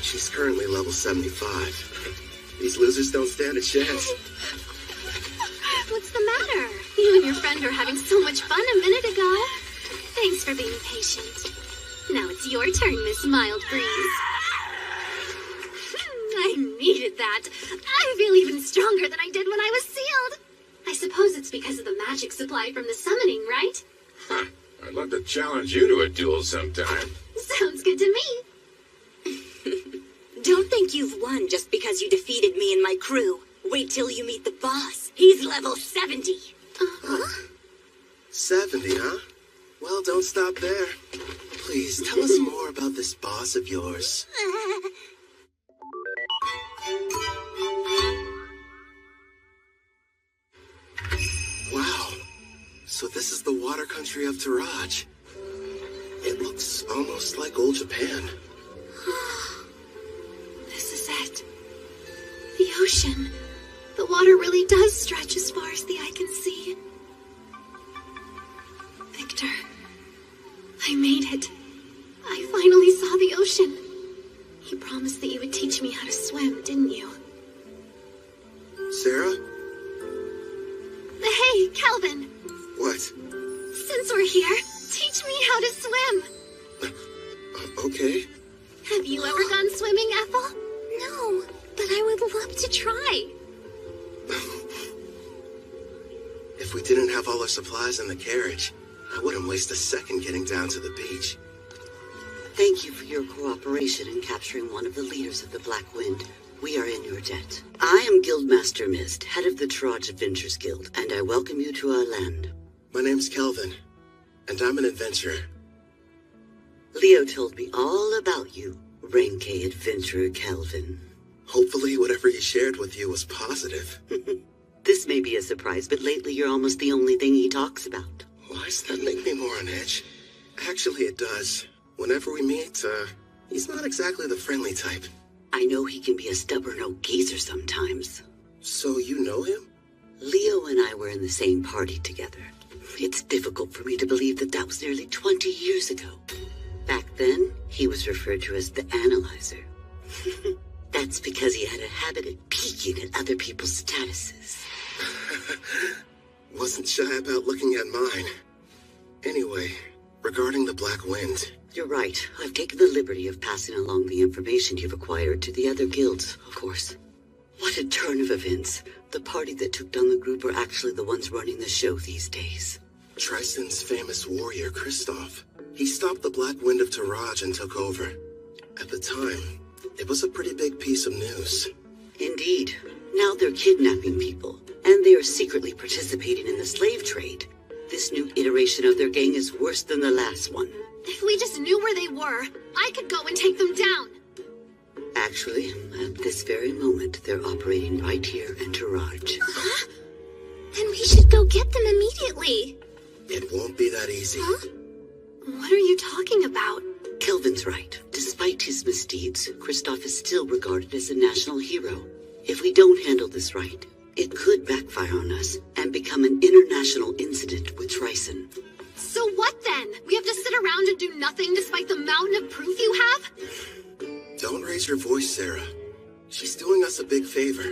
She's currently level 75. These losers don't stand a chance. What's the matter? You and your friend are having so much fun a minute ago. Thanks for being patient. Now it's your turn, Miss Mild Breeze. I needed that. I feel even stronger than I did when I was sealed. I suppose it's because of the magic supply from the summoning, right? Huh. I'd love to challenge you to a duel sometime. Sounds good to me. Don't think you've won just because you defeated me and my crew. Wait till you meet the boss. He's level 70. 70, huh? Well, don't stop there. Please, tell us more about this boss of yours. Wow. So this is the water country of Taraj. It looks almost like old Japan. This is it. The ocean. The water really does stretch as far as the eye can see. Victor, I made it. I finally saw the ocean. You promised that you would teach me how to swim, didn't you? Sarah? Hey, Calvin. What? Since we're here, teach me how to swim. Okay. Have you ever gone swimming, Ethel? No, but I would love to try. If we didn't have all our supplies in the carriage, I wouldn't waste a second getting down to the beach. Thank you for your cooperation in capturing one of the leaders of the Black Wind. We are in your debt. I am Guildmaster Mist, head of the Taraj Adventures Guild, and I welcome you to our land. My name's Kelvin, and I'm an adventurer. Leo told me all about you, Rank A Adventurer Kelvin. Hopefully whatever he shared with you was positive. This may be a surprise, but lately you're almost the only thing he talks about. Why does that make me more on edge? Actually, it does. Whenever we meet, he's not exactly the friendly type. I know he can be a stubborn old geezer sometimes. So you know him? Leo and I were in the same party together. It's difficult for me to believe that that was nearly 20 years ago. Back then, he was referred to as the Analyzer. That's because he had a habit of peeking at other people's statuses. Wasn't shy about looking at mine. Anyway, regarding the Black Wind... You're right. I've taken the liberty of passing along the information you've acquired to the other guilds, of course. What a turn of events. The party that took down the group are actually the ones running the show these days. Tristan's famous warrior, Kristoff. He stopped the Black Wind of Taraj and took over. At the time, it was a pretty big piece of news. Indeed. Now they're kidnapping people, and they are secretly participating in the slave trade. This new iteration of their gang is worse than the last one. If we just knew where they were, I could go and take them down. Actually, at this very moment, they're operating right here in Taraj. Then we should go get them immediately. It won't be that easy. Huh? What are you talking about? Kelvin's right. Despite his misdeeds, Kristoff is still regarded as a national hero. If we don't handle this right, it could backfire on us and become an international incident with Tryson. So what then? We have to sit around and do nothing despite the mountain of proof you have? Don't raise your voice, Sarah. She's doing us a big favor.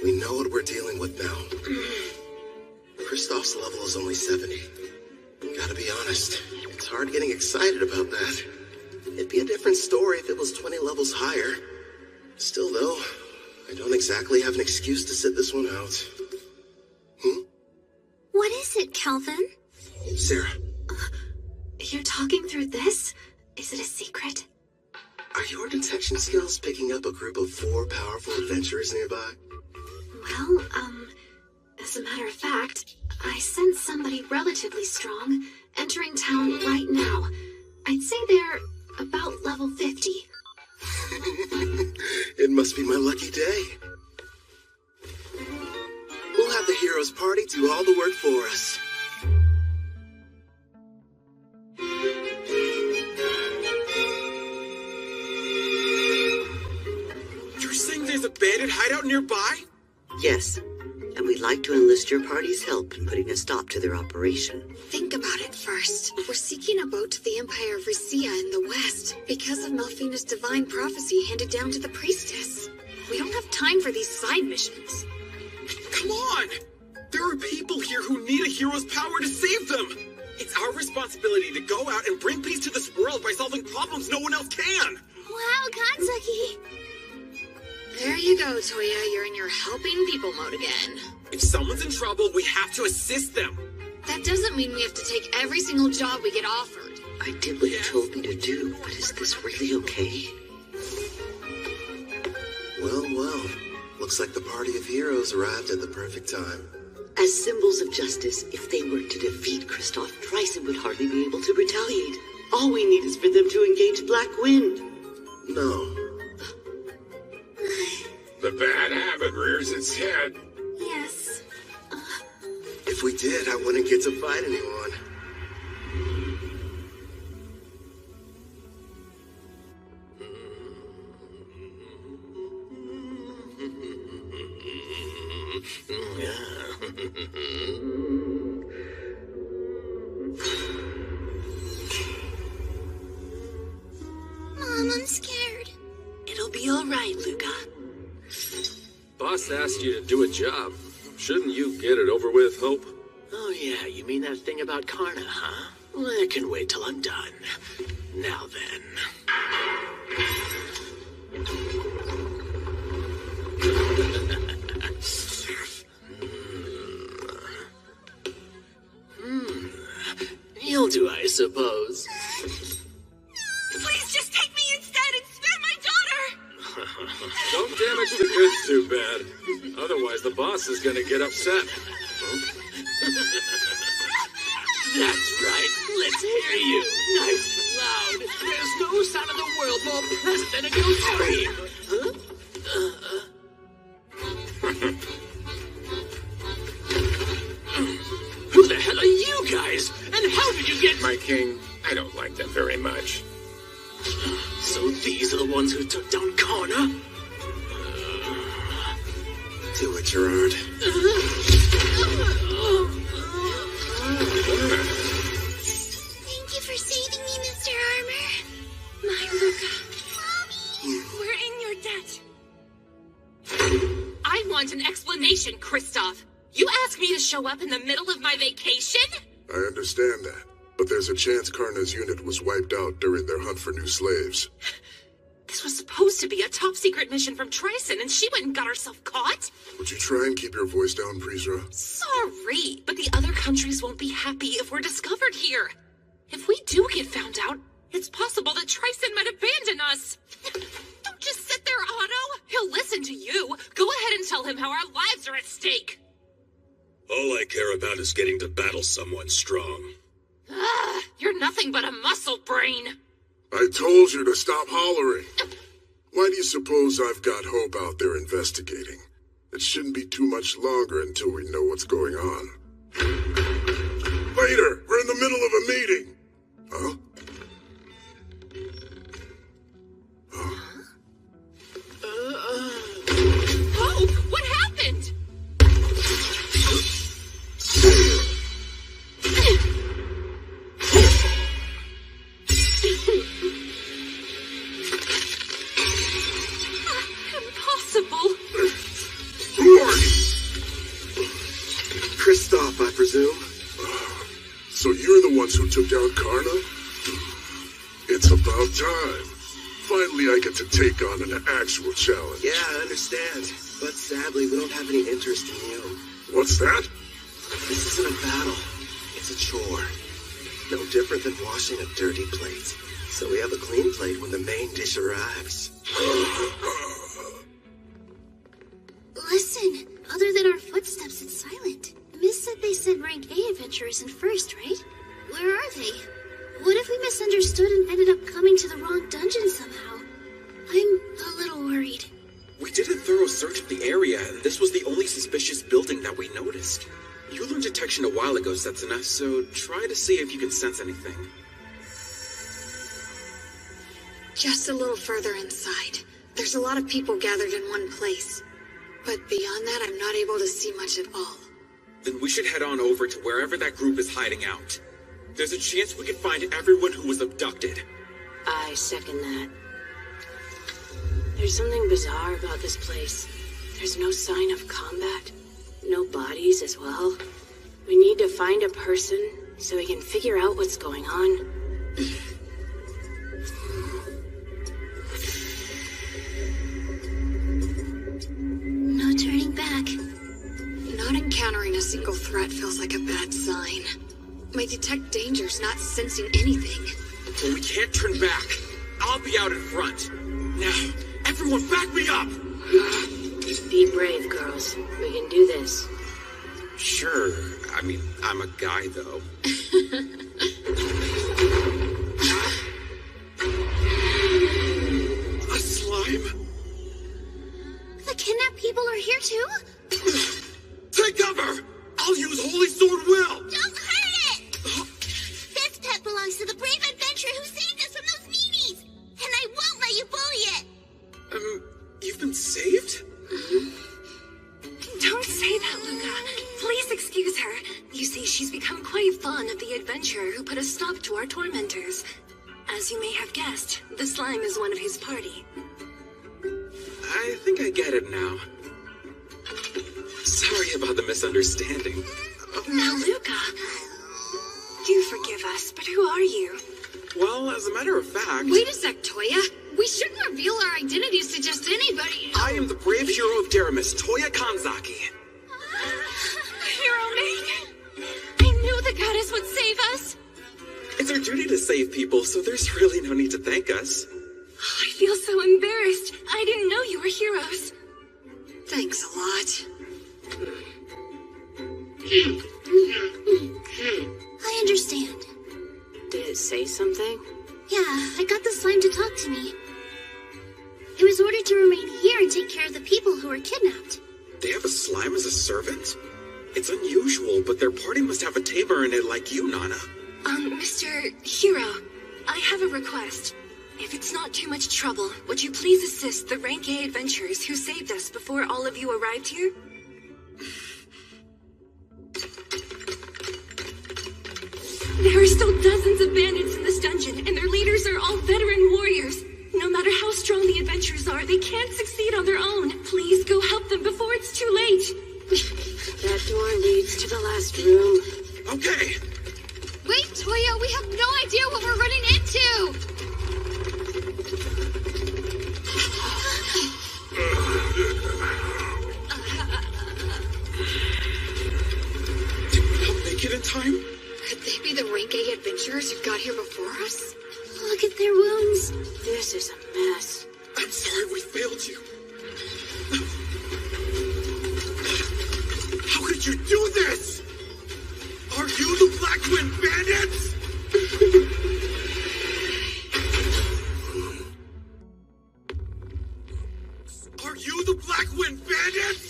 We know what we're dealing with now. Kristoff's level is only 70. Gotta be honest, it's hard getting excited about that. It'd be a different story if it was 20 levels higher. Still, though, I don't exactly have an excuse to sit this one out. What is it, Kelvin? Sarah. You're talking through this? Is it a secret? Are your detection skills picking up a group of 4 powerful adventurers nearby? Well, as a matter of fact, I sense somebody relatively strong entering town right now. I'd say they're about level 50. It must be my lucky day. We'll have the heroes party do all the work for us. You're saying there's a bandit hideout nearby? Yes, and we'd like to enlist your party's help in putting a stop to their operation. Think about it first. We're seeking a boat to the Empire of Ricea in the west because of Melfina's divine prophecy handed down to the priestess. We don't have time for these side missions. Come on! There are people here who need a hero's power to save them! It's our responsibility to go out and bring peace to this world by solving problems no one else can! Wow, Kanzuki! There you go, Toya. You're in your helping people mode again. If someone's in trouble, we have to assist them. That doesn't mean we have to take every single job we get offered. I did what you told me to do, but is this really okay? Well. Looks like the party of heroes arrived at the perfect time. As symbols of justice, if they were to defeat Kristoff, Tryson would hardly be able to retaliate. All we need is for them to engage Black Wind. No. The bad habit rears its head. Yes. If we did, I wouldn't get to fight anyone. Mom, I'm scared. It'll be all right, Luca. Boss asked you to do a job. Shouldn't you get it over with, Hope? Oh yeah, you mean that thing about Karna, huh? Well, I can wait till I'm done. Now then. You'll do, I suppose. Please just take me instead and spare my daughter! Don't damage the goods too bad. Otherwise, the boss is gonna get upset. That's right. Let's hear you. Nice and loud. There's no sound in the world more pleasant than a good scream. Who the hell are you guys? And how did you get... My king, I don't like them very much. So these are the ones who took down Karna? Do it, Gerard. Thank you for saving me, Mr. Armor. My Luca. Mommy! We're in your debt. I want an explanation, Kristoff. You asked me to show up in the middle of my vacation? I understand that, but there's a chance Karna's unit was wiped out during their hunt for new slaves. This was supposed to be a top-secret mission from Tryson, and she went and got herself caught? Would you try and keep your voice down, Prisra? Sorry, but the other countries won't be happy if we're discovered here. If we do get found out, it's possible that Tryson might abandon us. Don't just sit there, Otto. He'll listen to you. Go ahead and tell him how our lives are at stake. All I care about is getting to battle someone strong. You're nothing but a muscle brain. I told you to stop hollering. Why do you suppose I've got Hope out there investigating? It shouldn't be too much longer until we know what's going on. Later! We're in the middle of a meeting! Huh? Oh, what happened? Impossible. Who are you? Kristoff, I presume. So you're the ones who took down Karna? It's about time. Finally, I get to take on an actual challenge. Yeah, I understand. But sadly, we don't have any interest in you. What's that? This isn't a battle. It's a chore. No different than washing a dirty plate. So we have a clean plate when the main dish arrives. Listen, other than our footsteps, it's silent. Miss said they said rank A adventurers in first, right? Where are they? What if we misunderstood and ended up coming to the wrong dungeon somehow? I'm a little worried. We did a thorough search of the area, and this was the only suspicious building that we noticed. You learned detection a while ago, Setsuna, so try to see if you can sense anything. Just a little further inside. There's a lot of people gathered in one place. But beyond that, I'm not able to see much at all. Then we should head on over to wherever that group is hiding out. There's a chance we could find everyone who was abducted. I second that. There's something bizarre about this place. There's no sign of combat. No bodies as well. We need to find a person so we can figure out what's going on. No turning back. Not encountering a single threat feels like a bad sign. My detect danger's not sensing anything. So we can't turn back. I'll be out in front. Now, everyone back me up! Be brave, girls. We can do this. Sure. I mean, I'm a guy, though. A slime? The kidnapped people are here too? Take cover! I'll use Holy Sword Will! Don't hurt it! This pet belongs to the brave adventurer who saved us from those meanies! And I won't let you bully it! You've been saved? Don't say that, Luca. Please excuse her. You see, she's become quite fond of the adventurer who put a stop to our tormentors. As you may have guessed, the slime is one of his party. I think I get it now. Sorry about the misunderstanding. Now, Luca, do forgive us, but who are you? Well, as a matter of fact... Wait a sec, Toya. We shouldn't reveal our identities to just anybody. I am the brave hero of Deramis, Toya Kanzaki. Hero maid! I knew the goddess would save us! It's our duty to save people, so there's really no need to thank us. I feel so embarrassed. I didn't know you were heroes. Thanks a lot. I understand. Did it say something? Yeah, I got the slime to talk to me. It was ordered to remain here and take care of the people who were kidnapped. They have a slime as a servant? It's unusual, but their party must have a tamer in it like you, Nana. Mr. Hero, I have a request. If it's not too much trouble, would you please assist the Rank A adventurers who saved us before all of you arrived here? There are still dozens of bandits in this dungeon, and their leaders are all veteran warriors. No matter how strong the adventurers are, they can't succeed on their own. Please go help them before it's too late. That door leads to the last room. Okay. Wait, Toya, we have no idea what we're running into! Did we not make it in time? Could they be the Rank A adventurers who got here before us? Look at their wounds. This is a mess. I'm sorry we failed you. How could you do this? Are you the Black Wind Bandits? Are you the Black Wind Bandits?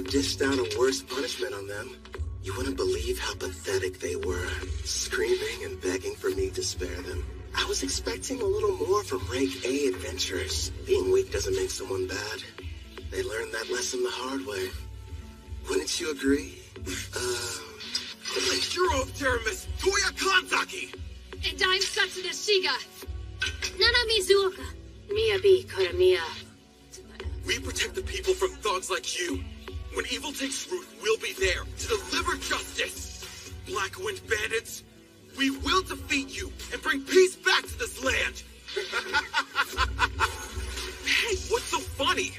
have dished out a worse punishment on them. You wouldn't believe how pathetic they were, screaming and begging for me to spare them. I was expecting a little more from Rank A adventurers. Being weak doesn't make someone bad. They learned that lesson the hard way. Wouldn't you agree? The hero of Terramis, Toya Kanzaki! And I'm Satsuna Shiga. Nana Mizuoka. Miyabi Kuramiya. We protect the people from thugs like you. When evil takes root, we'll be there to deliver justice. Black Wind bandits, we will defeat you and bring peace back to this land. Hey, what's so funny?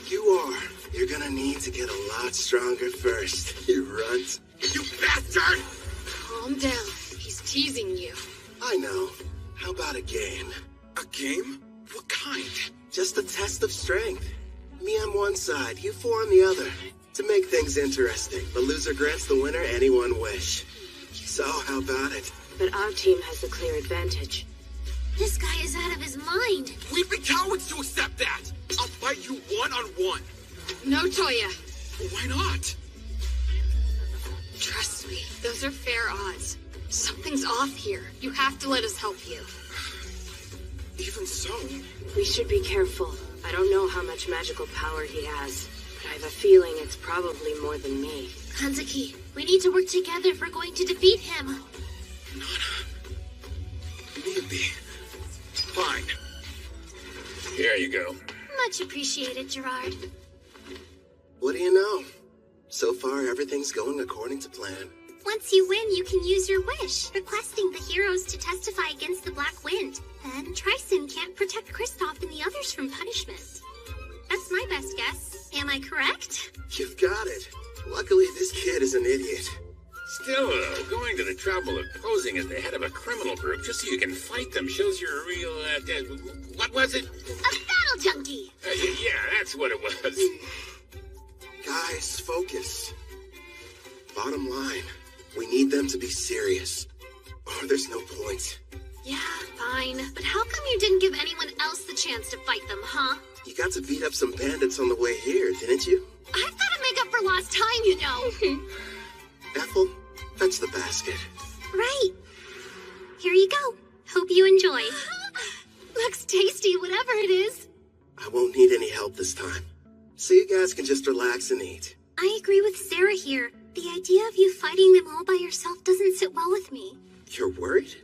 You are. You're gonna need to get a lot stronger first, you runt. You bastard! Calm down. He's teasing you. I know. How about a game? A game? What kind? Just a test of strength. Me on one side, you four on the other. To make things interesting, the loser grants the winner any one wish. So, how about it? But our team has the clear advantage. This guy is out of his mind. We'd be cowards to accept that. I'll fight you one-on-one. No, Toya. Why not? Trust me, those are fair odds. Something's off here. You have to let us help you. Even so... We should be careful. I don't know how much magical power he has, but I have a feeling it's probably more than me. Kanzaki, we need to work together if we're going to defeat him. Maybe. Fine. Here you go. Much appreciated, Gerard. What do you know? So far, everything's going according to plan. Once you win, you can use your wish, requesting the heroes to testify against the Black Wind. Then Tryson can't protect Kristoff and the others from punishment. That's my best guess. Am I correct? You've got it. Luckily, this kid is an idiot. Still, going to the trouble of posing as the head of a criminal group just so you can fight them shows you're a real, what was it? A battle junkie! Yeah, that's what it was. Guys, focus. Bottom line, we need them to be serious, or there's no point. Yeah, fine. But how come you didn't give anyone else the chance to fight them, huh? You got to beat up some bandits on the way here, didn't you? I've got to make up for lost time, you know. Ethel, fetch the basket. Right. Here you go. Hope you enjoy. Looks tasty, whatever it is. I won't need any help this time, so you guys can just relax and eat. I agree with Sarah here. The idea of you fighting them all by yourself doesn't sit well with me. You're worried?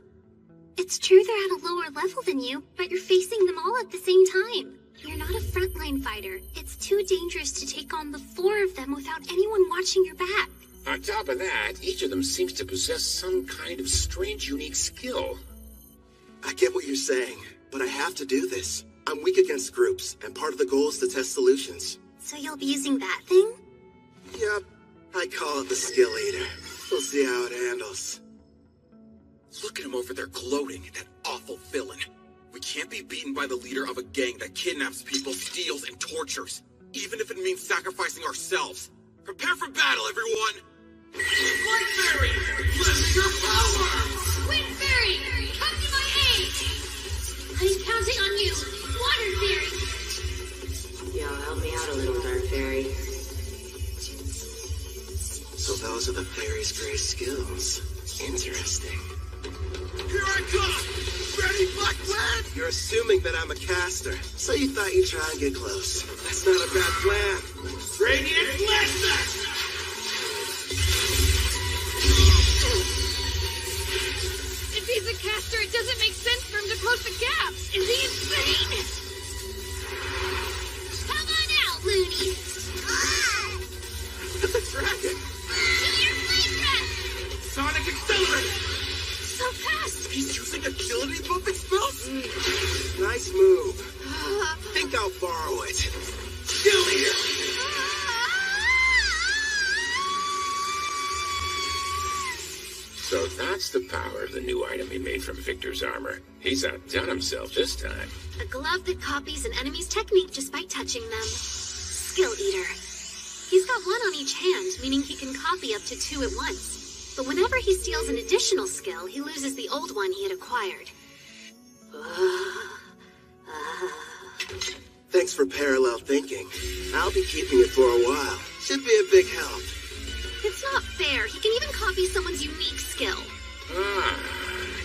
It's true they're at a lower level than you, but you're facing them all at the same time. You're not a frontline fighter. It's too dangerous to take on the four of them without anyone watching your back. On top of that, each of them seems to possess some kind of strange, unique skill. I get what you're saying, but I have to do this. I'm weak against groups, and part of the goal is to test solutions. So you'll be using that thing? Yep. I call it the skill eater. We'll see how it handles. Look at him over there gloating, that awful villain. We can't be beaten by the leader of a gang that kidnaps people, steals, and tortures, even if it means sacrificing ourselves. Prepare for battle, everyone! Light Fairy, lend your power! Wind Fairy, come to my aid! I'm counting on you, Water Fairy! Y'all help me out a little, Dark Fairy. So those are the fairy's great skills. Interesting. Here I come! Ready, Black Wind? You're assuming that I'm a caster, so you thought you'd try and get close. That's not a bad plan. Radiant Blast! If he's a caster, it doesn't make sense for him to close the gap. Is he insane? Come on out, loony! The dragon! Do your flame breath! Sonic Accelerate! So fast! He's using agility buffing spells? Nice move. Think I'll borrow it. Skill here! So that's the power of the new item he made from Victor's armor. He's outdone himself this time. A glove that copies an enemy's technique just by touching them. Skill Eater. He's got one on each hand, meaning he can copy up to 2 at once. But whenever he steals an additional skill, he loses the old one he had acquired. Thanks for parallel thinking. I'll be keeping it for a while, Should be a big help. It's not fair. He can even copy someone's unique skill. Ah,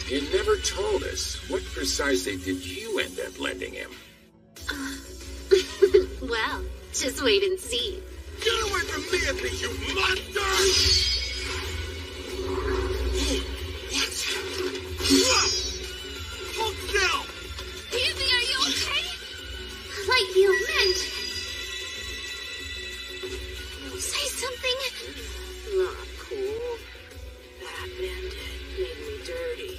you never told us. What precisely did you end up lending him? Well, just wait and see. Get away from me, Anthony, you monster! What? Hold still! Easy, are you okay? Light heal meant. Say something. Not cool. That bandit made me dirty.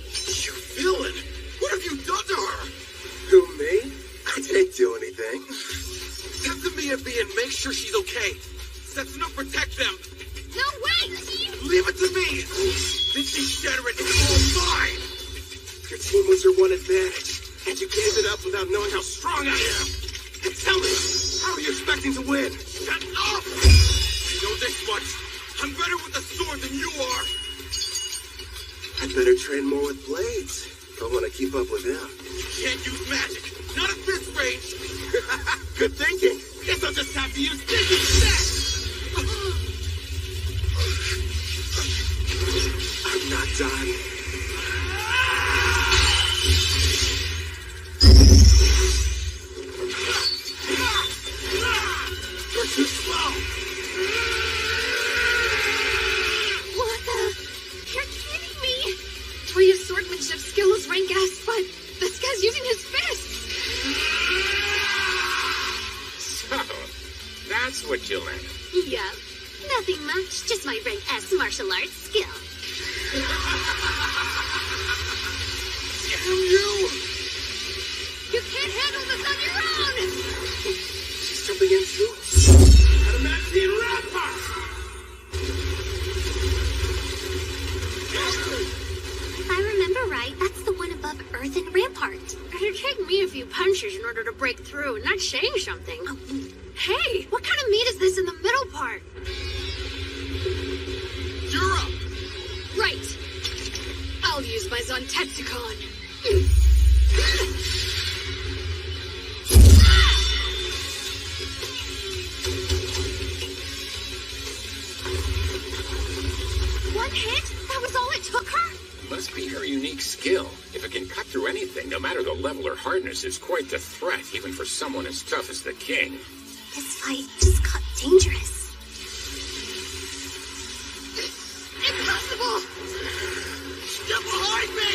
You villain! What have you done to her? Who, me? I didn't do anything. Send the Mia V and make sure she's okay. Setsuna, protect them. No, wait! Leave it to me. This degenerate is all mine. Your team was your one advantage, and you gave it up without knowing how strong I am. And tell me, how are you expecting to win? Shut up! I know this much. I'm better with the sword than you are. I'd better train more with blades if I want to keep up with him. Can't use magic. Not at this range. Good thinking. Guess I'll just have to use this instead. I'm not done. You're too slow. What the? You're kidding me! Toya's swordsmanship skill is rank S, but this guy's using his fists! So, that's what you learned. Yeah, nothing much, just my rank S martial arts skill. Damn you! You can't handle this on your own! She's jumping in too. Adamantium rampart! If I remember right, that's the one above Earthen Rampart. It'd take me a few punches in order to break through and not change something. Hey, what kind of meat is this in the middle part? You're up! Right. I'll use my Zantetsukan. One hit? That was all it took her? Must be her unique skill. If it can cut through anything, no matter the level or hardness, it's quite the threat, even for someone as tough as the king. This fight just got dangerous. Impossible! Get behind me!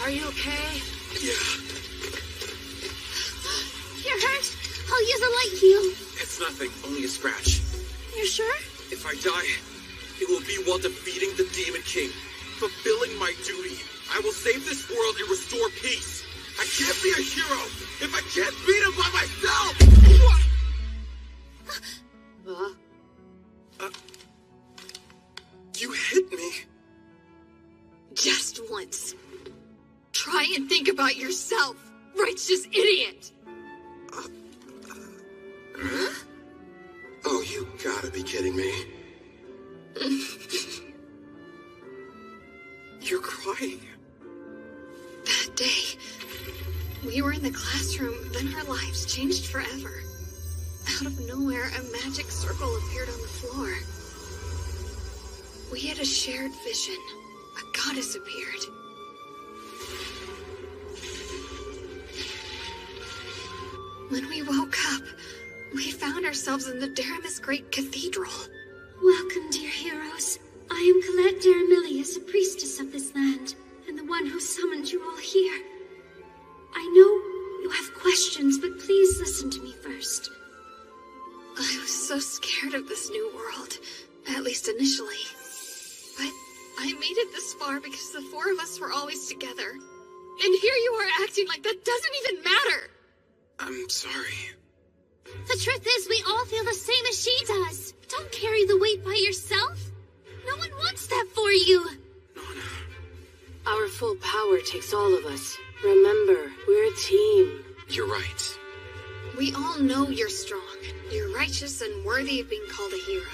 Are you okay? Yeah. You're hurt? I'll use a light heal. It's nothing, only a scratch. You sure? If I die, it will be while defeating the Demon King, fulfilling my duty. I will save this world and restore peace. I can't be a hero if I can't beat him by myself! You hit me. Just once. Try and think about yourself, righteous idiot! Oh, you gotta be kidding me. You're crying. That day, we were in the classroom, then our lives changed forever. Out of nowhere, a magic circle appeared on the floor. We had a shared vision. A goddess appeared. When we woke up, we found ourselves in the Daramus Great Cathedral. Welcome, dear heroes. I am Colette Daramilius, a priestess of this land, and the one who summoned you all here. I know you have questions, but please listen to me first. I was so scared of this new world, at least initially. But I made it this far because the four of us were always together. And here you are acting like that doesn't even matter! I'm sorry. The truth is, we all feel the same as she does. Don't carry the weight by yourself. No one wants that for you. Our full power takes all of us. Remember, we're a team. You're right. We all know you're strong. You're righteous and worthy of being called a hero.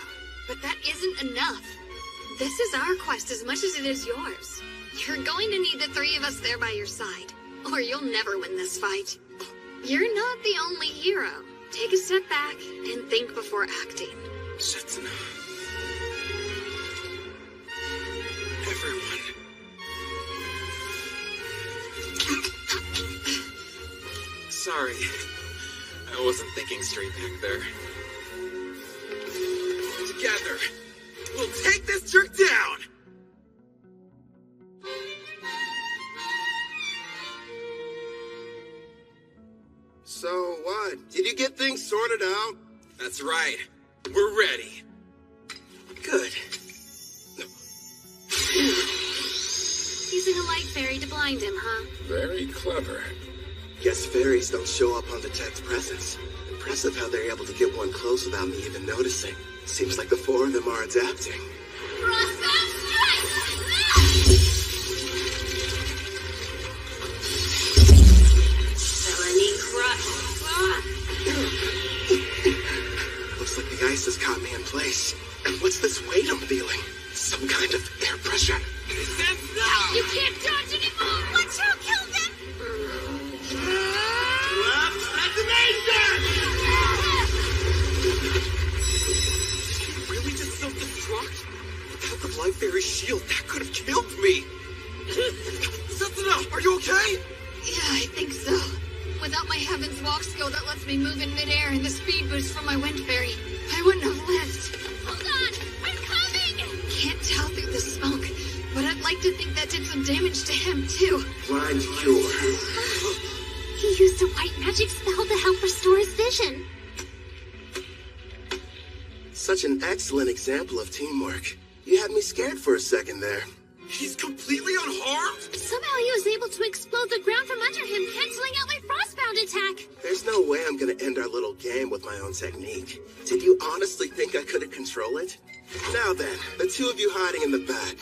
But that isn't enough. This is our quest as much as it is yours. You're going to need the three of us there by your side, or you'll never win this fight. You're not the only hero. Take a step back and think before acting. Setsuna. Everyone. Sorry. I wasn't thinking straight back there. Together, we'll take this jerk down! So what? Did you get things sorted out? That's right. We're ready. Good. Using a light fairy to blind him, huh? Very clever. Guess fairies don't show up undetected presence. Impressive how they're able to get one close without me even noticing. Seems like the four of them are adapting. Felony crush. Looks like the ice has caught me in place. And what's this weight I'm feeling? Some kind of air pressure. You can't dodge anymore! Watch out, Kelvin! Did he really just self-destruct? Without the light fairy shield, that could have killed me! Setsuna, are you okay? Yeah, I think so. Without my Heaven's Walk skill that lets me move in midair and the speed boost from my wind fairy, I wouldn't have lived. Hold on! I'm coming! Can't tell through the smoke, but I'd like to think that did some damage to him, too. Blind cure. He used a white magic spell to help restore his vision. Such an excellent example of teamwork. You had me scared for a second there. He's completely unharmed? Somehow he was able to explode the ground from under him, canceling out my frostbound attack. There's no way I'm gonna end our little game with my own technique. Did you honestly think I couldn't control it? Now then, the two of you hiding in the back.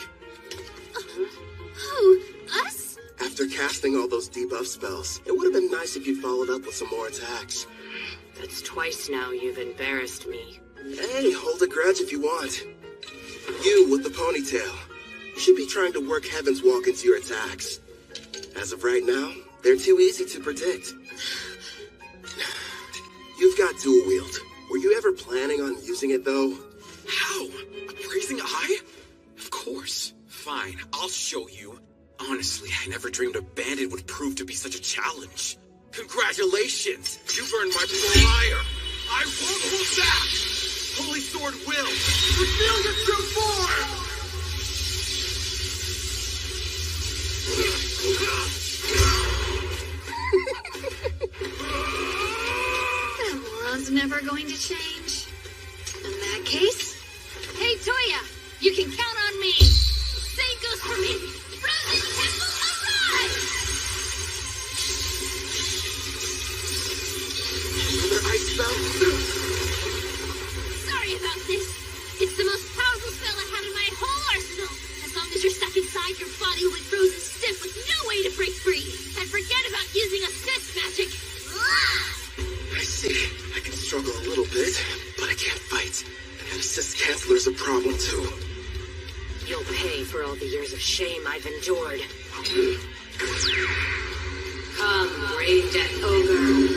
Who? Us? After casting all those debuff spells, it would have been nice if you followed up with some more attacks. That's twice now you've embarrassed me. Hey, hold a grudge if you want. You with the ponytail. You should be trying to work Heaven's Walk into your attacks. As of right now, they're too easy to predict. You've got dual wield. Were you ever planning on using it, though? How? A praising eye? Of course. Fine, I'll show you. Honestly, I never dreamed a bandit would prove to be such a challenge. Congratulations! You've earned my fire! I won't hold back! Holy Sword will! Reveal your true form! That moron's never going to change. In that case... Hey, Toya! You can count on me! Same goes for me! Frozen Temple arrive! Another ice spell? Sorry about this. It's the most powerful spell I had in my whole arsenal. As long as you're stuck inside, your body will be frozen stiff with no way to break free. And forget about using assist magic. I see. I can struggle a little bit, but I can't fight. And that assist canceler's a problem, too. You'll pay for all the years of shame I've endured. Come, brave death ogre.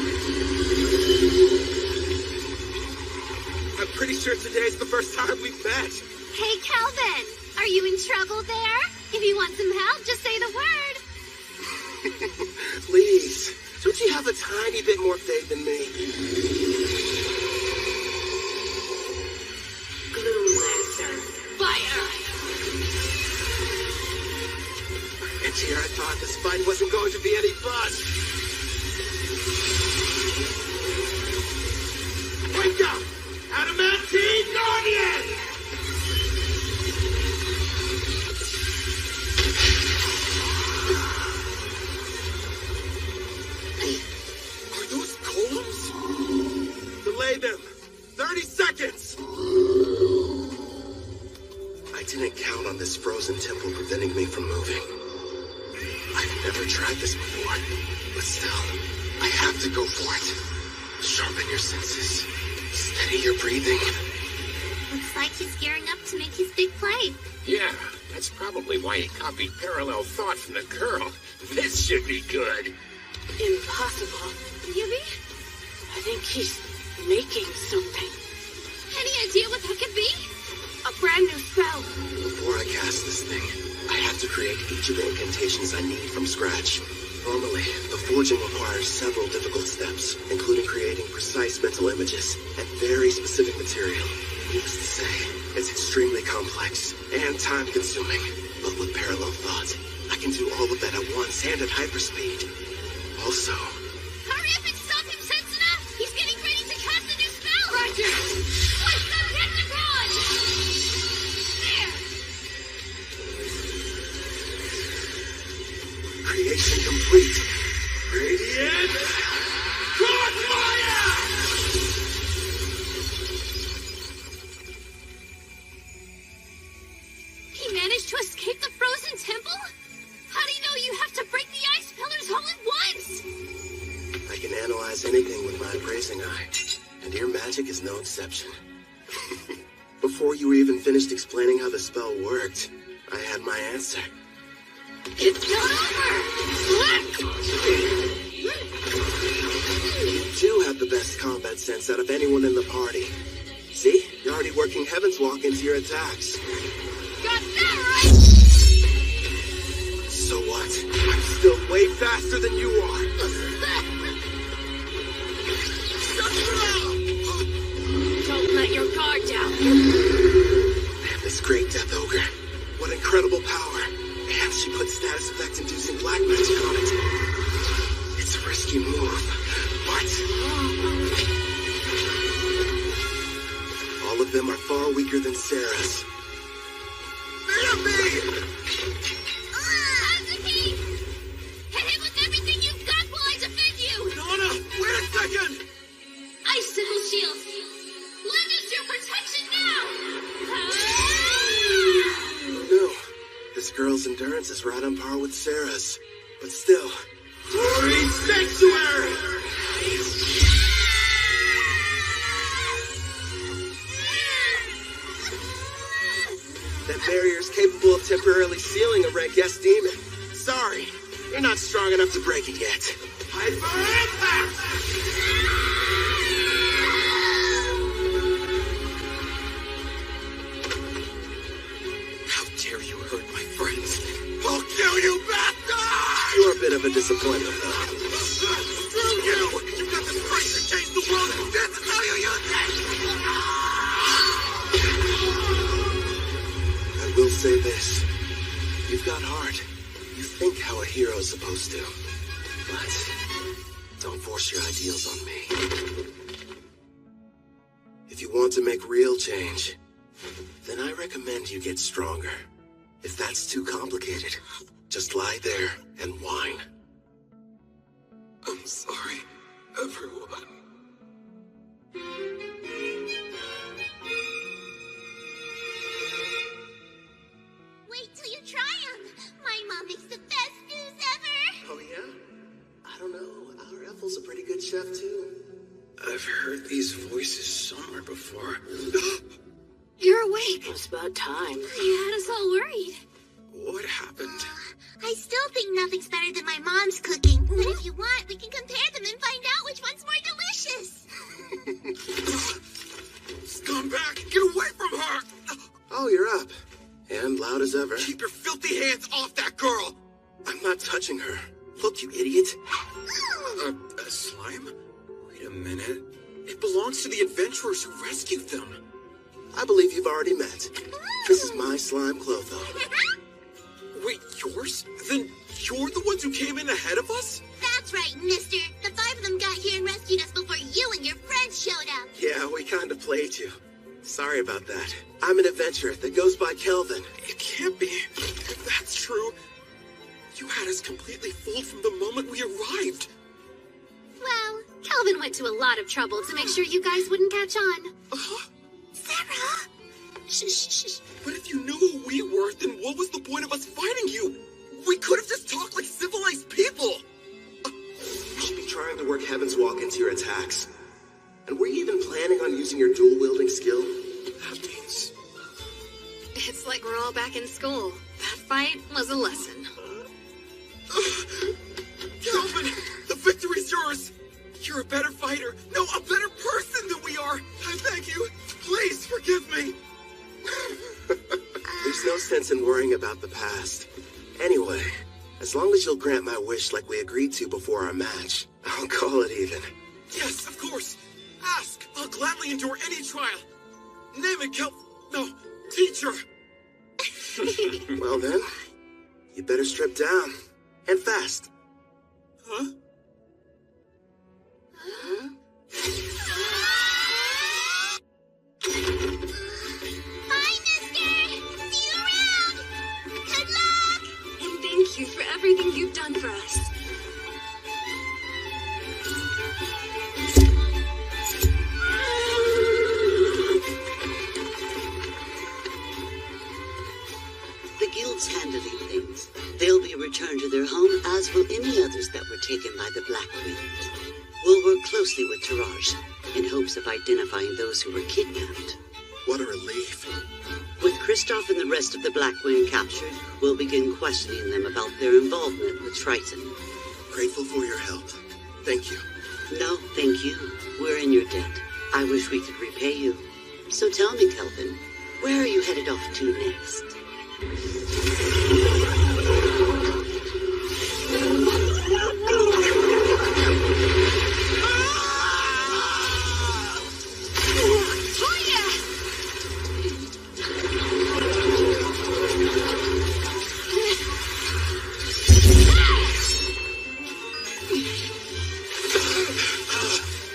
I'm pretty sure today's the first time we've met. Hey, Calvin! Are you in trouble there? If you want some help, just say the word. Please, don't you have a tiny bit more faith in me? Gloom Lancer. Fire! And here I thought this fight wasn't going to be any fun. Wake up! Adamantine Guardian! Are those golems? Delay them! 30 seconds! I didn't count on this frozen temple preventing me from moving. I've never tried this before, but still, I have to go for it. Sharpen your senses. Steady your breathing. Looks like he's gearing up to make his big play. Yeah, that's probably why he copied parallel thought from the girl. This should be good. Impossible. Yubi? I think he's making something. Any idea what that could be? A brand new spell. Before I cast this thing, I have to create each of the incantations I need from scratch. Normally, the forging requires several difficult steps, including creating precise mental images and very specific material. Needless to say, it's extremely complex and time-consuming. But with parallel thought, I can do all of that at once and at hyperspeed. Also... Hurry up and stop him, Setsuna! He's getting ready to cast a new spell! Roger! What's the Pentacon? There! Creation complete. Radiant Crossfire! He managed to escape the frozen temple? How do you know you have to break the ice pillars all at once? I can analyze anything with my appraising eye, and your magic is no exception. Before you even finished explaining how the spell worked, I had my answer. It's not over! You do have the best combat sense out of anyone in the party. See? You're already working Heaven's Walk into your attacks. Got that right! So what? I'm still way faster than you are. Don't let your guard down. Man, this great Death Ogre. What incredible power. And she put status effect-inducing black magic on it. It's a risky move, but... all of them are far weaker than Sarah's. Fear me! Azuki! Hit him with everything you've got while I defend you! Nana, wait a second! Icicle shields! Lend us your protection now! Oh no. This girl's endurance is right on par with Sarah's. But still... Glory Sanctuary! That barrier's capable of temporarily sealing a red guest demon. Sorry, you're not strong enough to break it yet. Hyper Impact! How dare you hurt my friends? I'll kill you, bastard! You're a bit of a disappointment, though. Screw you! You got the strength to change the world, and this is how you use it! I will say this. You've got heart. You think how a hero's supposed to. But don't force your ideals on me. If you want to make real change, then I recommend you get stronger. If that's too complicated, just lie there and whine. I'm sorry, everyone. Wait till you try them! My mom makes the best news ever! Oh, yeah? I don't know. Our Ethel's a pretty good chef, too. I've heard these voices somewhere before. You're awake! It's about time. You had us all worried. What happened? I still think nothing's better than my mom's cooking. But if you want, we can compare them and find out which one's more delicious. Scumbag! Get away from her! Oh, you're up. And loud as ever. Keep your filthy hands off that girl! I'm not touching her. Look, you idiot. A slime? Wait a minute. It belongs to the adventurers who rescued them. I believe you've already met. This is my slime Clotho. Wait, yours? Then you're the ones who came in ahead of us? That's right, mister. The 5 of them got here and rescued us before you and your friends showed up. Yeah, we kind of played you. Sorry about that. I'm an adventurer that goes by Kelvin. It can't be. If that's true, you had us completely fooled from the moment we arrived. Well, Kelvin went to a lot of trouble to make sure you guys wouldn't catch on. Sarah? Shh. But if you knew who we were, then what was the point of us fighting you? We could have just talked like civilized people. You should be trying to work Heaven's Walk into your attacks. And were you even planning on using your dual-wielding skill? That means like we're all back in school. That fight was a lesson. Calvin, the victory's yours! You're a better fighter, no, a better person than we are! I thank you! Please forgive me! There's no sense in worrying about the past. Anyway, as long as you'll grant my wish like we agreed to before our match, I'll call it even. Yes, of course! Ask! I'll gladly endure any trial! Name it, No, teacher! Well then, you better strip down. And fast. Huh? Bye, mister! See you around! Good luck! And thank you for everything you've done for us. The guild's handling things. They'll be returned to their home, as will any others that were taken by the Black Wind. We'll work closely with Taraj in hopes of identifying those who were kidnapped. What a relief. With Kristoff and the rest of the Black Wind captured, we'll begin questioning them about their involvement with Triton. Grateful for your help. Thank you. No, thank you. We're in your debt. I wish we could repay you. So tell me, Kelvin, where are you headed off to next?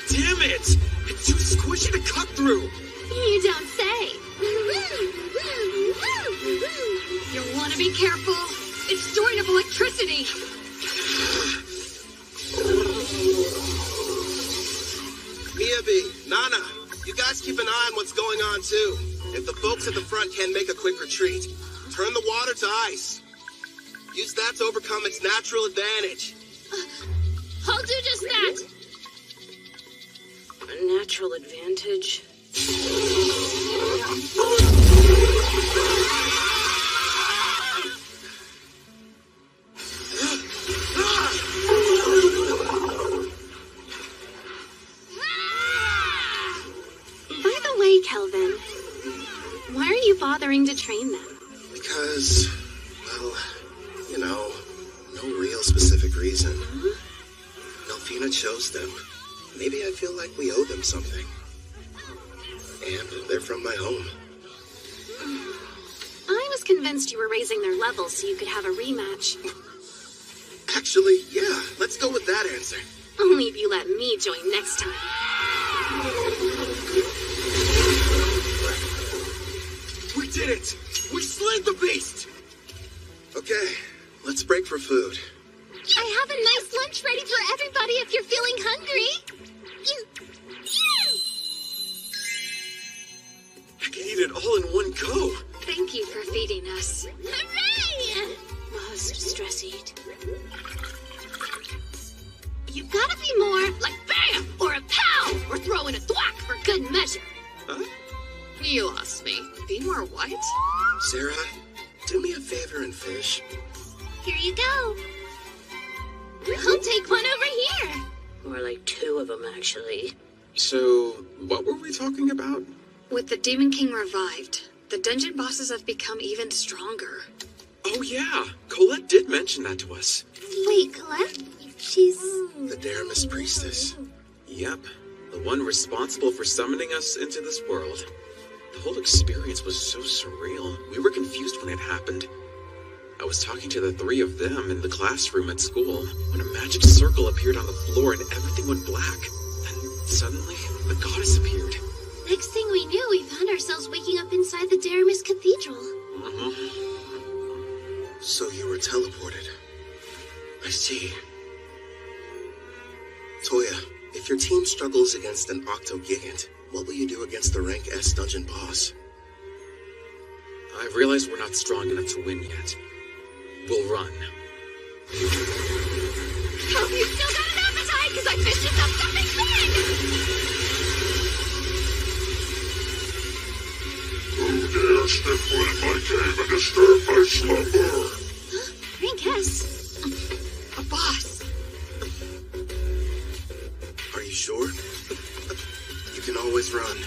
Damn it! It's too squishy to cut through! You don't say. You'll want to be careful. It's storing up electricity. Miyabi, Nana, you guys keep an eye on what's going on too. If the folks at the front can't make a quick retreat, turn the water to ice. Use that to overcome its natural advantage. I'll do just that. A natural advantage. By the way, Kelvin, why are you bothering to train them? Because, well, you know, no real specific reason. Melfina chose them. Maybe I feel like we owe them something. And they're from my home. I was convinced you were raising their levels so you could have a rematch. Actually, yeah, let's go with that answer. Only if you let me join next time. We did it! We slayed the beast! Okay, let's break for food. I have a nice lunch ready for everybody if you're feeling hungry. I can eat it all in one go. Thank you for feeding us. Hooray! Must stress eat. You gotta be more like bam or a pow or throw in a thwack for good measure. Huh? You lost me. Be more what? Sarah, do me a favor and fish. Here you go. I'll take one over here. More like two of them, actually. So, what were we talking about? With the Demon King revived, the dungeon bosses have become even stronger. Oh yeah, Colette did mention that to us. Wait, Colette? She's... The Daramis priestess. Yep, the one responsible for summoning us into this world. The whole experience was so surreal. We were confused when it happened. I was talking to the three of them in the classroom at school when a magic circle appeared on the floor and everything went black. Then suddenly, the goddess appeared. Next thing we knew, we found ourselves waking up inside the Daramis Cathedral. So you were teleported. I see. Toya, if your team struggles against an Octo-Gigant, what will you do against the rank S dungeon boss? I realize we're not strong enough to win yet. We'll run. Hope you still got an appetite, because I fished us up something big! Who dare dare step foot in my cave and disturb my slumber! Rank S. A boss! Are you sure? You can always run,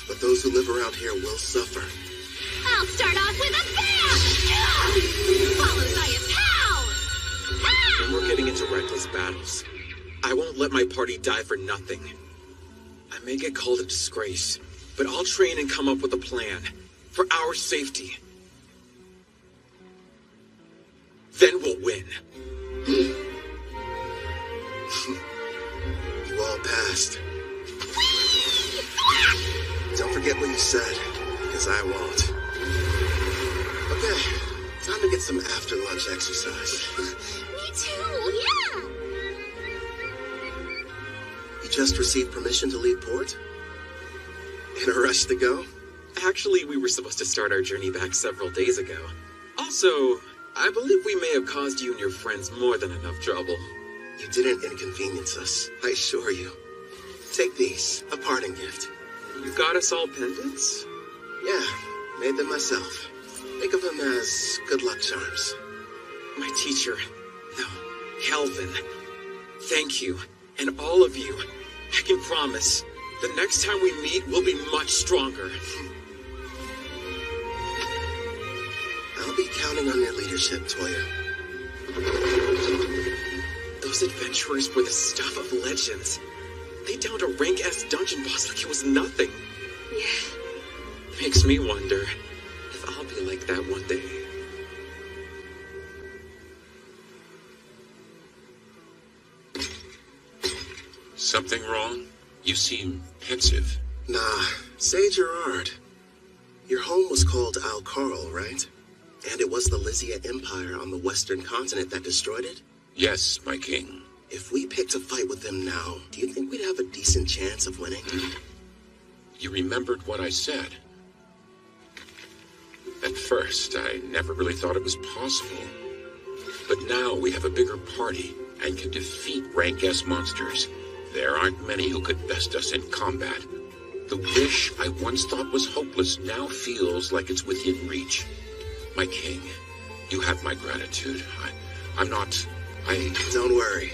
but those who live around here will suffer. I'll start off with a bam! Followed by a pow! Pow! When we're getting into reckless battles, I won't let my party die for nothing. I may get called a disgrace, but I'll train and come up with a plan for our safety. Then we'll win. You all passed. Don't forget what you said, because I won't. Okay, time to get some after-lunch exercise. Me too, yeah! You just received permission to leave port? In a rush to go? Actually, we were supposed to start our journey back several days ago. Also, I believe we may have caused you and your friends more than enough trouble. You didn't inconvenience us, I assure you. Take these, a parting gift. You got us all pendants? Yeah, made them myself. Think of them as good luck charms. My teacher, no, Kelvin, thank you, and all of you. I can promise, the next time we meet, we'll be much stronger. I'll be counting on your leadership, Toya. Those adventurers were the stuff of legends. They downed a rank S dungeon boss like it was nothing. Yeah. Makes me wonder if I'll be like that one day. Something wrong? You seem pensive. Nah, say Gerard. Your home was called Al-Karl, right? And it was the Lysia Empire on the western continent that destroyed it? Yes, my king. If we picked a fight with them now, do you think we'd have a decent chance of winning? You remembered what I said. At first, I never really thought it was possible. But now we have a bigger party and can defeat rank S monsters. There aren't many who could best us in combat. The wish I once thought was hopeless now feels like it's within reach. My king, you have my gratitude. Don't worry.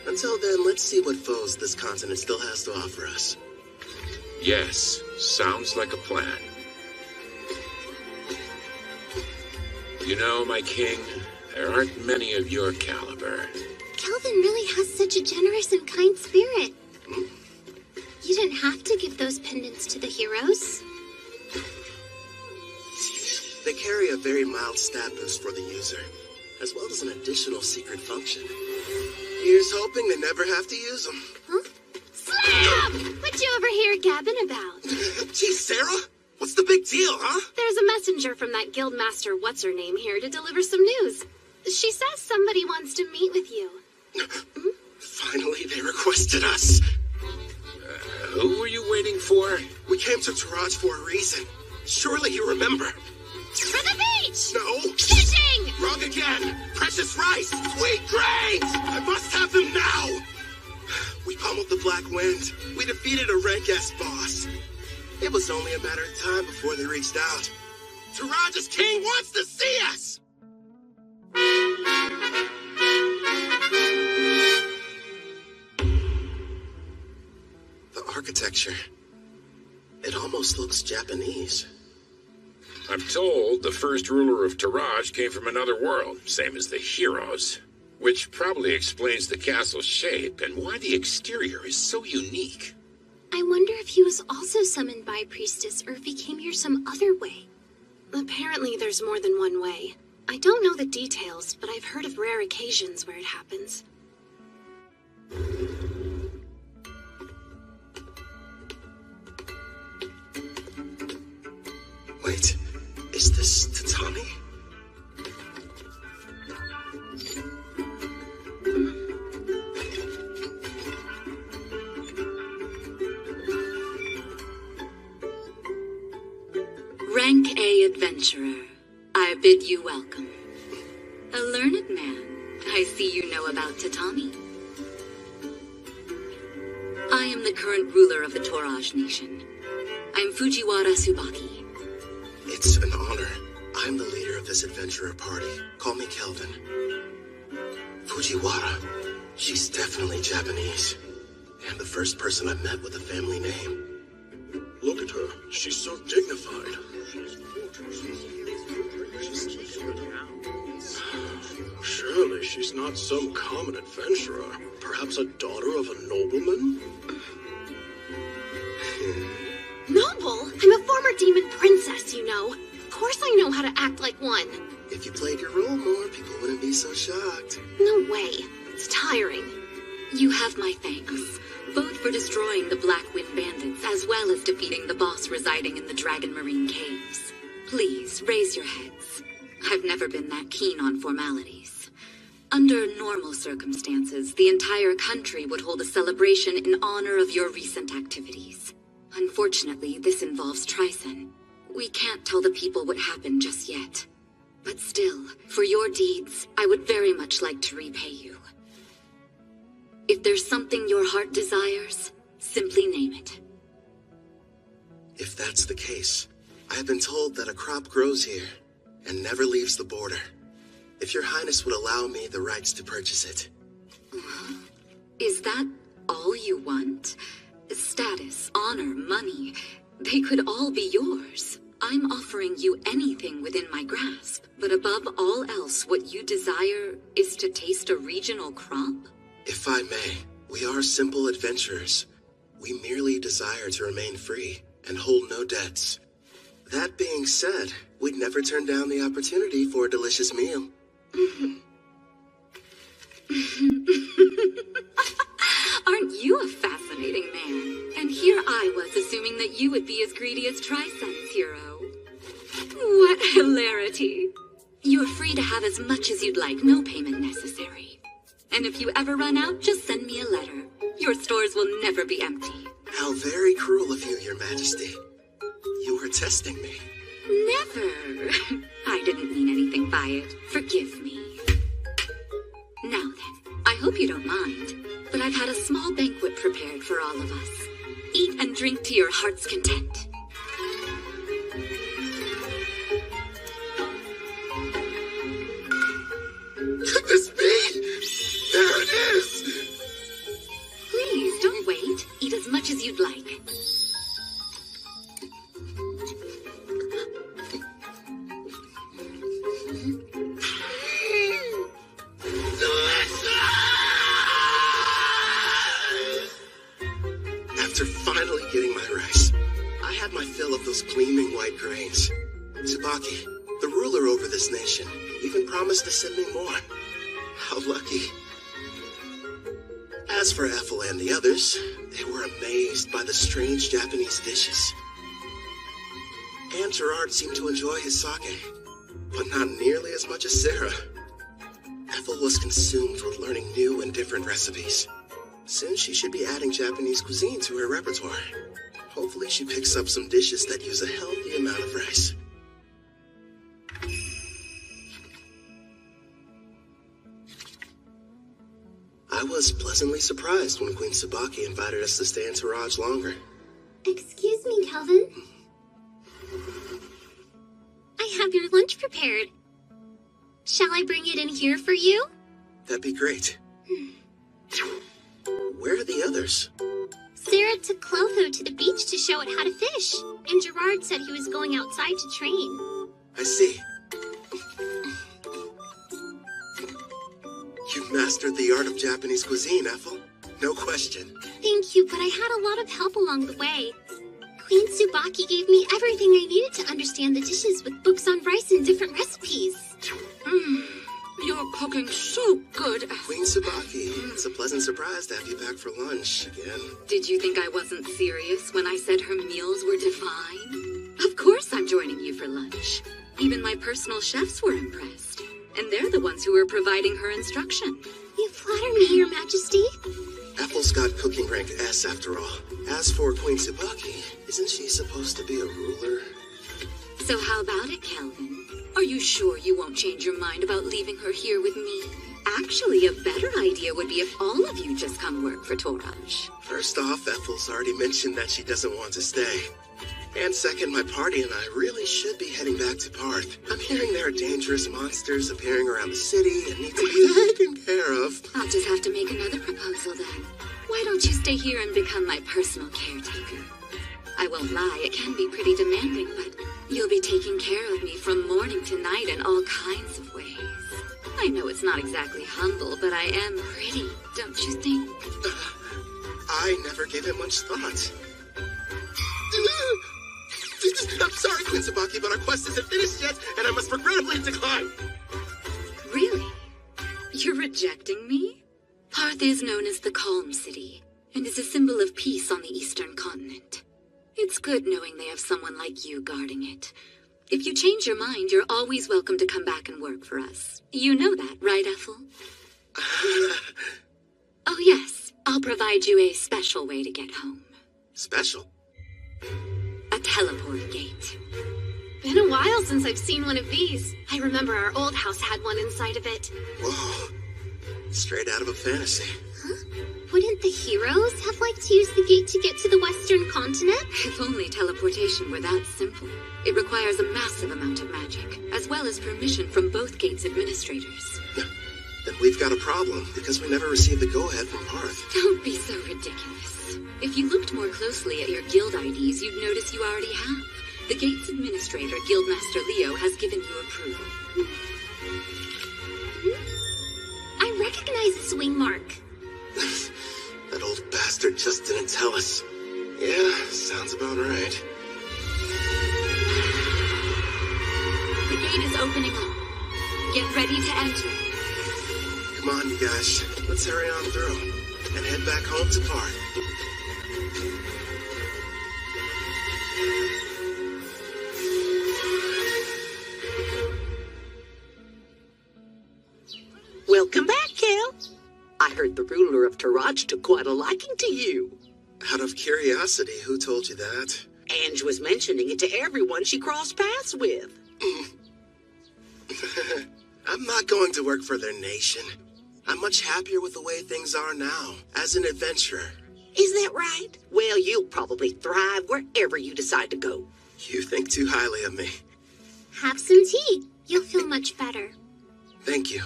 Until then, let's see what foes this continent still has to offer us. Yes, sounds like a plan. You know, my king, there aren't many of your caliber. Kelvin really has such a generous and kind spirit. You didn't have to give those pendants to the heroes. They carry a very mild stat boost for the user, as well as an additional secret function. Here's hoping they never have to use them. Huh? Slam! What you over here gabbing about? Gee, Sarah, what's the big deal, huh? There's a messenger from that guild master what's-her-name here to deliver some news. She says somebody wants to meet with you. Finally, they requested us. Who were you waiting for? We came to Taraj for a reason. Surely you remember. For the beach! No! Fishing! Wrong again! Precious rice! Sweet grains! I must have them now! We pummeled the Black Wind. We defeated a rank S boss. It was only a matter of time before they reached out. Taraj's king wants to see us! The architecture. It almost looks Japanese. I'm told the first ruler of Taraj came from another world, same as the heroes. Which probably explains the castle's shape and why the exterior is so unique. I wonder if he was also summoned by a priestess or if he came here some other way. Apparently there's more than one way. I don't know the details, but I've heard of rare occasions where it happens. Wait, is this Tatami? Rank A adventurer, I bid you welcome. A learned man, I see you know about Tatami. I am the current ruler of the Toraj nation. I am Fujiwara Tsubaki. It's an honor. I'm the leader of this adventurer party. Call me Kelvin. Fujiwara. She's definitely Japanese. And the first person I met with a family name. Look at her. She's so dignified. Surely she's not some common adventurer. Perhaps a daughter of a nobleman? Noble? I'm a former demon princess, you know. Of course I know how to act like one. If you played your role more, people wouldn't be so shocked. No way. It's tiring. You have my thanks, both for destroying the Black Wind Bandits as well as defeating the boss residing in the Dragon Marine Caves. Please, raise your heads. I've never been that keen on formalities. Under normal circumstances, the entire country would hold a celebration in honor of your recent activities. Unfortunately, this involves Trison. We can't tell the people what happened just yet. But still, for your deeds, I would very much like to repay you. If there's something your heart desires, simply name it. If that's the case, I have been told that a crop grows here and never leaves the border. If your highness would allow me the rights to purchase it. Is that all you want? Status, honor, money, they could all be yours. I'm offering you anything within my grasp, but above all else, what you desire is to taste a regional crop? If I may, we are simple adventurers. We merely desire to remain free and hold no debts. That being said, we'd never turn down the opportunity for a delicious meal. Aren't you a fascinating man? And here I was assuming that you would be as greedy as Trison's hero. What hilarity. You're free to have as much as you'd like, no payment necessary. And if you ever run out, just send me a letter. Your stores will never be empty. How very cruel of you, Your Majesty. You were testing me. Never. I didn't mean anything by it. Forgive me. Now then, I hope you don't mind, but I've had a small banquet prepared for all of us. Eat and drink to your heart's content. It's me! There it is! Please, don't wait. Eat as much as you'd like. After finally getting my rice, I had my fill of those gleaming white grains. Tsubaki, the ruler over this nation, even promised to send me more. How lucky. As for Ethel and the others, they were amazed by the strange Japanese dishes. And Gerard seemed to enjoy his sake, but not nearly as much as Sarah. Ethel was consumed with learning new and different recipes. Soon she should be adding Japanese cuisine to her repertoire. Hopefully she picks up some dishes that use a healthy amount of rice. I was pleasantly surprised when Queen Tsubaki invited us to stay in Taraj longer. Excuse me, Kelvin. I have your lunch prepared. Shall I bring it in here for you? That'd be great. Where are the others? Sarah took Clotho to the beach to show it how to fish, and Gerard said he was going outside to train. I see. You've mastered the art of Japanese cuisine, Ethel. No question. Thank you, but I had a lot of help along the way. Queen Tsubaki gave me everything I needed to understand the dishes with books on rice and different recipes. You're cooking so good, Ethel. Queen Tsubaki, it's a pleasant surprise to have you back for lunch again. Did you think I wasn't serious when I said her meals were divine? Of course I'm joining you for lunch. Even my personal chefs were impressed. And they're the ones who were providing her instruction. You flatter me, Your Majesty. Ethel's got cooking rank S after all. As for Queen Tsubaki, isn't she supposed to be a ruler? So how about it, Kelvin? Are you sure you won't change your mind about leaving her here with me? Actually, a better idea would be if all of you just come work for Toraj. First off, Ethel's already mentioned that she doesn't want to stay. And second, my party and I really should be heading back to Parth. I'm hearing there are dangerous monsters appearing around the city and need to be taken care of. I'll just have to make another proposal then. Why don't you stay here and become my personal caretaker? I won't lie, it can be pretty demanding, but you'll be taking care of me from morning to night in all kinds of ways. I know it's not exactly humble, but I am pretty, don't you think? I never gave it much thought. I'm sorry, Queen Tsubaki, but our quest isn't finished yet, and I must regrettably decline. Really? You're rejecting me? Parth is known as the Calm City, and is a symbol of peace on the eastern continent. It's good knowing they have someone like you guarding it. If you change your mind, you're always welcome to come back and work for us. You know that, right, Ethel? Oh, yes. I'll provide you a special way to get home. Special? A teleport gate. Been a while since I've seen one of these. I remember our old house had one inside of it. Whoa. Straight out of a fantasy. Huh? Wouldn't the heroes have liked to use the gate to get to the western continent? If only teleportation were that simple. It requires a massive amount of magic, as well as permission from both gate's administrators. Then we've got a problem, because we never received the go-ahead from Parth. Don't be so ridiculous. If you looked more closely at your guild IDs, you'd notice you already have. The gate's administrator, Guildmaster Leo, has given you approval. I recognize the swing mark. That old bastard just didn't tell us. Yeah, sounds about right. The gate is opening up. Get ready to enter. Come on, you guys. Let's hurry on through and head back home to Parth. Welcome back, Kel. I heard the ruler of Taraj took quite a liking to you. Out of curiosity, who told you that? Ange was mentioning it to everyone she crossed paths with. I'm not going to work for their nation. I'm much happier with the way things are now, as an adventurer. Is that right? Well, you'll probably thrive wherever you decide to go. You think too highly of me. Have some tea. You'll feel much better. Thank you.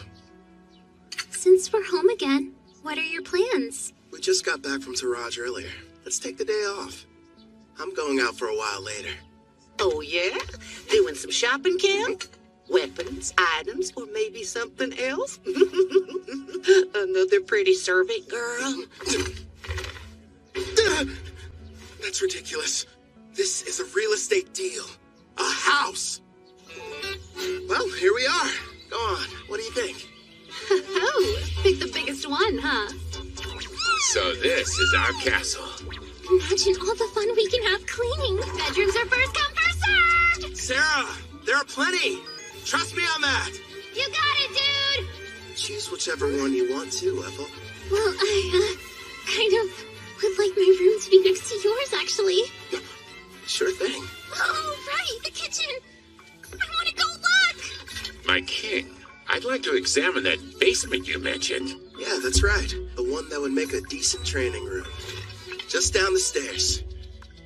Since we're home again, what are your plans? We just got back from Taraj earlier. Let's take the day off. I'm going out for a while later. Oh, yeah? Doing some shopping, Kel? Weapons, items, or maybe something else? Another pretty servant girl? That's ridiculous. This is a real estate deal. A house. Well, here we are. Go on. What do you think? Oh, pick the biggest one, huh? So this is our castle. Imagine all the fun we can have cleaning. Bedrooms are first come, first served! Sarah, there are plenty. Trust me on that. You got it, dude! Choose whichever one you want to, Ethel. Well, I, kind of would like my room to be next to yours, actually. Sure thing. Oh, right, the kitchen. I want to go look. My king, I'd like to examine that basement you mentioned. Yeah, that's right. The one that would make a decent training room. Just down the stairs.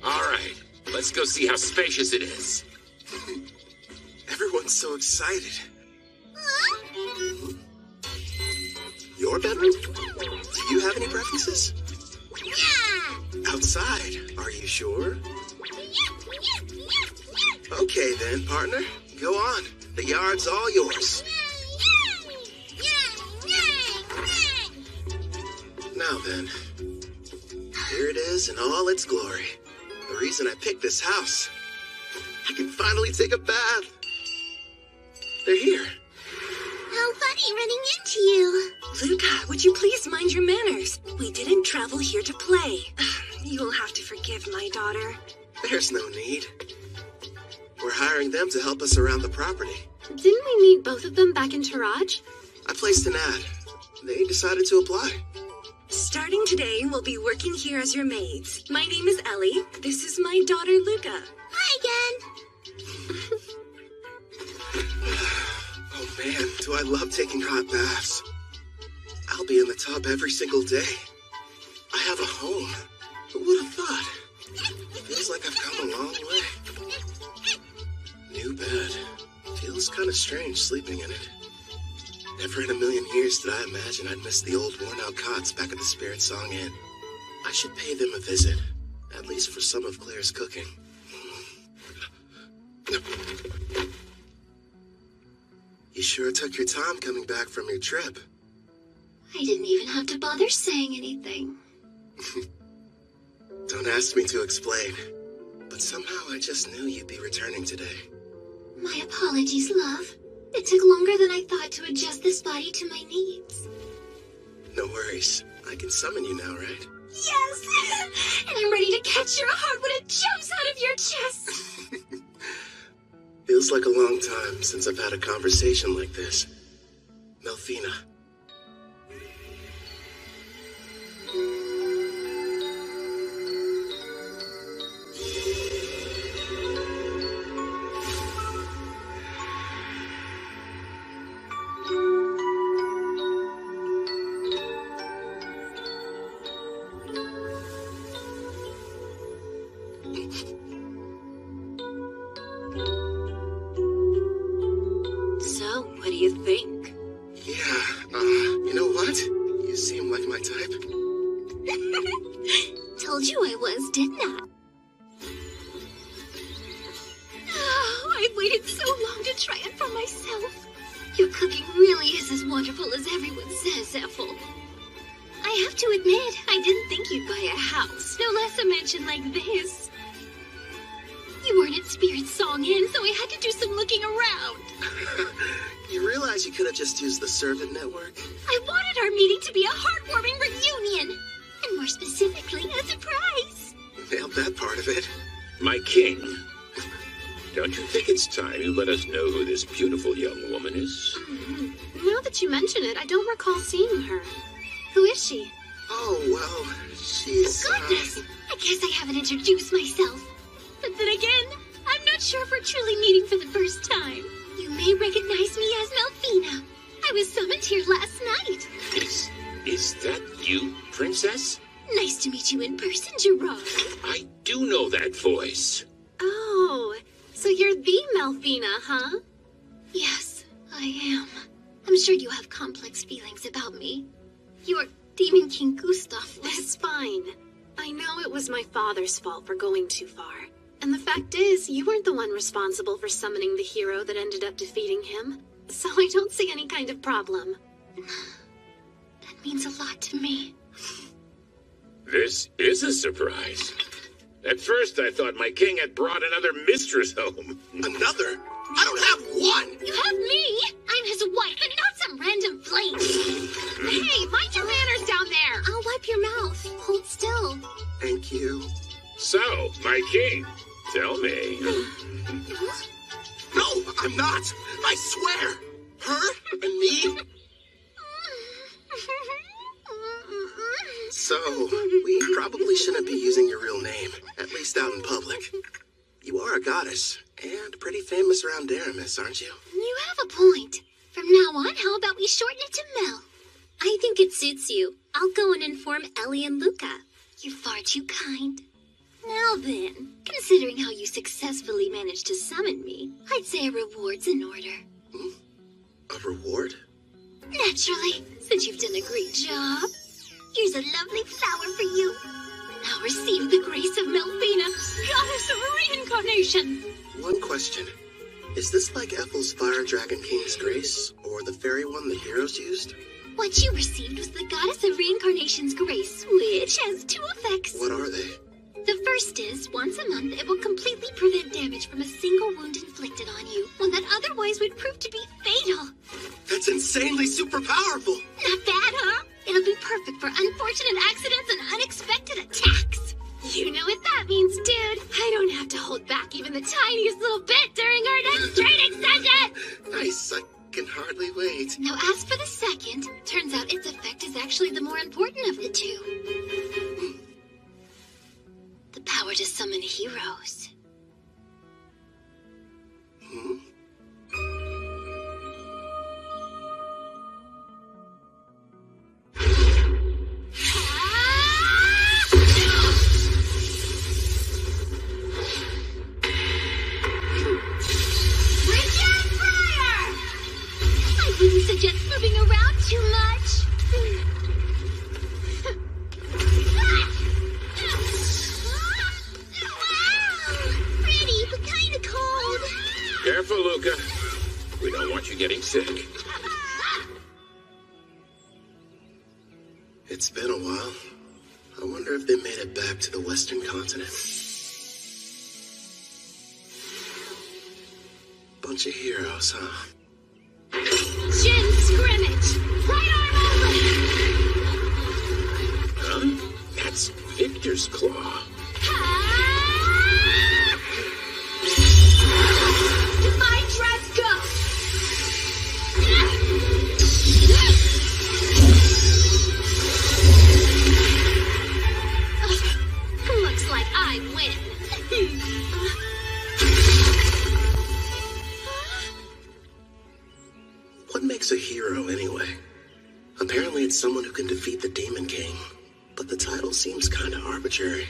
All right, let's go see how spacious it is. Everyone's so excited. Your bedroom? Do you have any preferences? Yeah! Outside, are you sure? Okay then, partner. Go on. The yard's all yours. Now then, here it is in all its glory. The reason I picked this house. I can finally take a bath. They're here. How funny running into you. Luca, would you please mind your manners? We didn't travel here to play. You'll have to forgive my daughter. There's no need. We're hiring them to help us around the property. Didn't we meet both of them back in Taraj? I placed an ad. They decided to apply. Starting today, we'll be working here as your maids. My name is Ellie. This is my daughter, Luca. Hi again. Oh man, do I love taking hot baths. I'll be in the tub every single day. I have a home. Who would have thought? Feels like I've come a long way. kind of strange sleeping in it. Never in a million years did I imagine I'd miss the old worn-out cots back at the Spirit Song Inn. I should pay them a visit, at least for some of Claire's cooking. You sure took your time coming back from your trip. I didn't even have to bother saying anything. Don't ask me to explain, but somehow I just knew you'd be returning today. My apologies, love. It took longer than I thought to adjust this body to my needs. No worries. I can summon you now, right? Yes! And I'm ready to catch your heart when it jumps out of your chest! Feels like a long time since I've had a conversation like this. Melfina. Like this. You weren't at Spirit Song Inn, so I had to do some looking around. You realize you could have just used the servant network? I wanted our meeting to be a heartwarming reunion, and more specifically, a surprise. Nailed that part of it. My king, don't you think it's time you let us know who this beautiful young woman is? Now that you mention it, I don't recall seeing her. Who is she? Oh, well, she's... Goodness! I guess I haven't introduced myself. But then again, I'm not sure if we're truly meeting for the first time. You may recognize me as Melfina. I was summoned here last night. Is that you, princess? Nice to meet you in person, Gerard. I do know that voice. Oh, so you're the Melfina, huh? Yes, I am. I'm sure you have complex feelings about me. Your Demon King Gustav is fine. I know it was my father's fault for going too far. And the fact is, you weren't the one responsible for summoning the hero that ended up defeating him. So I don't see any kind of problem. That means a lot to me. This is a surprise. At first, I thought my king had brought another mistress home. Another? I don't have one! You have me! I'm his wife and not some random flame! Hey, mind your manners down there! I'll wipe your mouth. Hold still. Thank you. So, my king, tell me. No, I'm not! I swear! Her and me? So, we probably shouldn't be using your real name, at least out in public. You are a goddess, and pretty famous around Daramis, aren't you? You have a point. From now on, how about we shorten it to Mel? I think it suits you. I'll go and inform Ellie and Luca. You're far too kind. Now then, considering how you successfully managed to summon me, I'd say a reward's in order. A reward? Naturally, since you've done a great job. Here's a lovely flower for you. Now receive the grace of Melfina, goddess of reincarnation. One question. Is this like Ethel's Fire Dragon King's grace, or the fairy one the heroes used? What you received was the goddess of reincarnation's grace, which has two effects. What are they? The first is, once a month, it will completely prevent damage from a single wound inflicted on you, one that otherwise would prove to be fatal. That's insanely super powerful! Not bad, huh? It'll be perfect for unfortunate accidents and unexpected attacks. You know what that means, dude. I don't have to hold back even the tiniest little bit during our next training session! Nice, I can hardly wait. Now as for the second, turns out its effect is actually the more important of the two. The power to summon heroes. careful, Luca. We don't want you getting sick. It's been a while. I wonder if they made it back to the Western continent. Bunch of heroes, huh? Jin scrimmage! Right arm open! Huh? That's Victor's claw. Divine dress go! Looks like I win. What makes a hero, anyway? Apparently it's someone who can defeat the Demon King, but the title seems kinda arbitrary.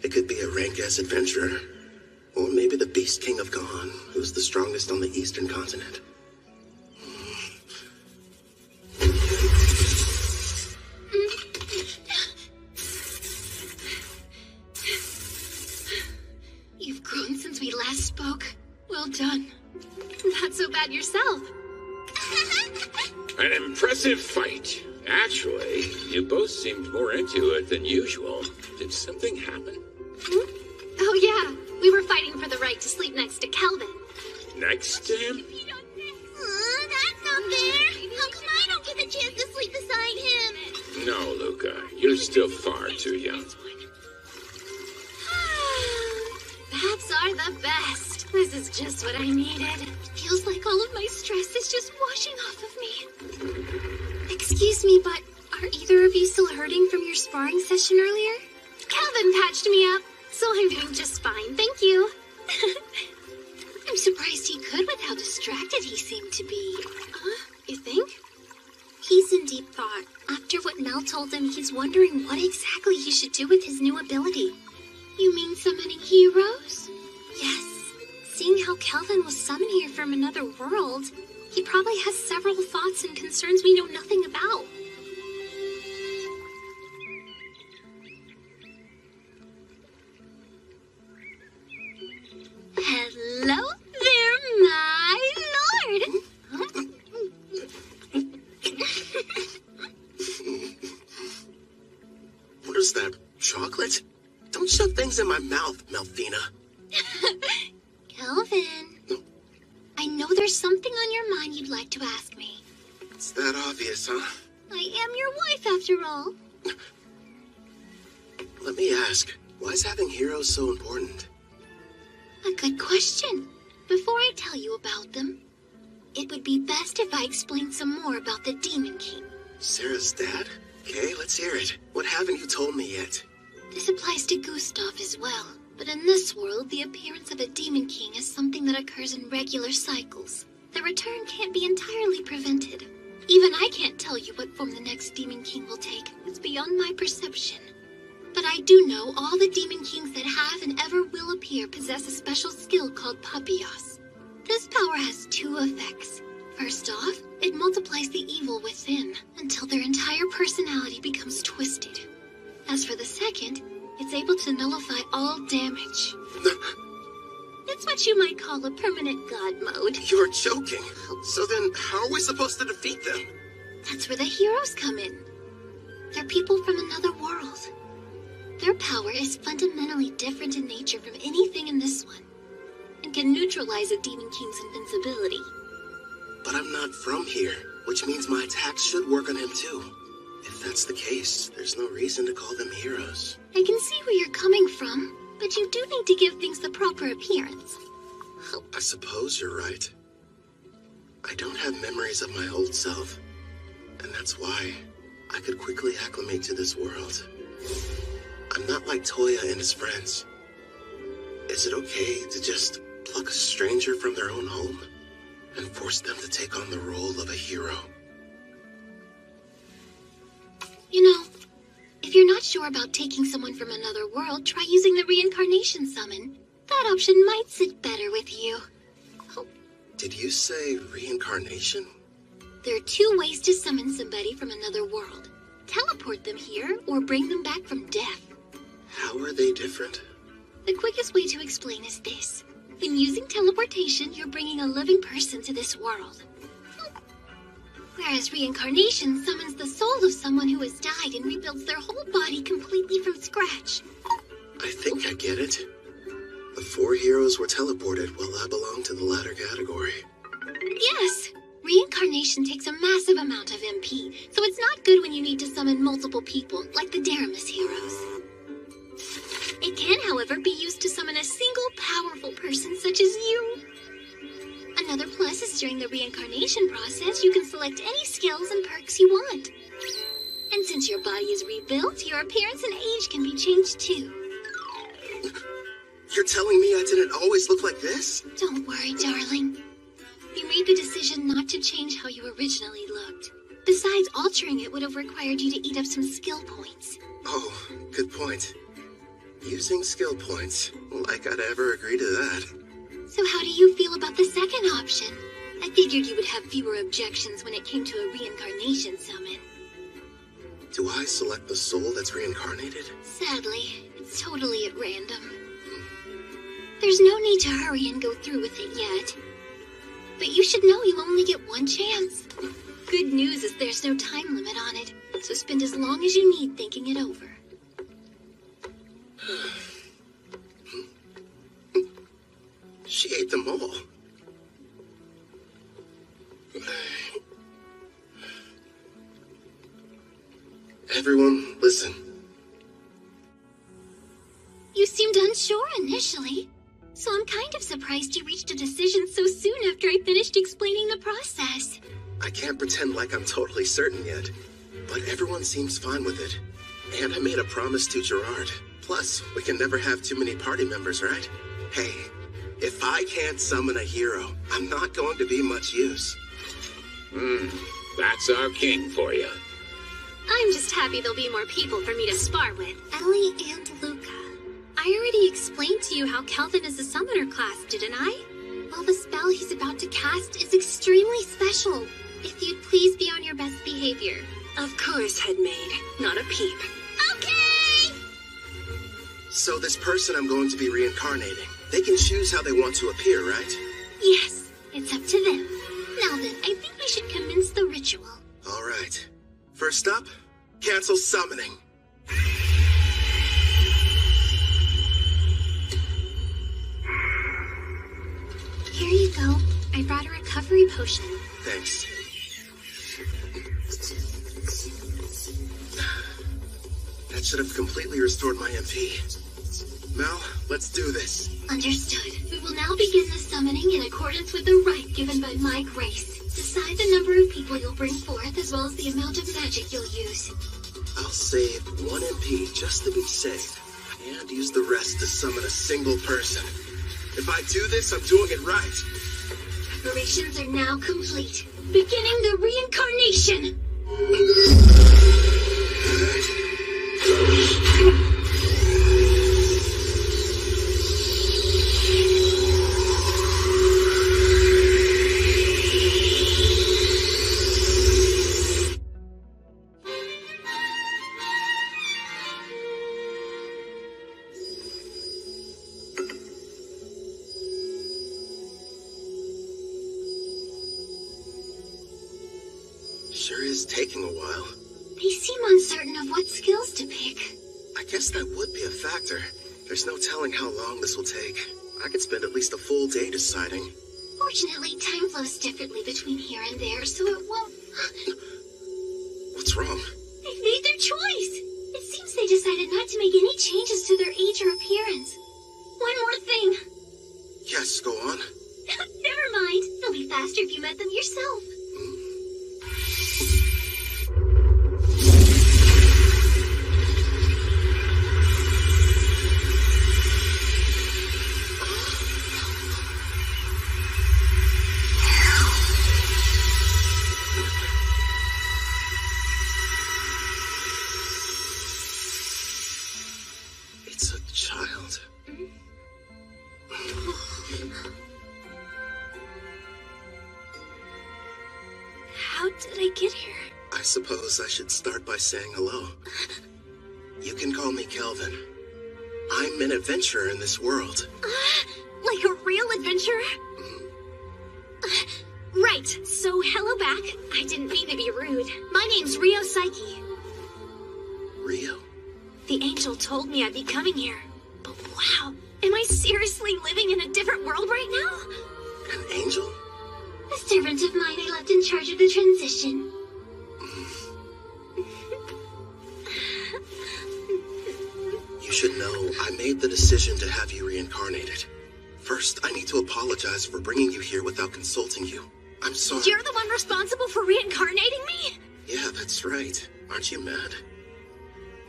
It could be a rank-ass adventurer, or maybe the Beast King of Gahan, who's the strongest on the Eastern continent. You've grown since we last spoke. Well done. Not so bad yourself. An impressive fight. Actually, you both seemed more into it than usual. Did something happen? Oh yeah, we were fighting for the right to sleep next to Kelvin. Next to him? That's not fair! How come I don't get the chance to sleep beside him? No, Luca. You're still far too young. Bats are the best. This is just what I needed. Feels like all of my stress is just washing off of me. Excuse me, but are either of you still hurting from your sparring session earlier? Calvin patched me up, so I'm doing just fine, thank you. I'm surprised he could with how distracted he seemed to be. You think? He's in deep thought. After what Mel told him, he's wondering what exactly he should do with his new ability. You mean summoning heroes? Yes. Seeing how Kelvin was summoned here from another world, he probably has several thoughts and concerns we know nothing about. Hello there, my lord! What is that, chocolate? Don't shove things in my mouth, Melfina. Kelvin, I know there's something on your mind you'd like to ask me. It's that obvious, huh? I am your wife, after all. Let me ask, why is having heroes so important? A good question. Before I tell you about them, it would be best if I explained some more about the Demon King. Sarah's dad? Okay, let's hear it. What haven't you told me yet? This applies to Gustav as well. But in this world, the appearance of a Demon King is something that occurs in regular cycles. The return can't be entirely prevented. Even I can't tell you what form the next Demon King will take. It's beyond my perception. But I do know all the Demon Kings that have and ever will appear possess a special skill called Papios. This power has two effects. First off, it multiplies the evil within until their entire personality becomes twisted. As for the second, it's able to nullify all damage. It's what you might call a permanent god mode. You're joking. So then, how are we supposed to defeat them? That's where the heroes come in. They're people from another world. Their power is fundamentally different in nature from anything in this one, and can neutralize a Demon King's invincibility. But I'm not from here, which means my attacks should work on him too. If that's the case, there's no reason to call them heroes. I can see where you're coming from, but you do need to give things the proper appearance. I suppose you're right. I don't have memories of my old self, and that's why I could quickly acclimate to this world. I'm not like Toya and his friends. Is it okay to just pluck a stranger from their own home and force them to take on the role of a hero? You know, if you're not sure about taking someone from another world, try using the reincarnation summon. That option might sit better with you. Did you say reincarnation? There are two ways to summon somebody from another world. Teleport them here, or bring them back from death. How are they different? The quickest way to explain is this. When using teleportation, you're bringing a living person to this world. Whereas reincarnation summons the soul of someone who has died and rebuilds their whole body completely from scratch. I think I get it. The 4 heroes were teleported while I belong to the latter category. Yes! Reincarnation takes a massive amount of MP, so it's not good when you need to summon multiple people, like the Daramus heroes. It can, however, be used to summon a single powerful person such as you. Another plus is during the reincarnation process, you can select any skills and perks you want. And since your body is rebuilt, your appearance and age can be changed too. You're telling me I didn't always look like this? Don't worry, darling. You made the decision not to change how you originally looked. Besides, altering it would have required you to eat up some skill points. Oh, good point. Using skill points, like I'd ever agree to that. So how do you feel about the second option? I figured you would have fewer objections when it came to a reincarnation summon. Do I select the soul that's reincarnated? Sadly, it's totally at random. There's no need to hurry and go through with it yet. But you should know you only get one chance. Good news is there's no time limit on it, so spend as long as you need thinking it over. She ate them all. Everyone, listen. You seemed unsure initially, so I'm kind of surprised you reached a decision so soon after I finished explaining the process. I can't pretend like I'm totally certain yet, but everyone seems fine with it. And I made a promise to Gerard. Plus, we can never have too many party members, right? Hey, if I can't summon a hero, I'm not going to be much use. That's our king for you. I'm just happy there'll be more people for me to spar with. Ellie and Luca. I already explained to you how Kelvin is a summoner class, didn't I? Well, the spell he's about to cast is extremely special. If you'd please be on your best behavior. Of course, Headmaid. Not a peep. Okay! So this person I'm going to be reincarnating, they can choose how they want to appear, right? Yes, it's up to them. Now then, I think we should commence the ritual. All right. First up, cancel summoning. Here you go. I brought a recovery potion. Thanks. That should have completely restored my MP. Now, let's do this. Understood. We will now begin the summoning in accordance with the rite given by my grace. Decide the number of people you'll bring forth as well as the amount of magic you'll use. I'll save 1 MP just to be safe, and use the rest to summon a single person. If I do this, I'm doing it right. Preparations are now complete. Beginning the reincarnation! Sure is taking a while. They seem uncertain of what skills to pick. I guess that would be a factor. There's no telling how long this will take. I could spend at least a full day deciding. Fortunately, time flows differently between here and there, so it won't... What's wrong? They've made their choice! It seems they decided not to make any changes to their age or appearance. One more thing. Yes, go on. Never mind. It'll be faster if you met them yourself. It's a child. How did I get here? I suppose I should start by saying hello. You can call me Kelvin. I'm an adventurer in this world. Like a real adventurer adventurer? Right, so hello back. I didn't mean to be rude. My name's Rio Psyche. Rio? The angel told me I'd be coming here. But wow, am I seriously living in a different world right now? An angel? A servant of mine I left in charge of the transition. You should know, I made the decision to have you reincarnated. First, I need to apologize for bringing you here without consulting you. I'm sorry. You're the one responsible for reincarnating me? Yeah, that's right. Aren't you mad?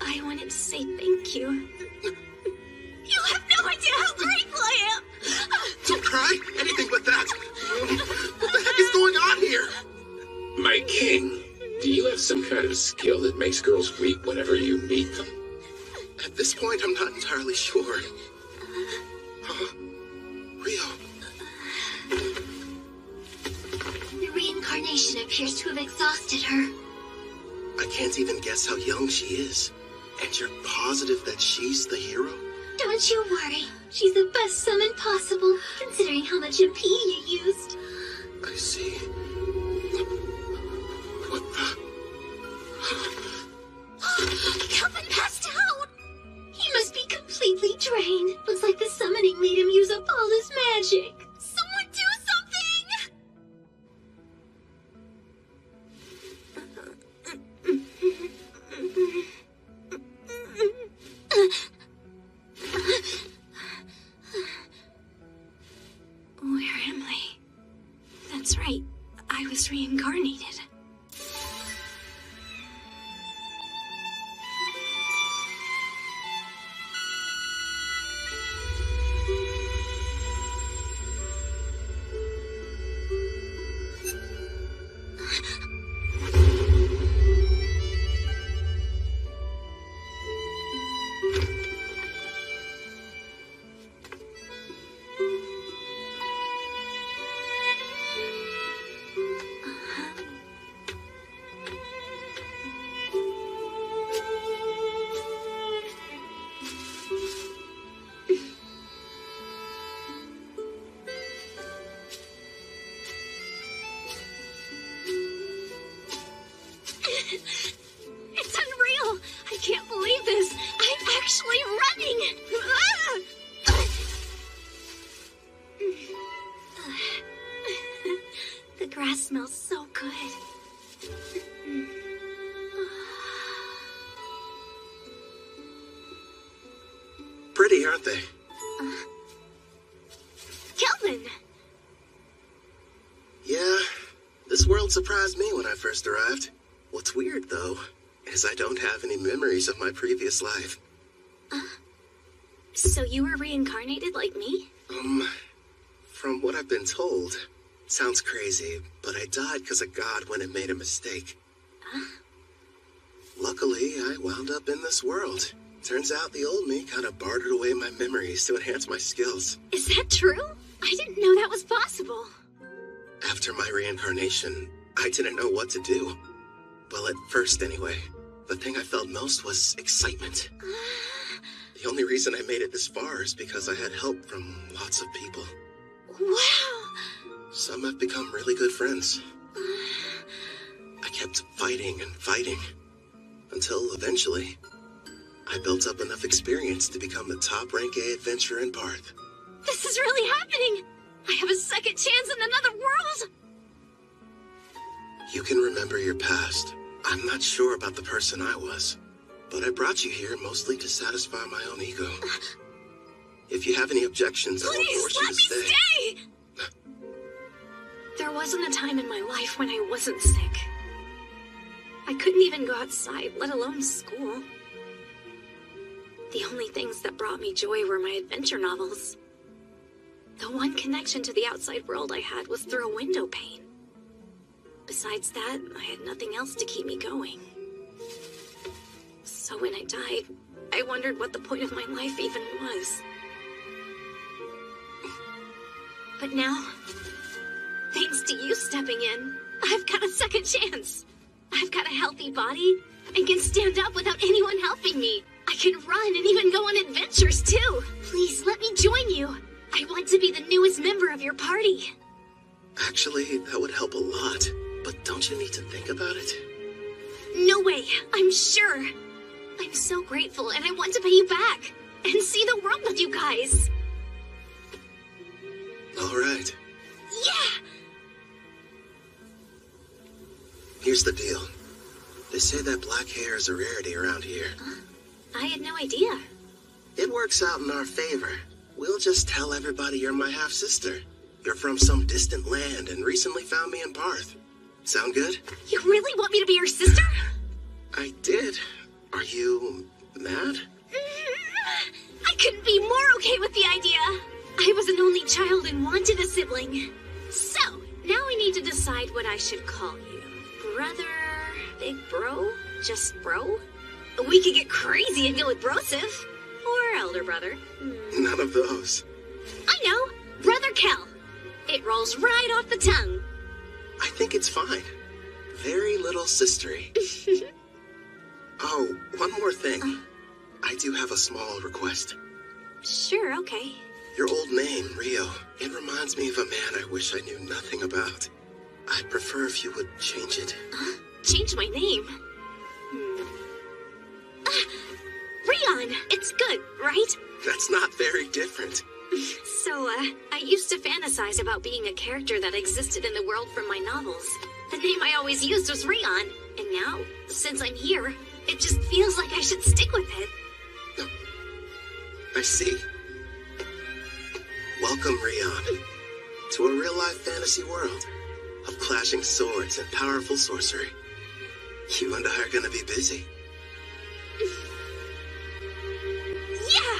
I wanted to say thank you. You have no idea how grateful I am! Don't cry! Anything but that! What the heck is going on here? My king, do you have some kind of skill that makes girls weep whenever you meet them? At this point, I'm not entirely sure. Huh? Rio? The reincarnation appears to have exhausted her. I can't even guess how young she is. And you're positive that she's the hero? Don't you worry. She's the best summon possible, considering how much MP you used. I see. What the? Kelvin passed out! He must be completely drained. Looks like the summoning made him use up all his magic. Someone do something! Where am I? That's right. I was reincarnated. It's unreal! I can't believe this! I'm actually running! The grass smells so good. Pretty, aren't they? Kelvin! Yeah, this world surprised me when I first arrived. What's weird, though, is I don't have any memories of my previous life. So you were reincarnated like me? From what I've been told, sounds crazy, but I died because a god went and made a mistake. Luckily, I wound up in this world. Turns out the old me kind of bartered away my memories to enhance my skills. Is that true? I didn't know that was possible. After my reincarnation, I didn't know what to do. Well, at first anyway. The thing I felt most was excitement. The only reason I made it this far is because I had help from lots of people. Wow! Some have become really good friends. I kept fighting and fighting, until eventually, I built up enough experience to become the top rank A adventurer in Parth. This is really happening! I have a second chance in another world! You can remember your past. I'm not sure about the person I was, but I brought you here mostly to satisfy my own ego. If you have any objections, I won't force you to stay. Please, let me stay! There wasn't a time in my life when I wasn't sick. I couldn't even go outside, let alone school. The only things that brought me joy were my adventure novels. The one connection to the outside world I had was through a window pane. Besides that, I had nothing else to keep me going. So when I died, I wondered what the point of my life even was. But now, thanks to you stepping in, I've got a second chance. I've got a healthy body and can stand up without anyone helping me. I can run and even go on adventures too. Please, let me join you. I want to be the newest member of your party. Actually, that would help a lot. But don't you need to think about it? No way, I'm sure. I'm so grateful, and I want to pay you back. And see the world with you guys. All right. Yeah! Here's the deal. They say that black hair is a rarity around here. I had no idea. It works out in our favor. We'll just tell everybody you're my half-sister. You're from some distant land and recently found me in Parth. Sound good? You really want me to be your sister? I did. Are you mad? I couldn't be more okay with the idea. I was an only child and wanted a sibling. So, now we need to decide what I should call you. Brother, big bro, just bro? We could get crazy and go with brosive. Or elder brother. None of those. I know, Brother Kel. It rolls right off the tongue. I think it's fine. Very little sistery. Oh, one more thing. I do have a small request. Sure, okay. Your old name, Rio, it reminds me of a man I wish I knew nothing about. I'd prefer if you would change it. Change my name? Rion, it's good, right? That's not very different. So, I used to fantasize about being a character that existed in the world from my novels. The name I always used was Rion, and now, since I'm here, it just feels like I should stick with it. I see. Welcome, Rion, to a real-life fantasy world of clashing swords and powerful sorcery. You and I are gonna be busy. Yeah!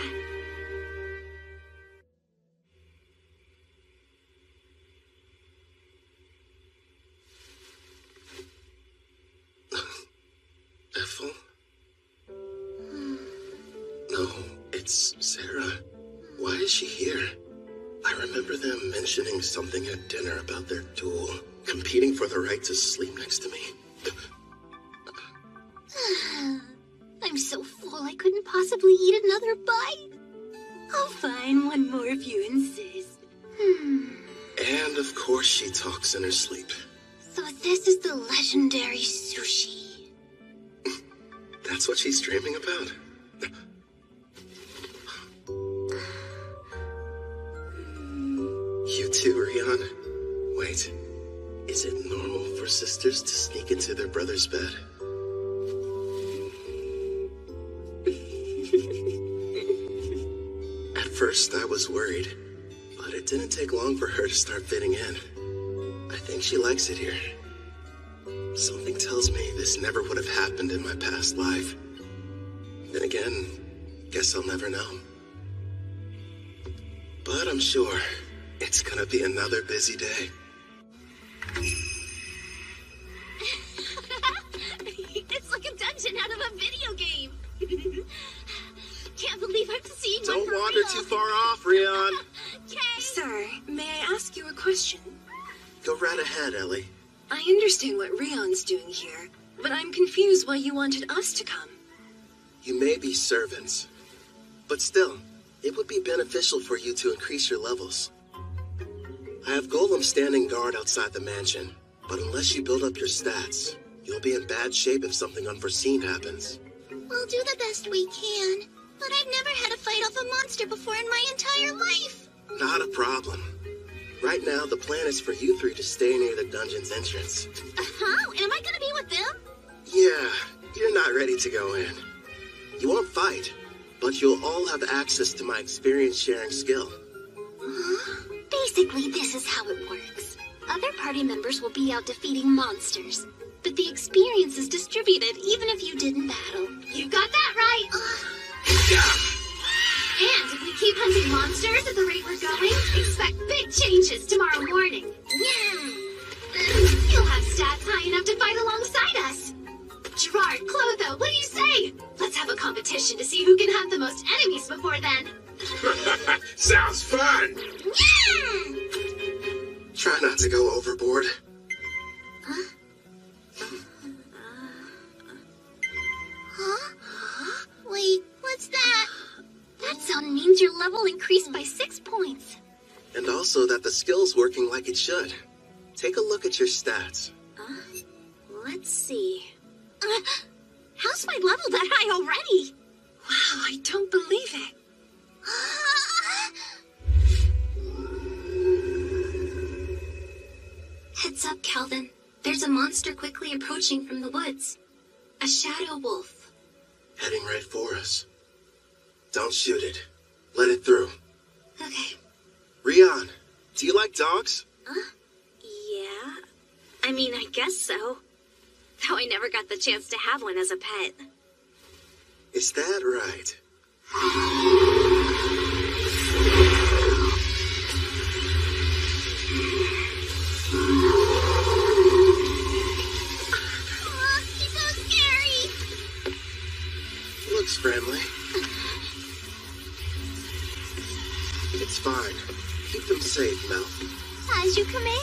Ethel? No, it's Sarah. Why is she here? I remember them mentioning something at dinner about their duel, competing for the right to sleep next to me. I'm so full I couldn't possibly eat another bite. Oh, fine, one more if you insist. And of course she talks in her sleep. So this is the legendary sushi. That's what she's dreaming about? You too, Rion. Wait, is it normal for sisters to sneak into their brother's bed? At first, I was worried, but it didn't take long for her to start fitting in. I think she likes it here. Something tells me this never would have happened in my past life. Then again, guess I'll never know. But I'm sure it's gonna be another busy day. It's like a dungeon out of a video game. Can't believe I'm seeing one Don't for wander real. too far off, Rion. Sir, may I ask you a question? Go right ahead, Ellie. I understand what Rion's doing here, but I'm confused why you wanted us to come. You may be servants, but still, it would be beneficial for you to increase your levels. I have golems standing guard outside the mansion, but unless you build up your stats, you'll be in bad shape if something unforeseen happens. We'll do the best we can, but I've never had to fight off a monster before in my entire life. Not a problem. Right now, the plan is for you three to stay near the dungeon's entrance. Huh? Am I gonna be with them? Yeah, you're not ready to go in. You won't fight, but you'll all have access to my experience-sharing skill. Basically, this is how it works. Other party members will be out defeating monsters, but the experience is distributed even if you didn't battle. You got that right! And if we keep hunting monsters at the rate we're going, expect big changes tomorrow morning. Yeah! You'll have stats high enough to fight alongside us. Gerard, Clotho, what do you say? Let's have a competition to see who can have the most enemies before then. Sounds fun! Yeah! Try not to go overboard. Wait, what's that? That sound means your level increased by 6 points. also that the skill's working like it should. Take a look at your stats. Let's see. How's my level that high already? Wow, I don't believe it. Heads up, Calvin. There's a monster quickly approaching from the woods. A shadow wolf. Heading right for us. Don't shoot it. Let it through. Okay. Rion, do you like dogs? Yeah. I mean, I guess so. Though I never got the chance to have one as a pet. Is that right? He's so scary. Looks friendly. It's fine. Keep them safe, Mel. As you command.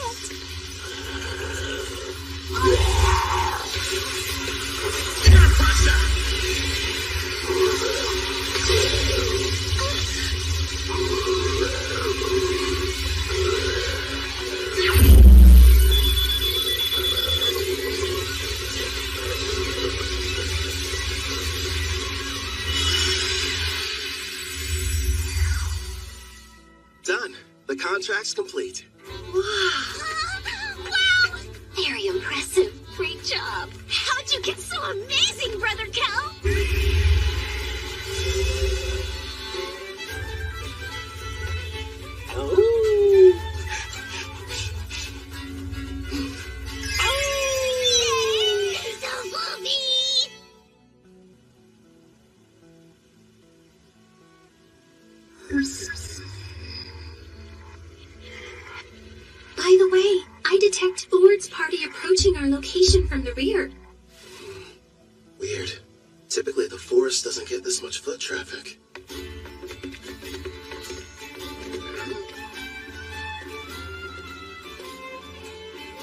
Done. The contract's complete. Wow! Very impressive. Great job. How'd you get so amazing, Brother Cal? By the way, I detect Lord's party approaching our location from the rear. Weird. Typically, the forest doesn't get this much foot traffic.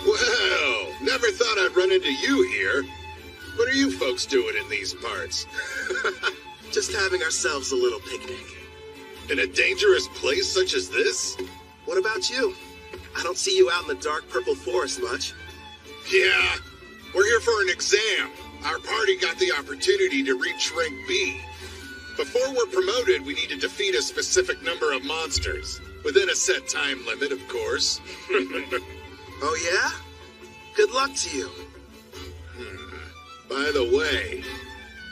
Well, never thought I'd run into you here. What are you folks doing in these parts? Just having ourselves a little picnic. In a dangerous place such as this? What about you? I don't see you out in the dark purple forest much. Yeah, we're here for an exam. Our party got the opportunity to reach rank B. Before we're promoted, we need to defeat a specific number of monsters. Within a set time limit, of course. Oh yeah? Good luck to you. By the way,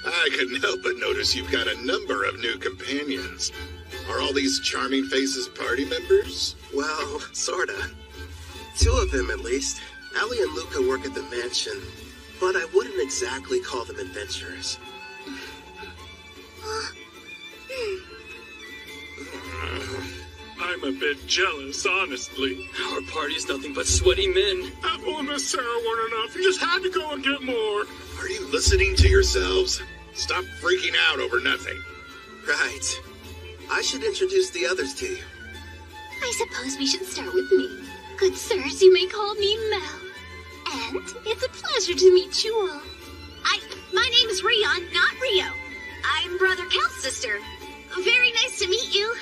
I couldn't help but notice you've got a number of new companions. Are all these charming faces party members? Well, sorta. 2 of them, at least. Allie and Luca work at the mansion, but I wouldn't exactly call them adventurers. I'm a bit jealous, honestly. Our party's nothing but sweaty men. Apple and Miss Sarah weren't enough. You just had to go and get more. Are you listening to yourselves? Stop freaking out over nothing. Right. I should introduce the others to you. I suppose we should start with me. Good sirs, you may call me Mel. And it's a pleasure to meet you all. My name is Rion, not Rio. I'm Brother Cal's sister. Very nice to meet you.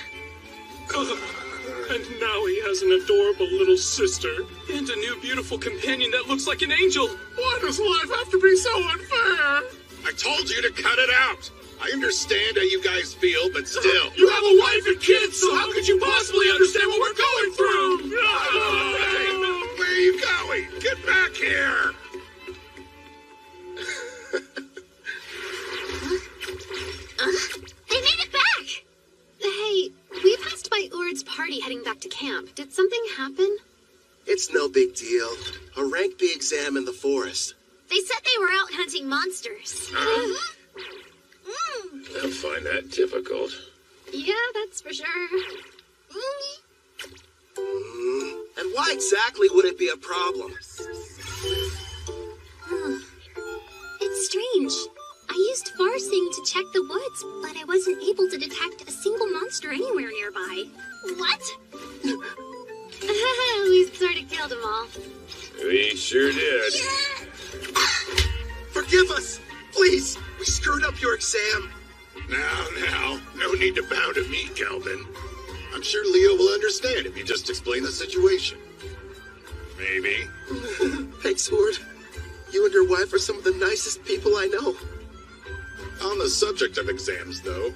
And now he has an adorable little sister. And a new beautiful companion that looks like an angel. Why does life have to be so unfair? I told you to cut it out. I understand how you guys feel, but still. You have a wife and kids, so how could you possibly understand what we're going through? Hey, where are you going? Get back here! They made it back! Hey, we passed by Urd's party heading back to camp. Did something happen? It's no big deal. A rank B exam in the forest. They said they were out hunting monsters. I'll find that difficult. Yeah, that's for sure. And why exactly would it be a problem? It's strange. I used Farsing to check the woods, but I wasn't able to detect a single monster anywhere nearby. What? We sort of killed them all. We sure did. Forgive us! Please! We screwed up your exam. Now, no need to bow to me, Kelvin. I'm sure Leo will understand if you just explain the situation. Maybe. Thanks, Horde. You and your wife are some of the nicest people I know. On the subject of exams, though,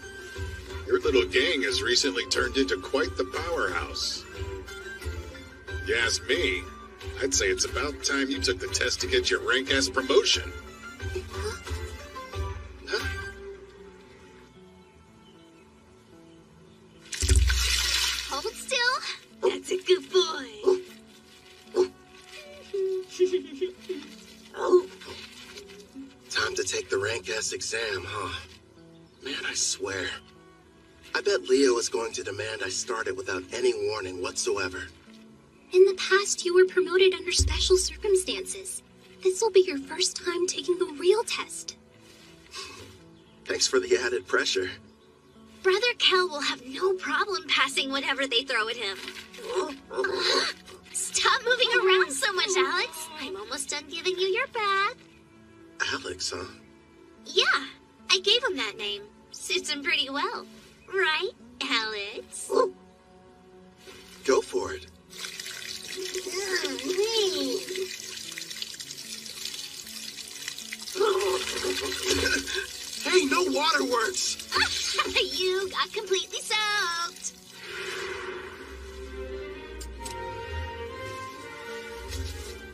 your little gang has recently turned into quite the powerhouse. If you ask me, I'd say it's about time you took the test to get your rank-ass promotion. Hold still. That's a good boy. Time to take the rank-ass exam, huh? Man, I swear. I bet Leo is going to demand I start it without any warning whatsoever. In the past, you were promoted under special circumstances. This will be your first time taking the real test. Thanks for the added pressure. Brother Kel will have no problem passing whatever they throw at him. Stop moving around so much, Alex. I'm almost done giving you your bath. Alex, huh? Yeah, I gave him that name. Suits him pretty well. Right, Alex? Go for it. Hey, no waterworks! You got completely soaked.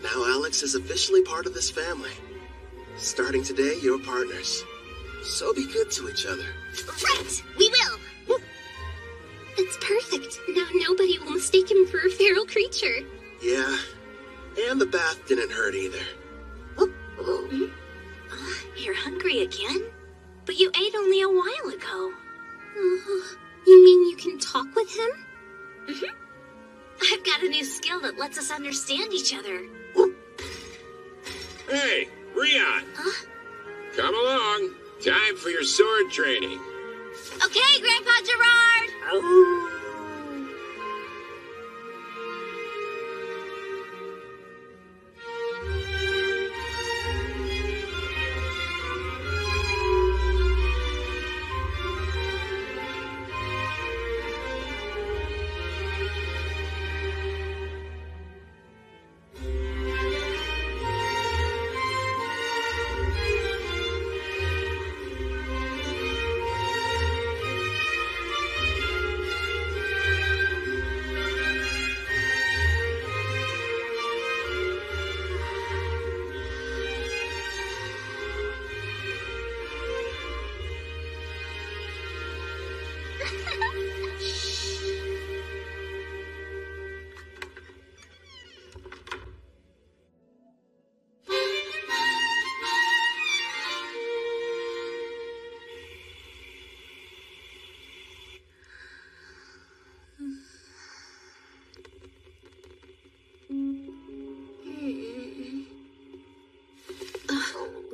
Now Alex is officially part of this family. Starting today, you're partners. So be good to each other. Right, we will. It's perfect. Now nobody will mistake him for a feral creature. Yeah, and the bath didn't hurt either. You're hungry again? But you ate only a while ago. You mean you can talk with him? Mm-hmm. I've got a new skill that lets us understand each other. Hey, Rion! Huh? Come along. Time for your sword training. Okay, Grandpa Gerard!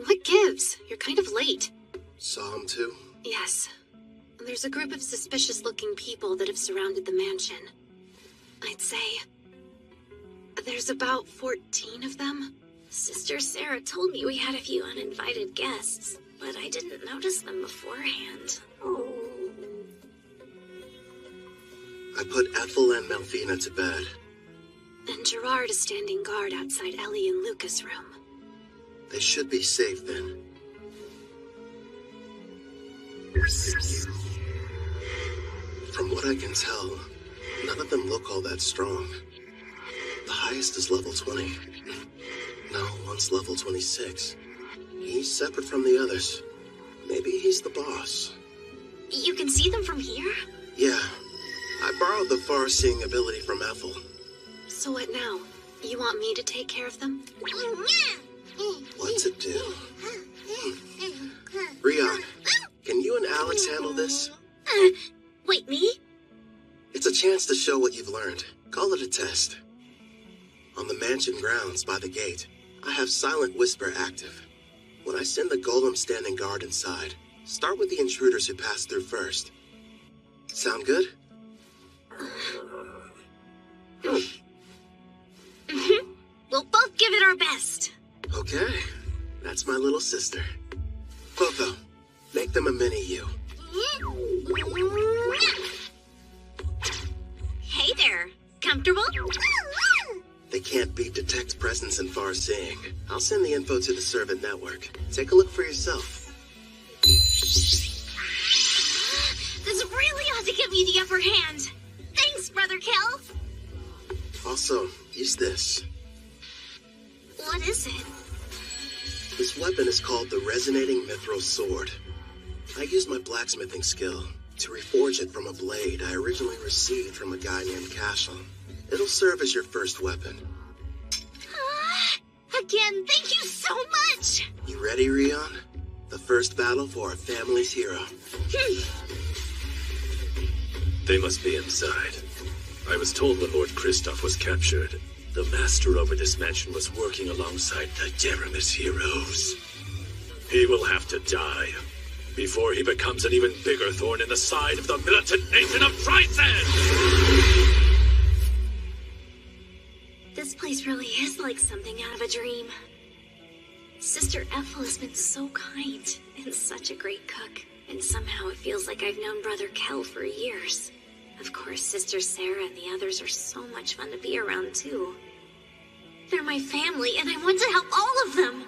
What gives? You're kind of late. Saw him too? Yes. There's a group of suspicious-looking people that have surrounded the mansion. I'd say there's about 14 of them. Sister Sarah told me we had a few uninvited guests, but I didn't notice them beforehand. I put Ethel and Melfina to bed. And Gerard is standing guard outside Ellie and Luca's room. They should be safe then. From what I can tell, none of them look all that strong. The highest is level 20. No, one's level 26. He's separate from the others. Maybe he's the boss. You can see them from here? Yeah. I borrowed the far-seeing ability from Ethel. So what now? You want me to take care of them? What to do? Rion, can you and Alex handle this? Wait, me? It's a chance to show what you've learned. Call it a test. On the mansion grounds by the gate, I have Silent Whisper active. When I send the golem standing guard inside, start with the intruders who pass through first. Sound good? We'll both give it our best. Okay. That's my little sister. Popo, make them a mini-you. comfortable? They can't beat detect presence and far seeing. I'll send the info to the Servant Network. Take a look for yourself. This really ought to give me the upper hand. Thanks, Brother Kel. Also, use this. What is it? This weapon is called the Resonating Mithril Sword. I used my blacksmithing skill to reforge it from a blade I originally received from a guy named Cashel. It'll serve as your first weapon. Again, thank you so much! You ready, Rion? The first battle for our family's hero. They must be inside. I was told when Lord Kristoff was captured, the master over this mansion was working alongside the Deramis heroes. He will have to die before he becomes an even bigger thorn in the side of the militant nation of Trysan! This place really is like something out of a dream. Sister Ethel has been so kind and such a great cook. And somehow it feels like I've known Brother Kel for years. Of course, Sister Sarah and the others are so much fun to be around, too. They're my family, and I want to help all of them.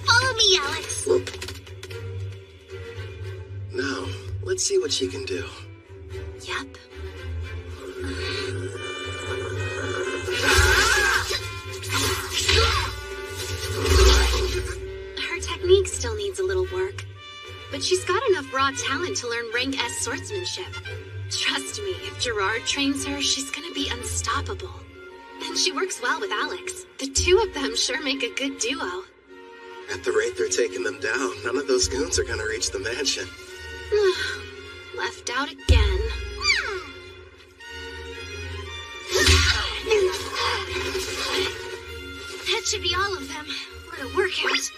Follow me, Alex. Now, let's see what she can do. Yep. Her technique still needs a little work, but she's got enough raw talent to learn rank S swordsmanship. Trust me, if Gerard trains her, she's gonna be unstoppable. And she works well with Alex. The two of them sure make a good duo. At the rate they're taking them down, none of those goons are gonna reach the mansion. Left out again. That should be all of them. What a workout.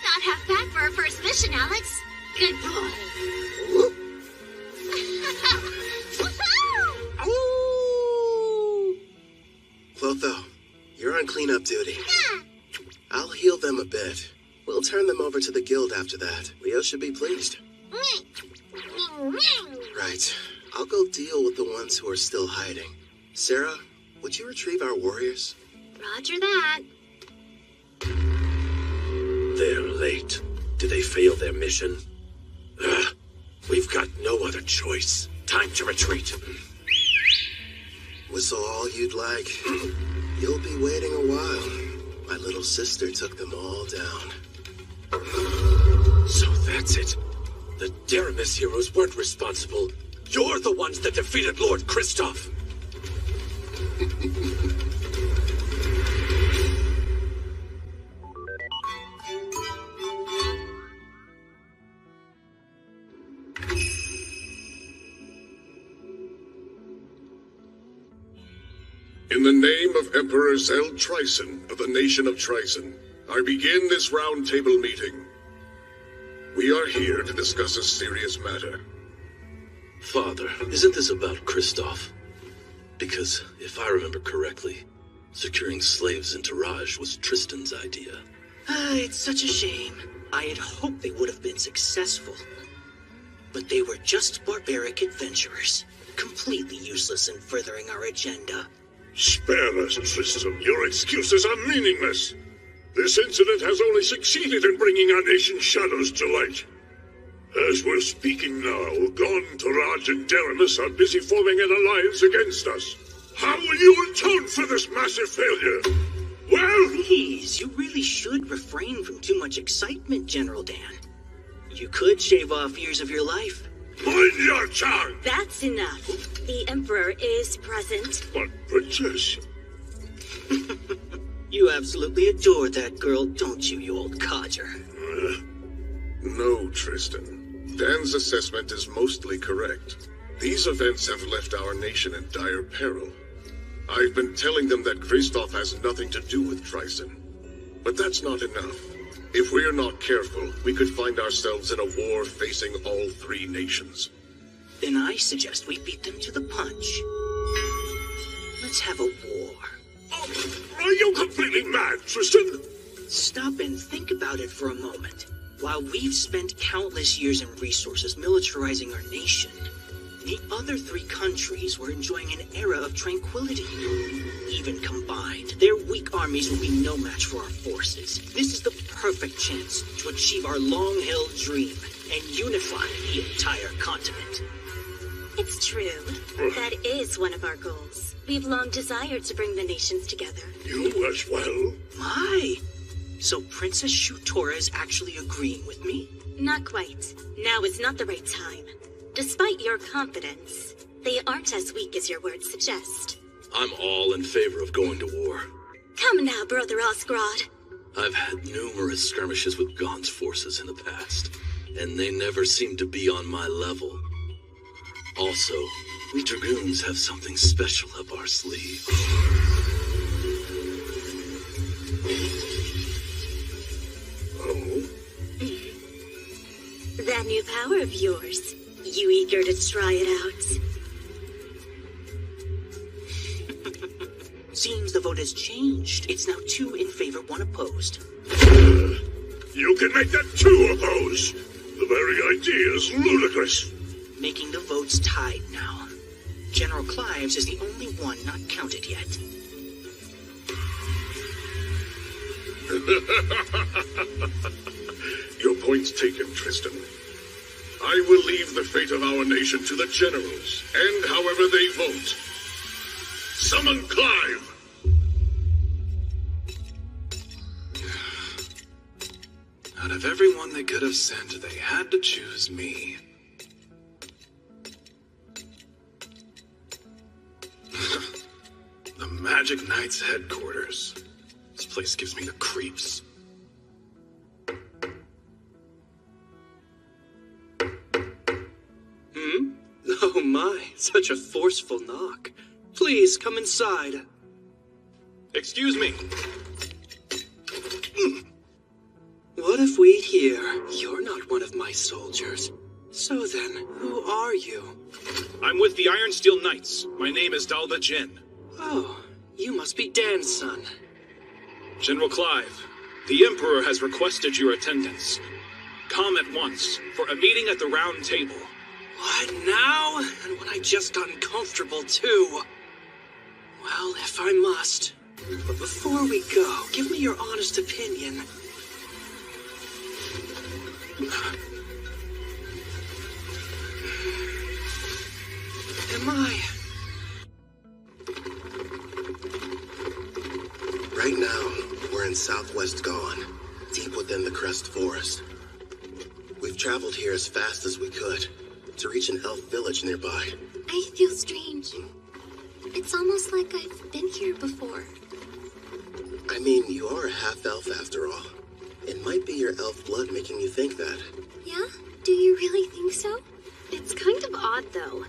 Not half bad for our first mission, Alex. Good boy. Clotho, you're on cleanup duty. I'll heal them a bit. We'll turn them over to the guild after that. Leo should be pleased. Right. I'll go deal with the ones who are still hiding. Sarah, would you retrieve our warriors? Roger that. They're late. Did they fail their mission? We've got no other choice. Time to retreat. Whistle all you'd like. You'll be waiting a while. My little sister took them all down. So that's it. The Deramis heroes weren't responsible. You're the ones that defeated Lord Kristoff. In the name of Emperor Zell Tryson of the nation of Tryson, I begin this round-table meeting. We are here to discuss a serious matter. Father, isn't this about Kristoff? Because, if I remember correctly, securing slaves into Raj was Tristan's idea. It's such a shame. I had hoped they would have been successful. But they were just barbaric adventurers, completely useless in furthering our agenda. Spare us, Tristan. Your excuses are meaningless. This incident has only succeeded in bringing our nation's shadows to light. As we're speaking now, Gon, Taraj, and Deramis are busy forming an alliance against us. How will you atone for this massive failure? Well... Please, you really should refrain from too much excitement, General Dan. You could shave off years of your life. Mind your tongue! That's enough. The Emperor is present. But, Princess... You absolutely adore that girl, don't you, you old codger? No, Tristan. Dan's assessment is mostly correct. These events have left our nation in dire peril. I've been telling them that Kristoff has nothing to do with Tryson. But that's not enough. If we're not careful, we could find ourselves in a war facing all three nations. Then I suggest we beat them to the punch. Let's have a war. Oh, are you completely mad, Tristan? Stop and think about it for a moment. While we've spent countless years and resources militarizing our nation, The other 3 countries were enjoying an era of tranquility. Even combined, their weak armies will be no match for our forces. This is the perfect chance to achieve our long-held dream and unify the entire continent. It's true. That is one of our goals. We've long desired to bring the nations together. You as well? My! So Princess Shutora is actually agreeing with me? Not quite. Now is not the right time. Despite your confidence, they aren't as weak as your words suggest. I'm all in favor of going to war. Come now, Brother Osgrod. I've had numerous skirmishes with Gon's forces in the past, and they never seem to be on my level. Also, we Dragoons have something special up our sleeve. Oh? That new power of yours. You eager to try it out? Seems the vote has changed. It's now 2 in favor, 1 opposed. You can make that 2 opposed. The very idea is ludicrous. Making the votes tied now. General Clives is the only one not counted yet. Your point's taken, Tristan. I will leave the fate of our nation to the generals, and however they vote. Summon Clive! Out of everyone they could have sent, they had to choose me. The Magic Knight's headquarters. This place gives me the creeps. Oh my, such a forceful knock. Please, come inside. Excuse me. What if we hear you're not one of my soldiers? So then, who are you? I'm with the Iron Steel Knights. My name is Dalda Jin. Oh, you must be Dan's son. General Clive, the Emperor has requested your attendance. Come at once for a meeting at the Round Table. What now? And when I just got comfortable too. Well, if I must. But before we go, give me your honest opinion. Am I? Right now, we're in southwest Gon, deep within the Crest Forest. We've traveled here as fast as we could to reach an elf village nearby. I feel strange. It's almost like I've been here before. I mean, you are a half-elf after all. It might be your elf blood making you think that. Yeah? Do you really think so? It's kind of odd, though.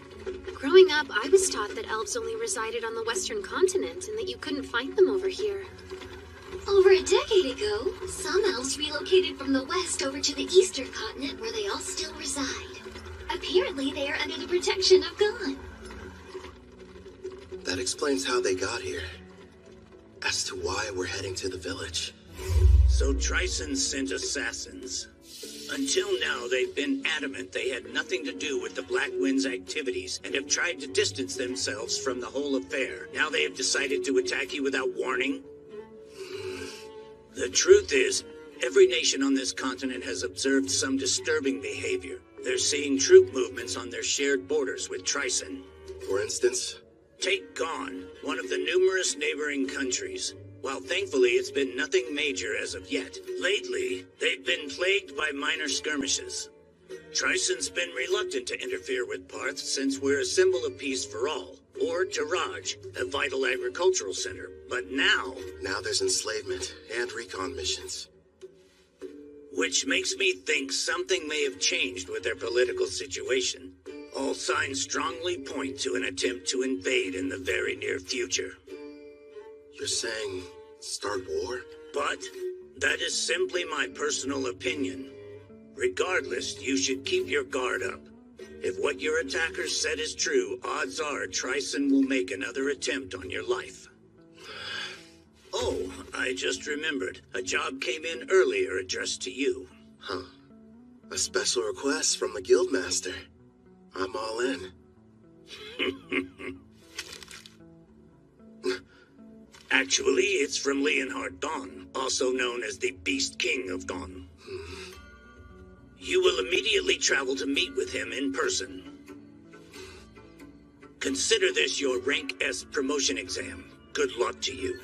Growing up, I was taught that elves only resided on the western continent and that you couldn't find them over here. Over a decade ago, some elves relocated from the west over to the eastern continent where they all still reside. Apparently, they are under the protection of Gon. That explains how they got here. As to why we're heading to the village. So Tryson sent assassins. Until now, they've been adamant they had nothing to do with the Black Wind's activities and have tried to distance themselves from the whole affair. Now they have decided to attack you without warning? The truth is, every nation on this continent has observed some disturbing behavior. They're seeing troop movements on their shared borders with Tryson. For instance? Take Gon, one of the numerous neighboring countries. While thankfully it's been nothing major as of yet, lately they've been plagued by minor skirmishes. Tryson's been reluctant to interfere with Parth since we're a symbol of peace for all, or Taraj, a vital agricultural center. But now there's enslavement and recon missions. Which makes me think something may have changed with their political situation. All signs strongly point to an attempt to invade in the very near future. You're saying start war? But that is simply my personal opinion. Regardless, you should keep your guard up. If what your attackers said is true, odds are Tryson will make another attempt on your life. Oh, I just remembered. A job came in earlier addressed to you. Huh. A special request from the Guildmaster. I'm all in. Actually, it's from Leonhard Dawn, also known as the Beast King of Dawn. You will immediately travel to meet with him in person. Consider this your Rank S promotion exam. Good luck to you.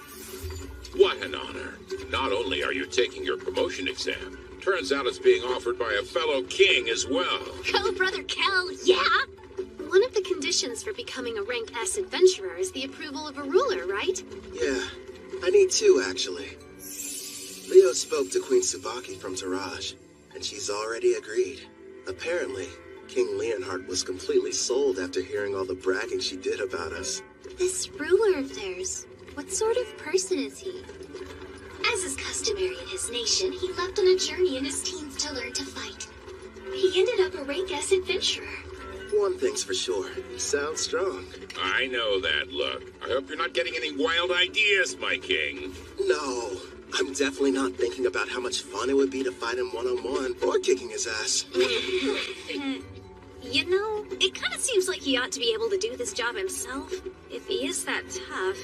What an honor. Not only are you taking your promotion exam, turns out it's being offered by a fellow king as well. Go, Brother Kel, yeah! One of the conditions for becoming a Rank S adventurer is the approval of a ruler, right? Yeah, I need two, actually. Leo spoke to Queen Tsubaki from Taraj, and she's already agreed. Apparently, King Leonhard was completely sold after hearing all the bragging she did about us. This ruler of theirs, what sort of person is he? As is customary in his nation, he left on a journey in his teens to learn to fight. He ended up a Rank S adventurer. One thing's for sure, he sounds strong. I know that look. I hope you're not getting any wild ideas, my king. No, I'm definitely not thinking about how much fun it would be to fight him one-on-one or kicking his ass. You know, it kind of seems like he ought to be able to do this job himself, if he is that tough.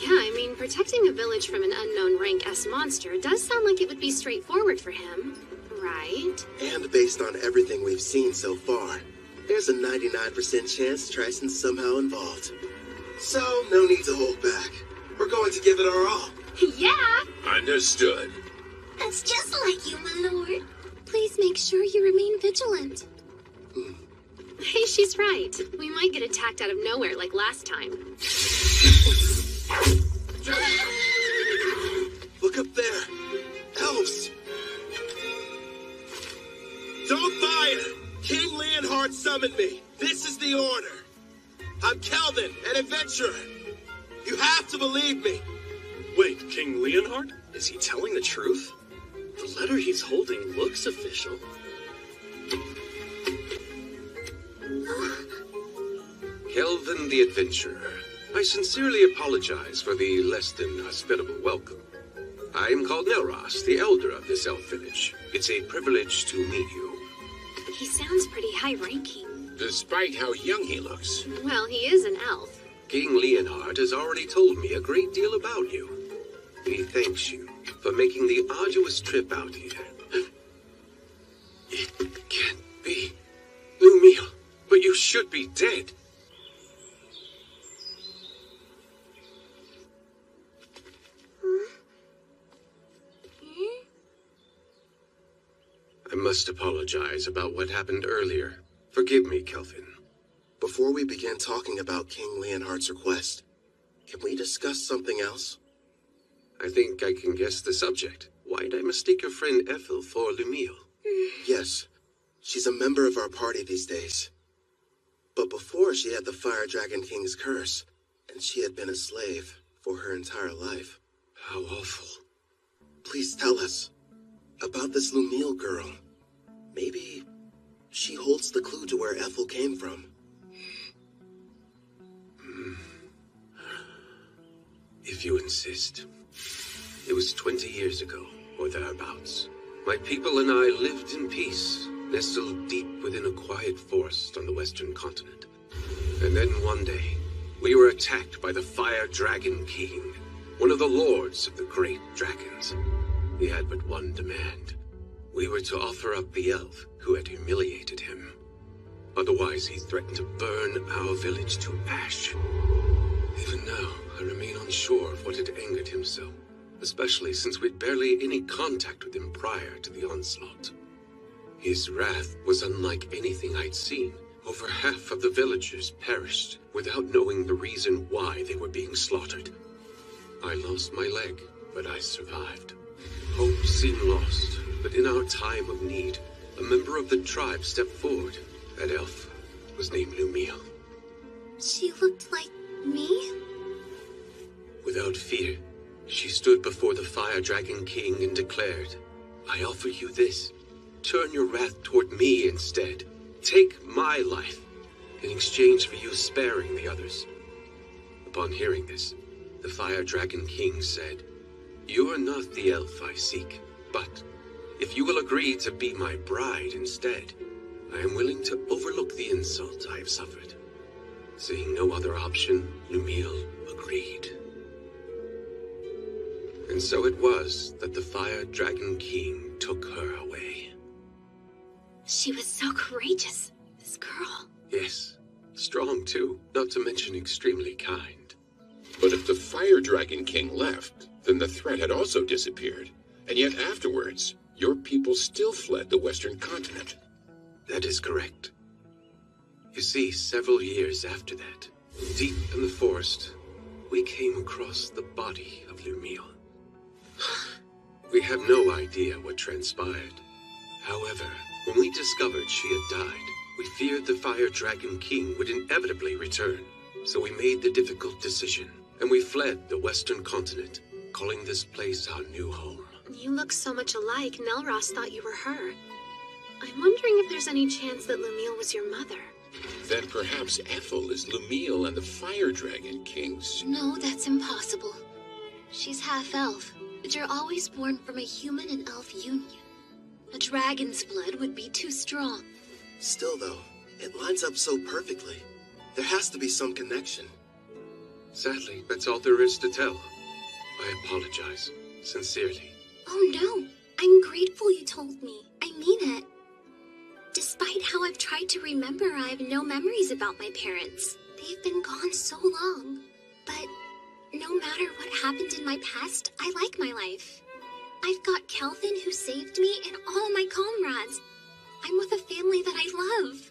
Yeah, I mean, protecting a village from an unknown Rank S monster does sound like it would be straightforward for him, right? And based on everything we've seen so far, there's a 99% chance Trison's somehow involved. So, no need to hold back. We're going to give it our all. Yeah! Understood. That's just like you, my lord. Please make sure you remain vigilant. Hey, she's right. We might get attacked out of nowhere like last time. Look up there. Elves. Don't fire! King Leonhard summoned me. This is the order. I'm Kelvin, an adventurer. You have to believe me. Wait, King Leonhard? Is he telling the truth? The letter he's holding looks official. Kelvin the Adventurer, I sincerely apologize for the less than hospitable welcome. I am called Nelros, the elder of this elf village. It's a privilege to meet you. He sounds pretty high-ranking. Despite how young he looks. Well, he is an elf. King Leonhard has already told me a great deal about you. He thanks you for making the arduous trip out here. It can't be. Lumiel, but you should be dead. I must apologize about what happened earlier. Forgive me, Kelvin. Before we begin talking about King Leonhard's request, can we discuss something else? I think I can guess the subject. Why'd I mistake your friend Ethel for Lumiel? Yes, she's a member of our party these days. But before she had the Fire Dragon King's curse, and she had been a slave for her entire life. How awful. Please tell us about this Lumiel girl. Maybe she holds the clue to where Ethel came from. If you insist. It was 20 years ago, or thereabouts. My people and I lived in peace, nestled deep within a quiet forest on the western continent. And then one day, we were attacked by the Fire Dragon King, one of the lords of the great dragons. He had but one demand. We were to offer up the elf who had humiliated him. Otherwise, he threatened to burn our village to ash. Even now, I remain unsure of what had angered him so, especially since we'd barely any contact with him prior to the onslaught. His wrath was unlike anything I'd seen. Over half of the villagers perished without knowing the reason why they were being slaughtered. I lost my leg, but I survived. Hope seemed lost, but in our time of need, a member of the tribe stepped forward. That elf was named Lumiel. She looked like me? Without fear, she stood before the Fire Dragon King and declared, I offer you this. Turn your wrath toward me instead. Take my life, in exchange for you sparing the others. Upon hearing this, the Fire Dragon King said, You are not the elf I seek, but if you will agree to be my bride instead, I am willing to overlook the insult I have suffered. Seeing no other option, Lumiel agreed. And so it was that the Fire Dragon King took her away. She was so courageous, this girl. Yes, strong too, not to mention extremely kind. But if the Fire Dragon King left, then the threat had also disappeared. And yet afterwards, your people still fled the Western continent. That is correct. You see, several years after that, deep in the forest, we came across the body of Lumiel. We had no idea what transpired. However, when we discovered she had died, we feared the Fire Dragon King would inevitably return. So we made the difficult decision, and we fled the Western continent, calling this place our new home. You look so much alike, Nelros thought you were her. I'm wondering if there's any chance that Lumiel was your mother. Then perhaps Ethel is Lumiel and the Fire Dragon King's... No, that's impossible. She's half-elf, but you're always born from a human and elf union. A dragon's blood would be too strong. Still, though, it lines up so perfectly. There has to be some connection. Sadly, that's all there is to tell. I apologize, sincerely. Oh no, I'm grateful you told me. I mean it. Despite how I've tried to remember, I have no memories about my parents. They've been gone so long. But no matter what happened in my past, I like my life. I've got Kelvin who saved me and all my comrades. I'm with a family that I love.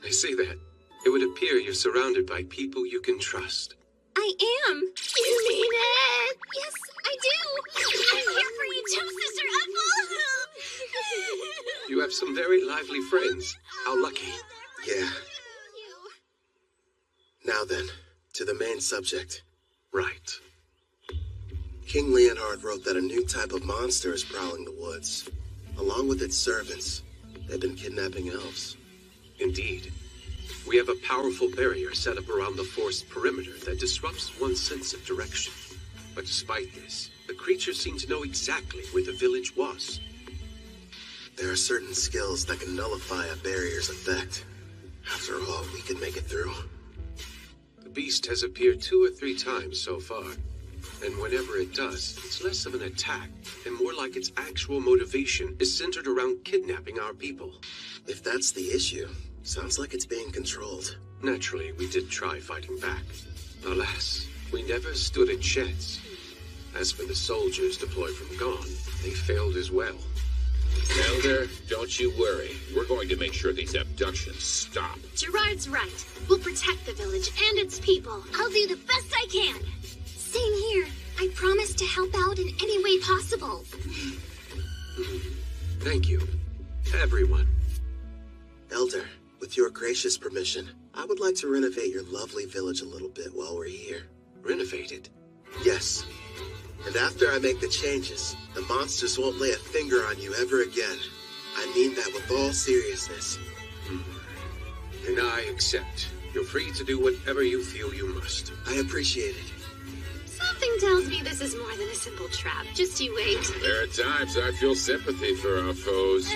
I see that. It would appear you're surrounded by people you can trust. I am. You mean it? Yes, I do. I'm here for you too, Sister Ethel. You have some very lively friends. How lucky. Yeah. Now then, to the main subject. Right. King Leonhard wrote that a new type of monster is prowling the woods. Along with its servants, they've been kidnapping elves. Indeed. We have a powerful barrier set up around the forest perimeter that disrupts one's sense of direction. But despite this, the creatures seem to know exactly where the village was. There are certain skills that can nullify a barrier's effect. After all, we could make it through. The beast has appeared 2 or 3 times so far. And whenever it does, it's less of an attack, and more like its actual motivation is centered around kidnapping our people. If that's the issue, sounds like it's being controlled. Naturally, we did try fighting back. Alas, we never stood a chance. As for the soldiers deployed from Gone, they failed as well. Elder, don't you worry. We're going to make sure these abductions stop. Gerard's right. We'll protect the village and its people. I'll do the best I can. Same here. I promise to help out in any way possible. Thank you, everyone. Elder, with your gracious permission, I would like to renovate your lovely village a little bit while we're here. Renovate it? Yes. And after I make the changes, the monsters won't lay a finger on you ever again. I mean that with all seriousness. And I accept. You're free to do whatever you feel you must. I appreciate it. Something tells me this is more than a simple trap. Just you wait. There are times I feel sympathy for our foes.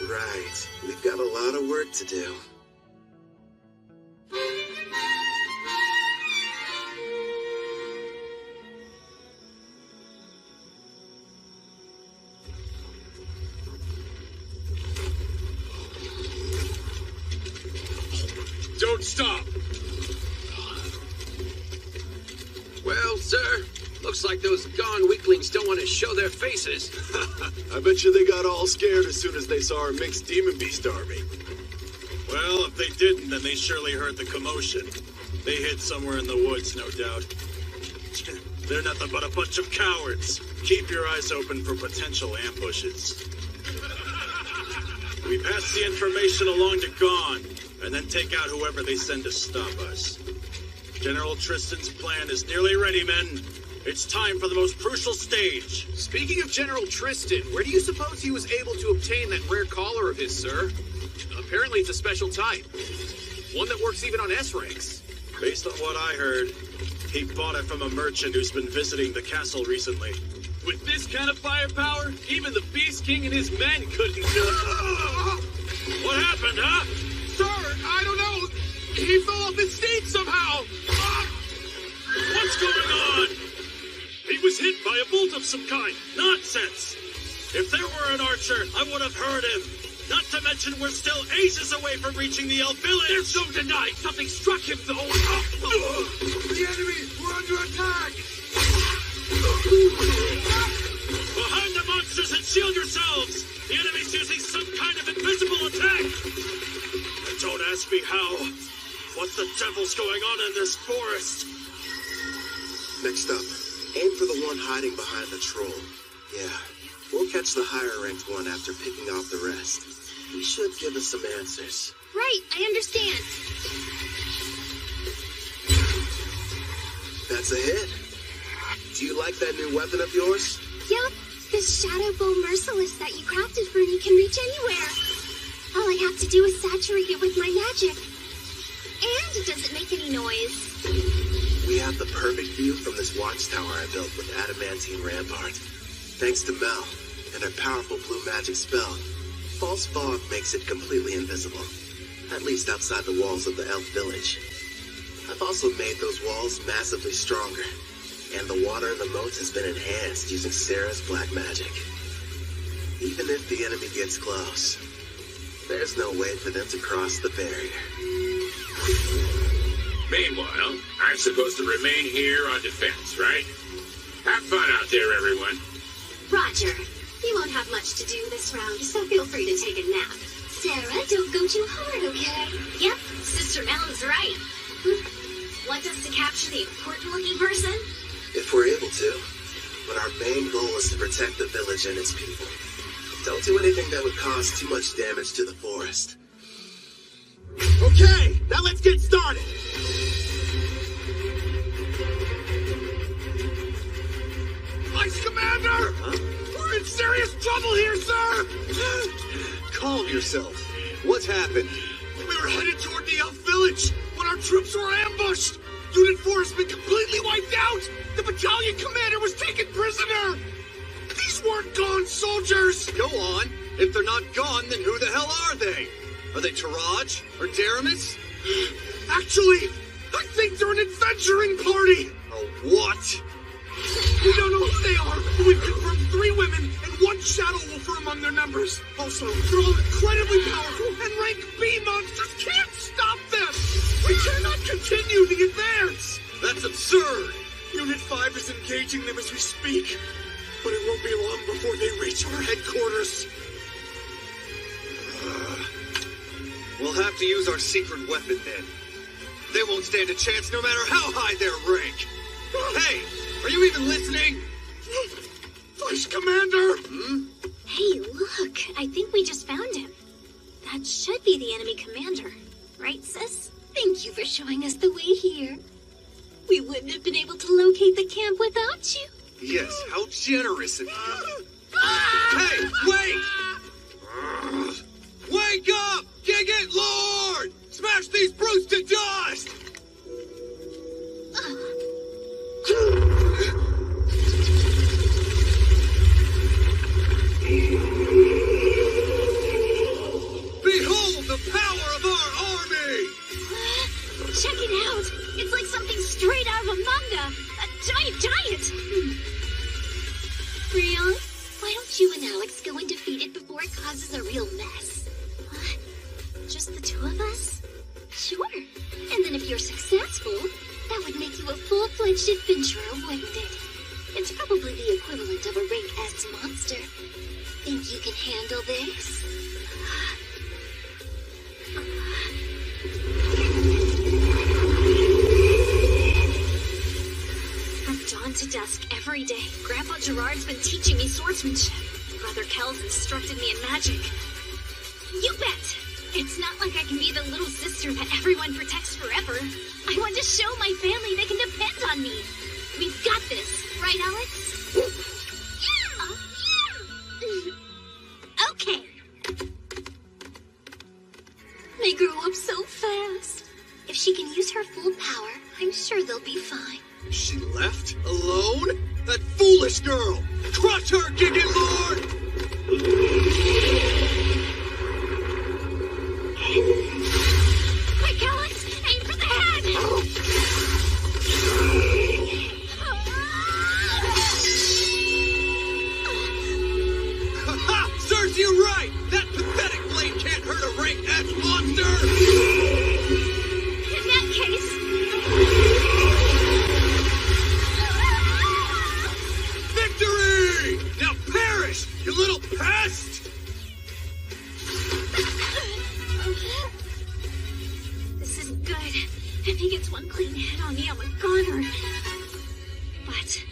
Right. We've got a lot of work to do. Don't stop! Well, sir, looks like those Gone weaklings don't want to show their faces. I bet you they got all scared as soon as they saw our mixed demon beast army. Well, if they didn't, then they surely heard the commotion. They hid somewhere in the woods, no doubt. They're nothing but a bunch of cowards. Keep your eyes open for potential ambushes. We pass the information along to Gone, and then take out whoever they send to stop us. General Tristan's plan is nearly ready, men. It's time for the most crucial stage. Speaking of General Tristan, where do you suppose he was able to obtain that rare collar of his, sir? Apparently it's a special type. One that works even on S-ranks. Based on what I heard, he bought it from a merchant who's been visiting the castle recently. With this kind of firepower, even the Beast King and his men couldn't... What happened, huh? He fell off his seat somehow! What's going on? He was hit by a bolt of some kind. Nonsense! If there were an archer, I would have heard him. Not to mention we're still ages away from reaching the elf village. There's no denying something struck him, though. The enemy! We're under attack! Behind the monsters and shield yourselves! The enemy's using some kind of invisible attack! Don't ask me how. What the devil's going on in this forest? Next up, aim for the one hiding behind the troll. Yeah, we'll catch the higher-ranked one after picking off the rest. He should give us some answers. Right, I understand. That's a hit. Do you like that new weapon of yours? Yup, this Shadow Bow Merciless that you crafted for me can reach anywhere. All I have to do is saturate it with my magic. And it doesn't make any noise. We have the perfect view from this watchtower I built with adamantine rampart. Thanks to Mel and her powerful blue magic spell, false fog makes it completely invisible, at least outside the walls of the elf village. I've also made those walls massively stronger, and the water in the moats has been enhanced using Sarah's black magic. Even if the enemy gets close, there's no way for them to cross the barrier. Meanwhile, I'm supposed to remain here on defense, right? Have fun out there, everyone. Roger. You won't have much to do this round, so feel free to take a nap. Sarah, don't go too hard, okay? Yep, Sister Melon's right. Want us to capture the important-looking person? If we're able to. But our main goal is to protect the village and its people. Don't do anything that would cause too much damage to the forest. Okay, now let's get started! Vice Commander! Huh? We're in serious trouble here, sir! Calm yourself. What's happened? We were headed toward the elf village when our troops were ambushed! Unit 4 has been completely wiped out! The battalion commander was taken prisoner! These weren't gone soldiers! Go on. If they're not gone, then who the hell are they? Are they Taraj or Daramis? Actually, I think they're an adventuring party! A what? We don't know who they are, but we've confirmed 3 women and 1 shadow wolfer among their numbers. Also, they're all incredibly powerful, and rank B monsters can't stop them! We cannot continue the advance! That's absurd! Unit 5 is engaging them as we speak, but it won't be long before they reach our headquarters. We'll have to use our secret weapon then. They won't stand a chance no matter how high their rank. Hey, are you even listening? Vice Commander! Hey, look, I think we just found him. That should be the enemy commander. Right, sis? Thank you for showing us the way here. We wouldn't have been able to locate the camp without you. Yes, how generous of you. Hey, wait! Wake up! Gigant Lord! Smash these brutes to dust! Behold the power of our army! Check it out! It's like something straight out of a manga! A giant! Rion, why don't you and Alex go and defeat it before it causes a real mess? What? Just the 2 of us? Sure. And then if you're successful, that would make you a full-fledged adventurer, wouldn't it? It's probably the equivalent of a rank S monster. Think you can handle this? From dawn to dusk every day, Grandpa Gerard's been teaching me swordsmanship. Brother Kel's instructed me in magic. You bet! It's not like I can be the little sister that everyone protects forever. I want to show my family they can depend on me. We've got this, right, Alex? Okay. They grew up so fast. If she can use her full power, I'm sure they'll be fine. She left? Alone? That foolish girl! Crush her, Gigant Lord! Quick, Alex! Aim If he gets one clean hit on me, I'm a goner. But...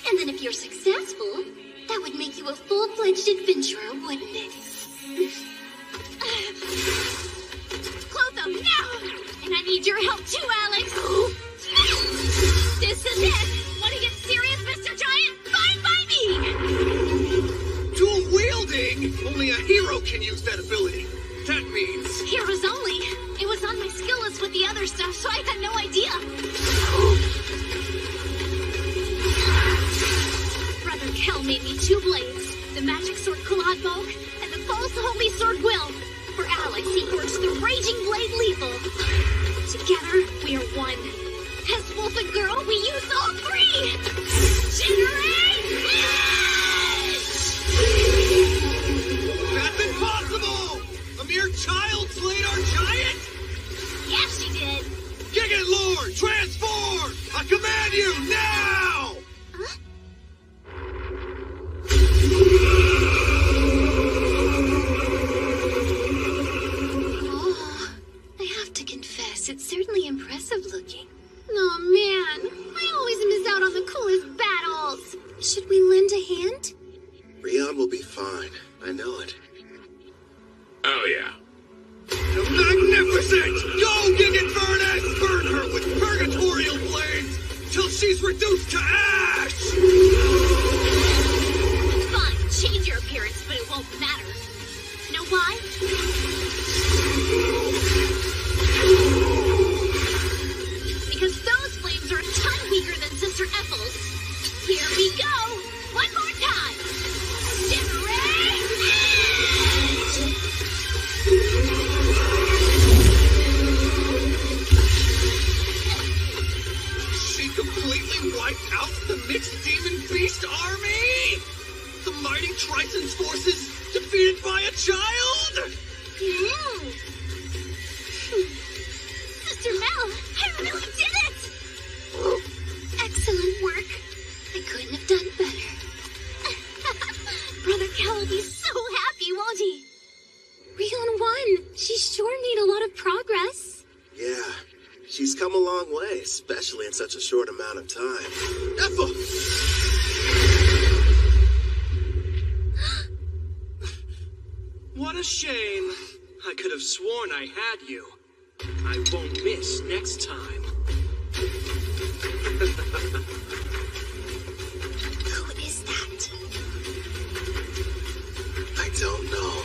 And then if you're successful, that would make you a full-fledged adventurer, wouldn't it? Clotham, now! And I need your help too, Alex! This is it! Want to get serious, Mr. Giant? Fine by me! Dual wielding? Only a hero can use that ability. That means... Heroes only. It was on my skill list with the other stuff, so I had no idea. Brother Kel made me 2 blades. The magic sword Claude Boke, and the false holy sword Will. For Alex, he forged the raging blade Lethal. Together, we are one. As Wolf and Girl, we use all 3! Generate! That's impossible! A mere child slayed our giant? Yeah, she did. Gigant Lord, transform! I command you, now! Huh? Oh, I have to confess, it's certainly impressive looking. Oh man, I always miss out on the coolest battles. Should we lend a hand? Rion will be fine. I know it. Oh, yeah. Magnificent! Go, Gigant Furnace! Burn her with purgatorial blades till she's reduced to ash! Fine, change your appearance, but it won't matter. Know why? Because those flames are a ton weaker than Sister Ethel's. Here we go! One more time! Generate! She completely wiped out the mixed demon beast army? The mighty Triton's forces defeated by a child? Sister Mel, I really did it! Excellent work. I couldn't have done better. Brother Kel will be so happy, won't he? Rion won. She sure made a lot of progress. Yeah, she's come a long way, especially in such a short amount of time. Ethel! What a shame. I could have sworn I had you. I won't miss next time. Who is that? I don't know.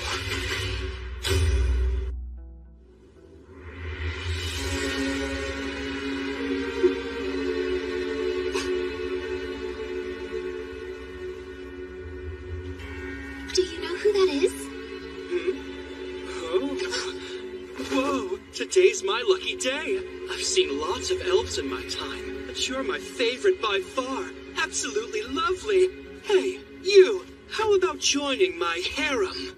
Do you know who that is? Whoa, today's my lucky day. I've seen lots of elves in my time, but you're my favorite by far. Absolutely lovely. Hey, you, how about joining my harem?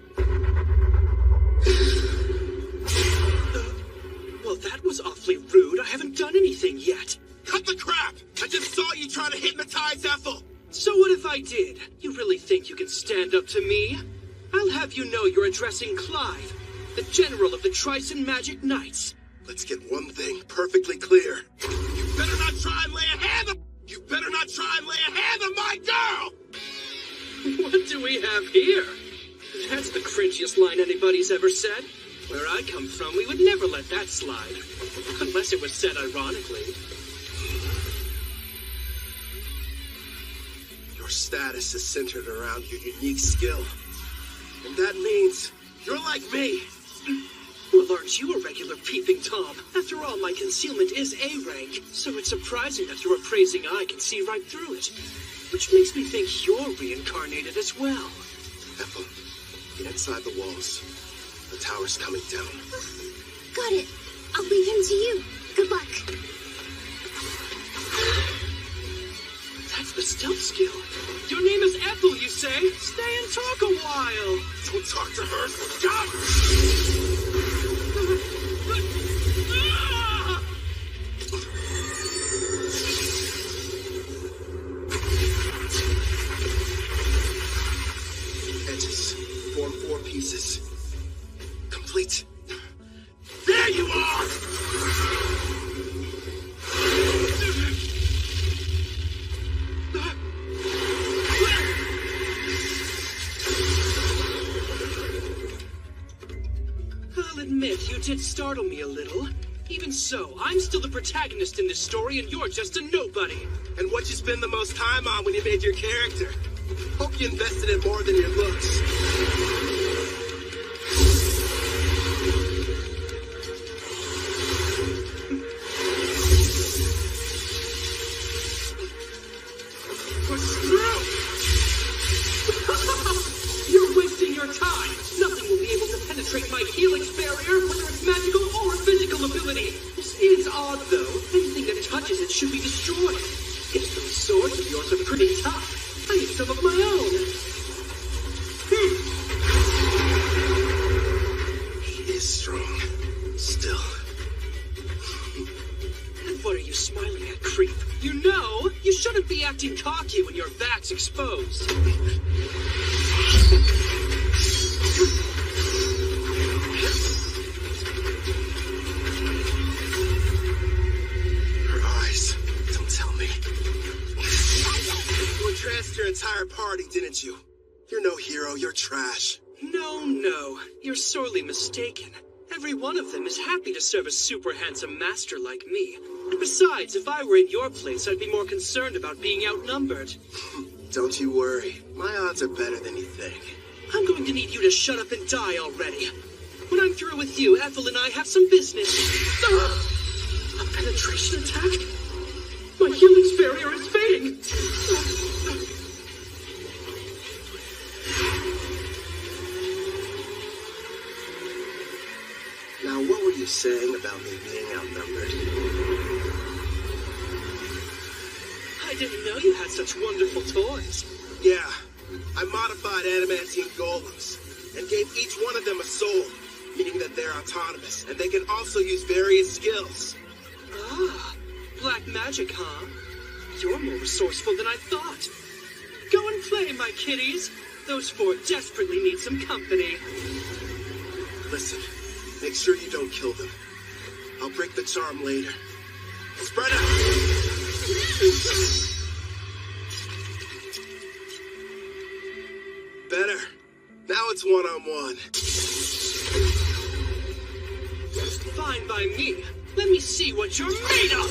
Well, that was awfully rude. I haven't done anything yet. Cut the crap! I just saw you trying to hypnotize Ethel! So what if I did? You really think you can stand up to me? I'll have you know you're addressing Clive, the general of the Trison Magic Knights. Let's get one thing perfectly clear. You better not try and lay a hand on... You better not try and lay a hand on my girl! What do we have here? That's the cringiest line anybody's ever said. Where I come from, we would never let that slide. Unless it was said ironically. Your status is centered around your unique skill. And that means you're like me. Well, aren't you a regular peeping Tom? After all, my concealment is A rank, so it's surprising that your appraising eye can see right through it. Which makes me think you're reincarnated as well. Ethel, get inside the walls. The tower's coming down. Got it. I'll leave him to you. Good luck. That's the stealth skill. Your name is Ethel, you say? Stay and talk a while. Don't talk to her. Stop! Edges form 4 pieces. Complete. There you are! did startle me a little. Even so, I'm still the protagonist in this story, and you're just a nobody. And what you spend the most time on when you made your character? Hope you invested in more than your looks. What's through? You're wasting your time. Nothing will be able to penetrate my helix barrier, whether it's magical or physical ability. This is odd, though. Anything that touches it should be destroyed. If those swords of yours are pretty tough, I need some of my own. He is strong. Still. And what are you smiling at, creep? You know, you shouldn't be acting cocky when your back's exposed. Her eyes. Don't tell me. You entranced your entire party, didn't you? You're no hero, you're trash. No, you're sorely mistaken. Every one of them is happy to serve a super handsome master like me. And besides, if I were in your place, I'd be more concerned about being outnumbered. Don't you worry. My odds are better than you think. I'm going to need you to shut up and die already. When I'm through with you, Ethel and I have some business. A penetration attack? My helix barrier is fading. Now, what were you saying about me being outnumbered? I didn't know you had such wonderful toys. Yeah, I modified adamantine golems and gave each one of them a soul, meaning that they're autonomous, and they can also use various skills. Ah, black magic, huh? You're more resourceful than I thought. Go and play, my kitties. Those four desperately need some company. Listen, make sure you don't kill them. I'll break the charm later. Spread out! Better. Now it's one-on-one. Fine by me. Let me see what you're made of!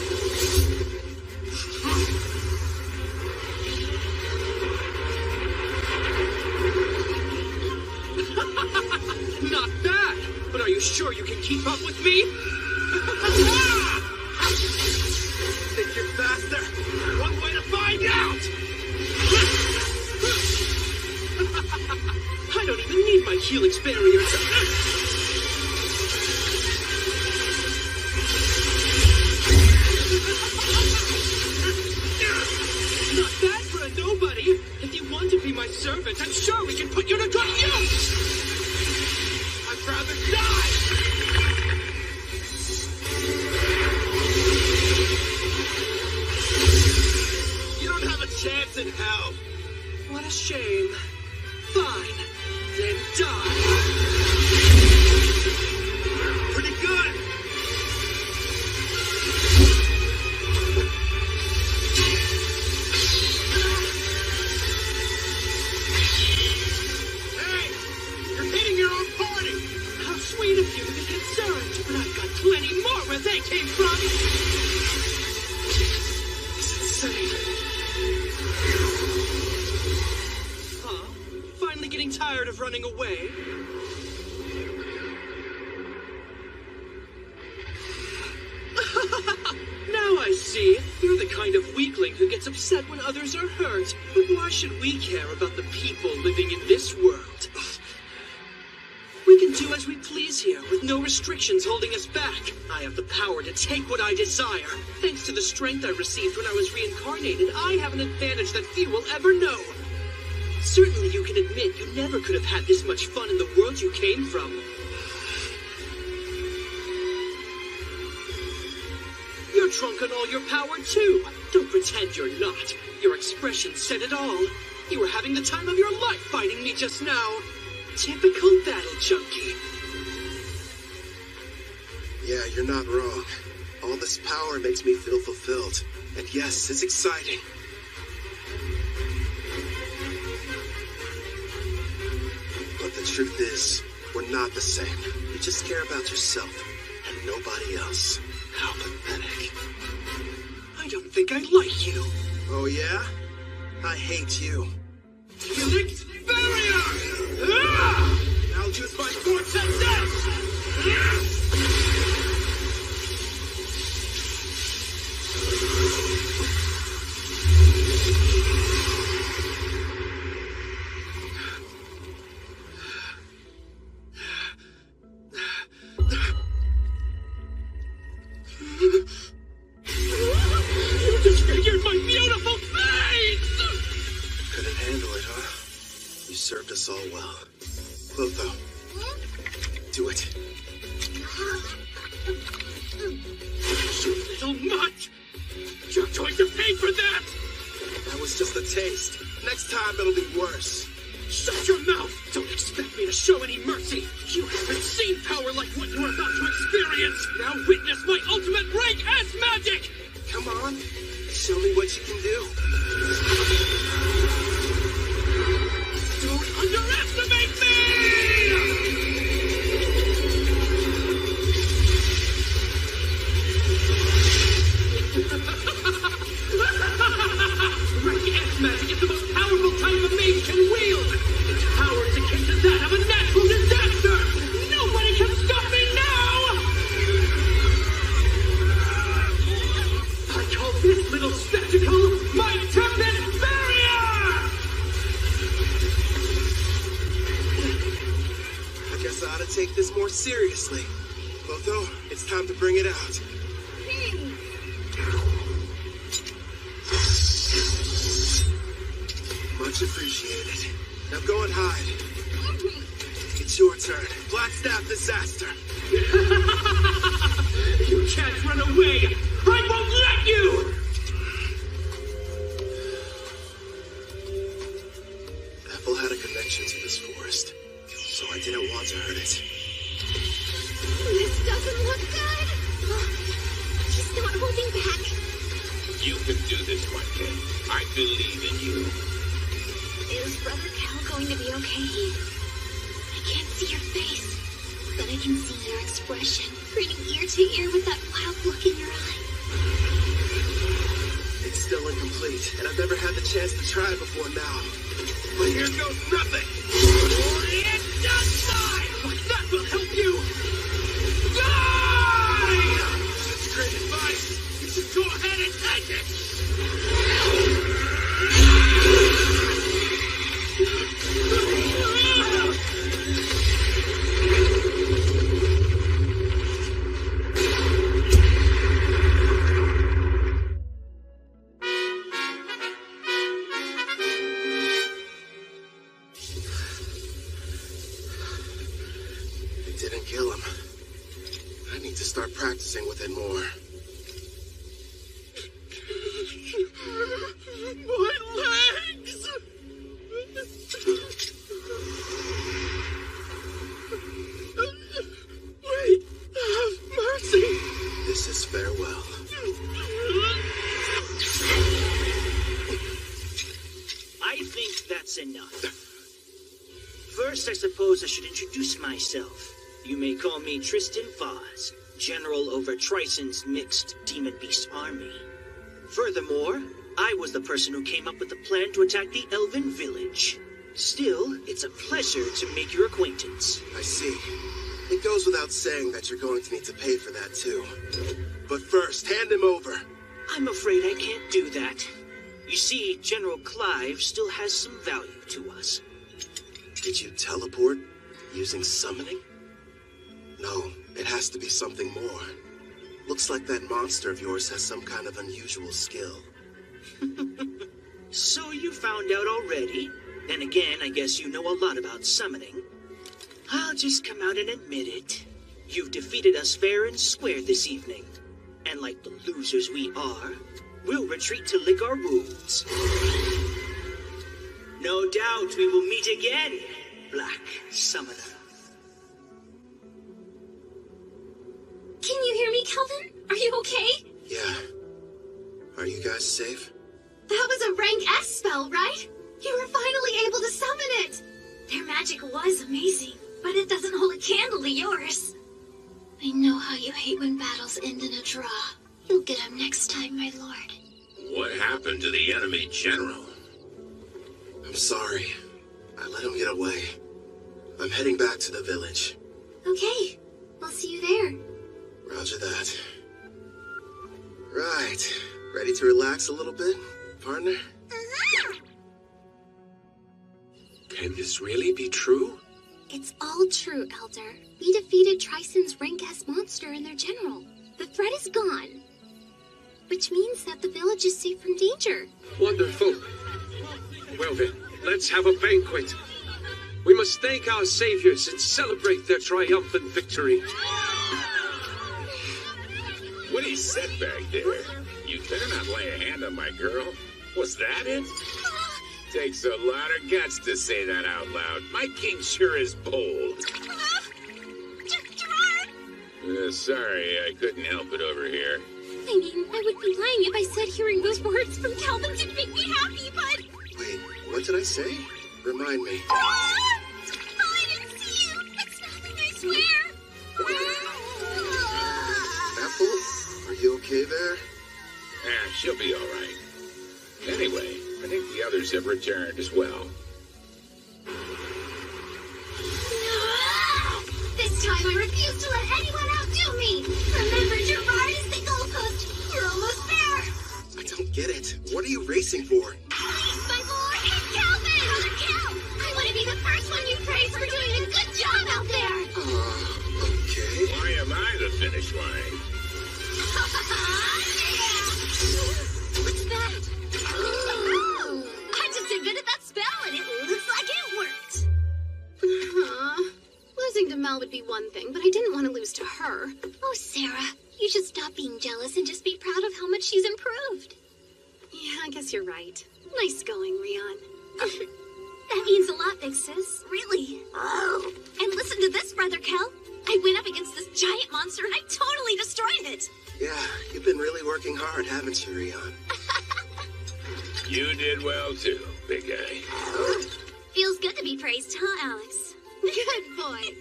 Not bad, but are you sure you can keep up with me? Think you're faster? One way to find out! I don't even need my helix barrier to... Not bad for a nobody. If you want to be my servant, I'm sure we can put you to good use. I'd rather die! You don't have a chance in hell. What a shame. Fine. Then die. Pretty good. Hey! You're hitting your own party! How sweet of you to be concerned, but I've got plenty more where they came from. It's insane. Huh? Finally getting tired of running away? Now I see. You're the kind of weakling who gets upset when others are hurt. But why should we care about the people living in this world? We can do as we please here, with no restrictions holding us back. I have the power to take what I desire. Thanks to the strength I received when I was reincarnated, I have an advantage that few will ever know. Certainly you can admit you never could have had this much fun in the world you came from. You're drunk on all your power, too. Don't pretend you're not. Your expression said it all. You were having the time of your life fighting me just now. Typical battle junkie. Yeah, you're not wrong. All this power makes me feel fulfilled. And yes, it's exciting. But the truth is, we're not the same. You just care about yourself and nobody else. How pathetic. I don't think I like you. Oh, yeah? I hate you. Helix Barrier! Ah! I'll use my Vortex Dash! You disfigured my beautiful face! Couldn't handle it, huh? You served us all well. Clotho, do it. You little mutt! You're going to pay for that! That was just a taste. Next time it'll be worse. Shut your mouth! Don't expect me to show any mercy! You haven't seen power like what you're about to experience! Now witness my ultimate rank as magic! Come on, show me what you can do. Don't underestimate me! Rank S magic is the most powerful type a mage can wield! Its power is akin to that of a natural disaster! Nobody can stop me now! I call this little spectacle my Tempest Barrier! I guess I ought to take this more seriously. Clotho, it's time to bring it out. Much appreciated. Now go and hide. It's your turn. Black Staff Disaster. You can't run away! I won't let you! Ethel had a connection to this forest, so I didn't want to hurt it. This doesn't look good. He's not holding back. You can do this one day. I believe in you. Is Brother Cal going to be okay? I can't see your face, but I can see your expression, grinning ear to ear with that wild look in your eye. It's still incomplete, and I've never had the chance to try before now. But here goes nothing! It's just fine! That will help you! Die! That's great advice! You should go ahead and take it! It didn't kill him. I need to start practicing with it more. My legs! Wait, have mercy! This is farewell. I think that's enough. First, I suppose I should introduce myself. You may call me Tristan Foz, General over Trison's mixed Demon Beast army. Furthermore, I was the person who came up with the plan to attack the Elven village. Still, it's a pleasure to make your acquaintance. I see. It goes without saying that you're going to need to pay for that too. But first, hand him over. I'm afraid I can't do that. You see, General Clive still has some value to us. Did you teleport using summoning? No, it has to be something more. Looks like that monster of yours has some kind of unusual skill. So you found out already? Then again, I guess you know a lot about summoning. I'll just come out and admit it. You've defeated us fair and square this evening. And like the losers we are, we'll retreat to lick our wounds. No doubt we will meet again, Black Summoner. Can you hear me, Kelvin? Are you okay? Yeah. Are you guys safe? That was a rank S spell, right? You were finally able to summon it! Their magic was amazing. but it doesn't hold a candle to yours. I know how you hate when battles end in a draw. You'll get him next time, my lord. What happened to the enemy general? I'm sorry. I let him get away. I'm heading back to the village. Okay, we'll see you there. Roger that. Right. Ready to relax a little bit, partner? Can this really be true? It's all true, Elder. We defeated Trison's rank-S monster and their general. The threat is gone. Which means that the village is safe from danger. Wonderful. Well then, let's have a banquet. We must thank our saviors and celebrate their triumphant victory. What he said back there? You better not lay a hand on my girl. Was that it? Takes a lot of guts to say that out loud. My king sure is bold. Sorry, I couldn't help it over here. I mean, I would be lying if I said hearing those words from Calvin didn't make me happy, but... Wait, what did I say? Remind me. Oh, I didn't see you! It's nothing, I swear! Apple, are you okay there? She'll be all right. Anyway, I think the others have returned as well. This time I refuse to let anyone outdo me! Remember, Gerard is the goalpost! You're almost there! I don't get it. What are you racing for? Please, my lord! It's Calvin! Brother Cal! I want to be the first one you praise for doing a good job out there! Okay. Why am I the finish line? What's that? I just invented that spell and it looks like it worked! Losing to Mel would be one thing, but I didn't want to lose to her. Oh, Sarah, you should stop being jealous and just be proud of how much she's improved. Yeah, I guess you're right. Nice going, Rion. That means a lot, big sis. Really. Oh. And listen to this, Brother Kel. I went up against this giant monster and I totally destroyed it. Yeah, you've been really working hard, haven't you, Rion? You did well too, big guy. Feels good to be praised, huh, Alex? Good boy.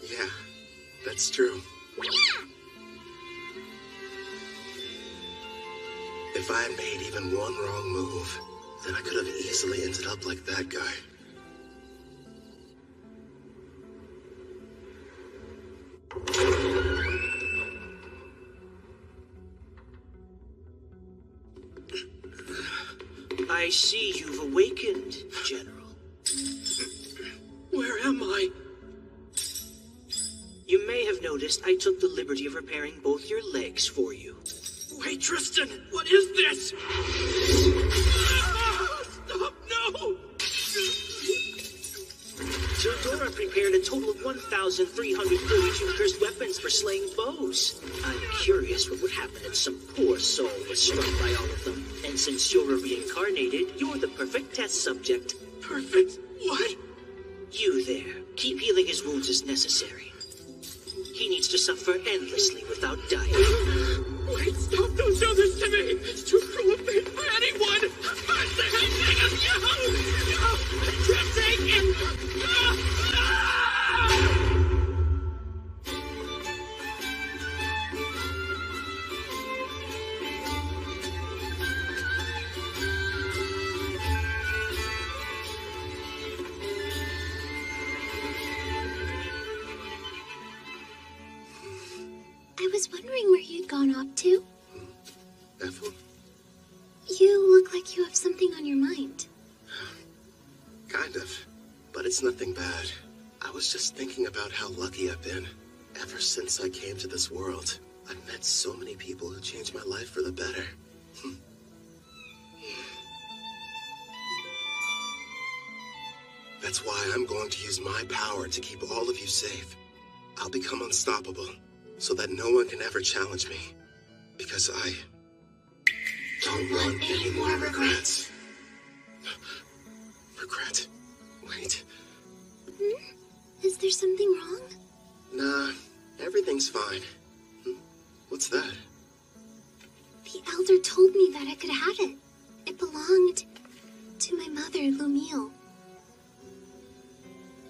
Yeah, that's true. If I had made even one wrong move, then I could have easily ended up like that guy. I see you've awakened, General. Where am I? You may have noticed I took the liberty of repairing both your legs for you. Wait, Tristan, what is this? Stop, no! Zerdora prepared a total of 1,342 cursed weapons for slaying foes. I'm curious what would happen if some poor soul was struck by all of them. And since you're a reincarnated, you're the perfect test subject. Perfect? What? You there. Keep healing his wounds as necessary. He needs to suffer endlessly without dying. Wait, stop! Don't do this to me! It's too cruel of fate for anyone! I was wondering where you'd gone off to. Ethel? You look like you have something on your mind. Kind of. But it's nothing bad. I was just thinking about how lucky I've been. Ever since I came to this world, I've met so many people who changed my life for the better. That's why I'm going to use my power to keep all of you safe. I'll become unstoppable, so that no one can ever challenge me. Because I don't want any more regrets. Regret? Wait. Is there something wrong? Nah, everything's fine. What's that? The Elder told me that I could have it. It belonged to to my mother, Lumille.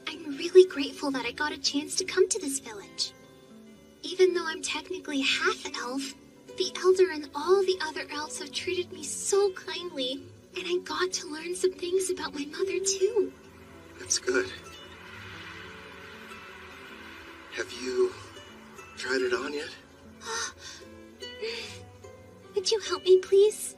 I'm really grateful that I got a chance to come to this village. Even though I'm technically half-elf, the Elder and all the other elves have treated me so kindly, and I got to learn some things about my mother, too. That's good. Have you tried it on yet? Would you help me, please?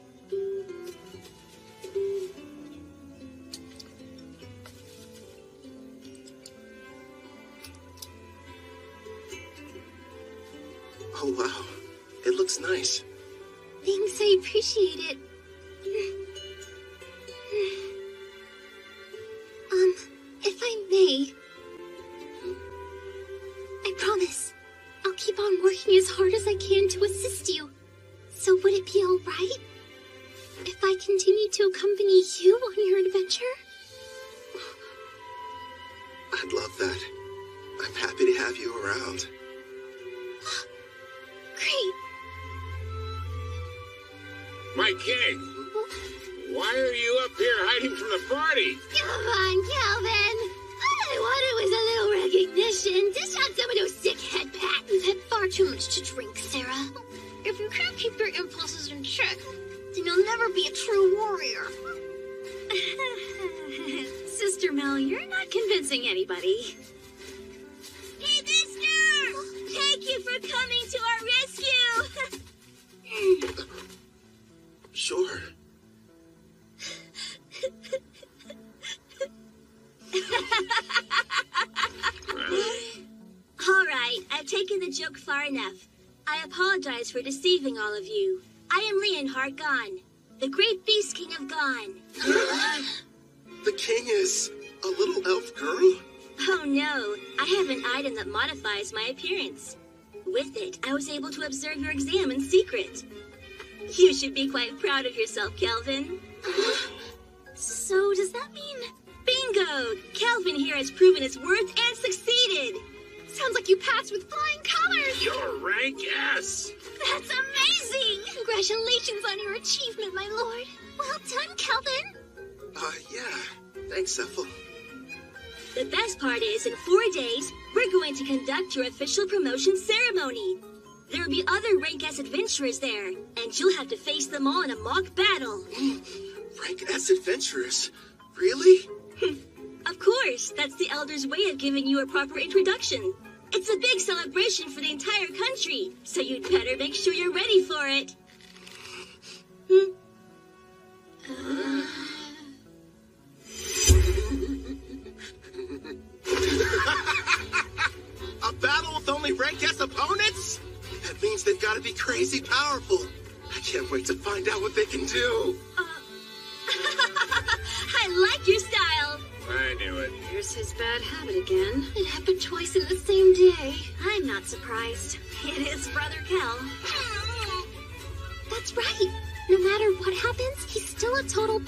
Oh, wow. It looks nice. Thanks, I appreciate it. If I may... I promise, I'll keep on working as hard as I can to assist you. So would it be alright if I continue to accompany you on your adventure? I'd love that. I'm happy to have you around. Great. My king! Why are you up here hiding from the party? Come on, Calvin! All I wanted was a little recognition. Dish out some of those sick head pats. You've had far too much to drink, Sarah. If you can't keep your impulses in check, then you'll never be a true warrior. Sister Mel, you're not convincing anybody. Hey, mister! Thank you for coming to our rescue! Sure. All right, I've taken the joke far enough. I apologize for deceiving all of you. I am Leonhard Gon, the great beast king of Gon. The king is a little elf girl? Oh no, I have an item that modifies my appearance. With it, I was able to observe your exam in secret. You should be quite proud of yourself, Kelvin. So, does that mean... Bingo! Kelvin here has proven his worth and succeeded! Sounds like you passed with flying colors! Your rank S! That's amazing! Congratulations on your achievement, my lord. Well done, Kelvin. Yeah. Thanks, Ethel. The best part is, in 4 days, we're going to conduct your official promotion ceremony. There will be other Rank S adventurers there, and you'll have to face them all in a mock battle. Rank S adventurers? Really? Of course, that's the Elder's way of giving you a proper introduction. It's a big celebration for the entire country, so you'd better make sure you're ready for it. A battle with only Rank S opponents? That means they've got to be crazy powerful. I can't wait to find out what they can do. I like your style. I knew it. Here's his bad habit again. It happened twice in the same day. I'm not surprised. It is Brother Kel. That's right. No matter what happens, he's still a total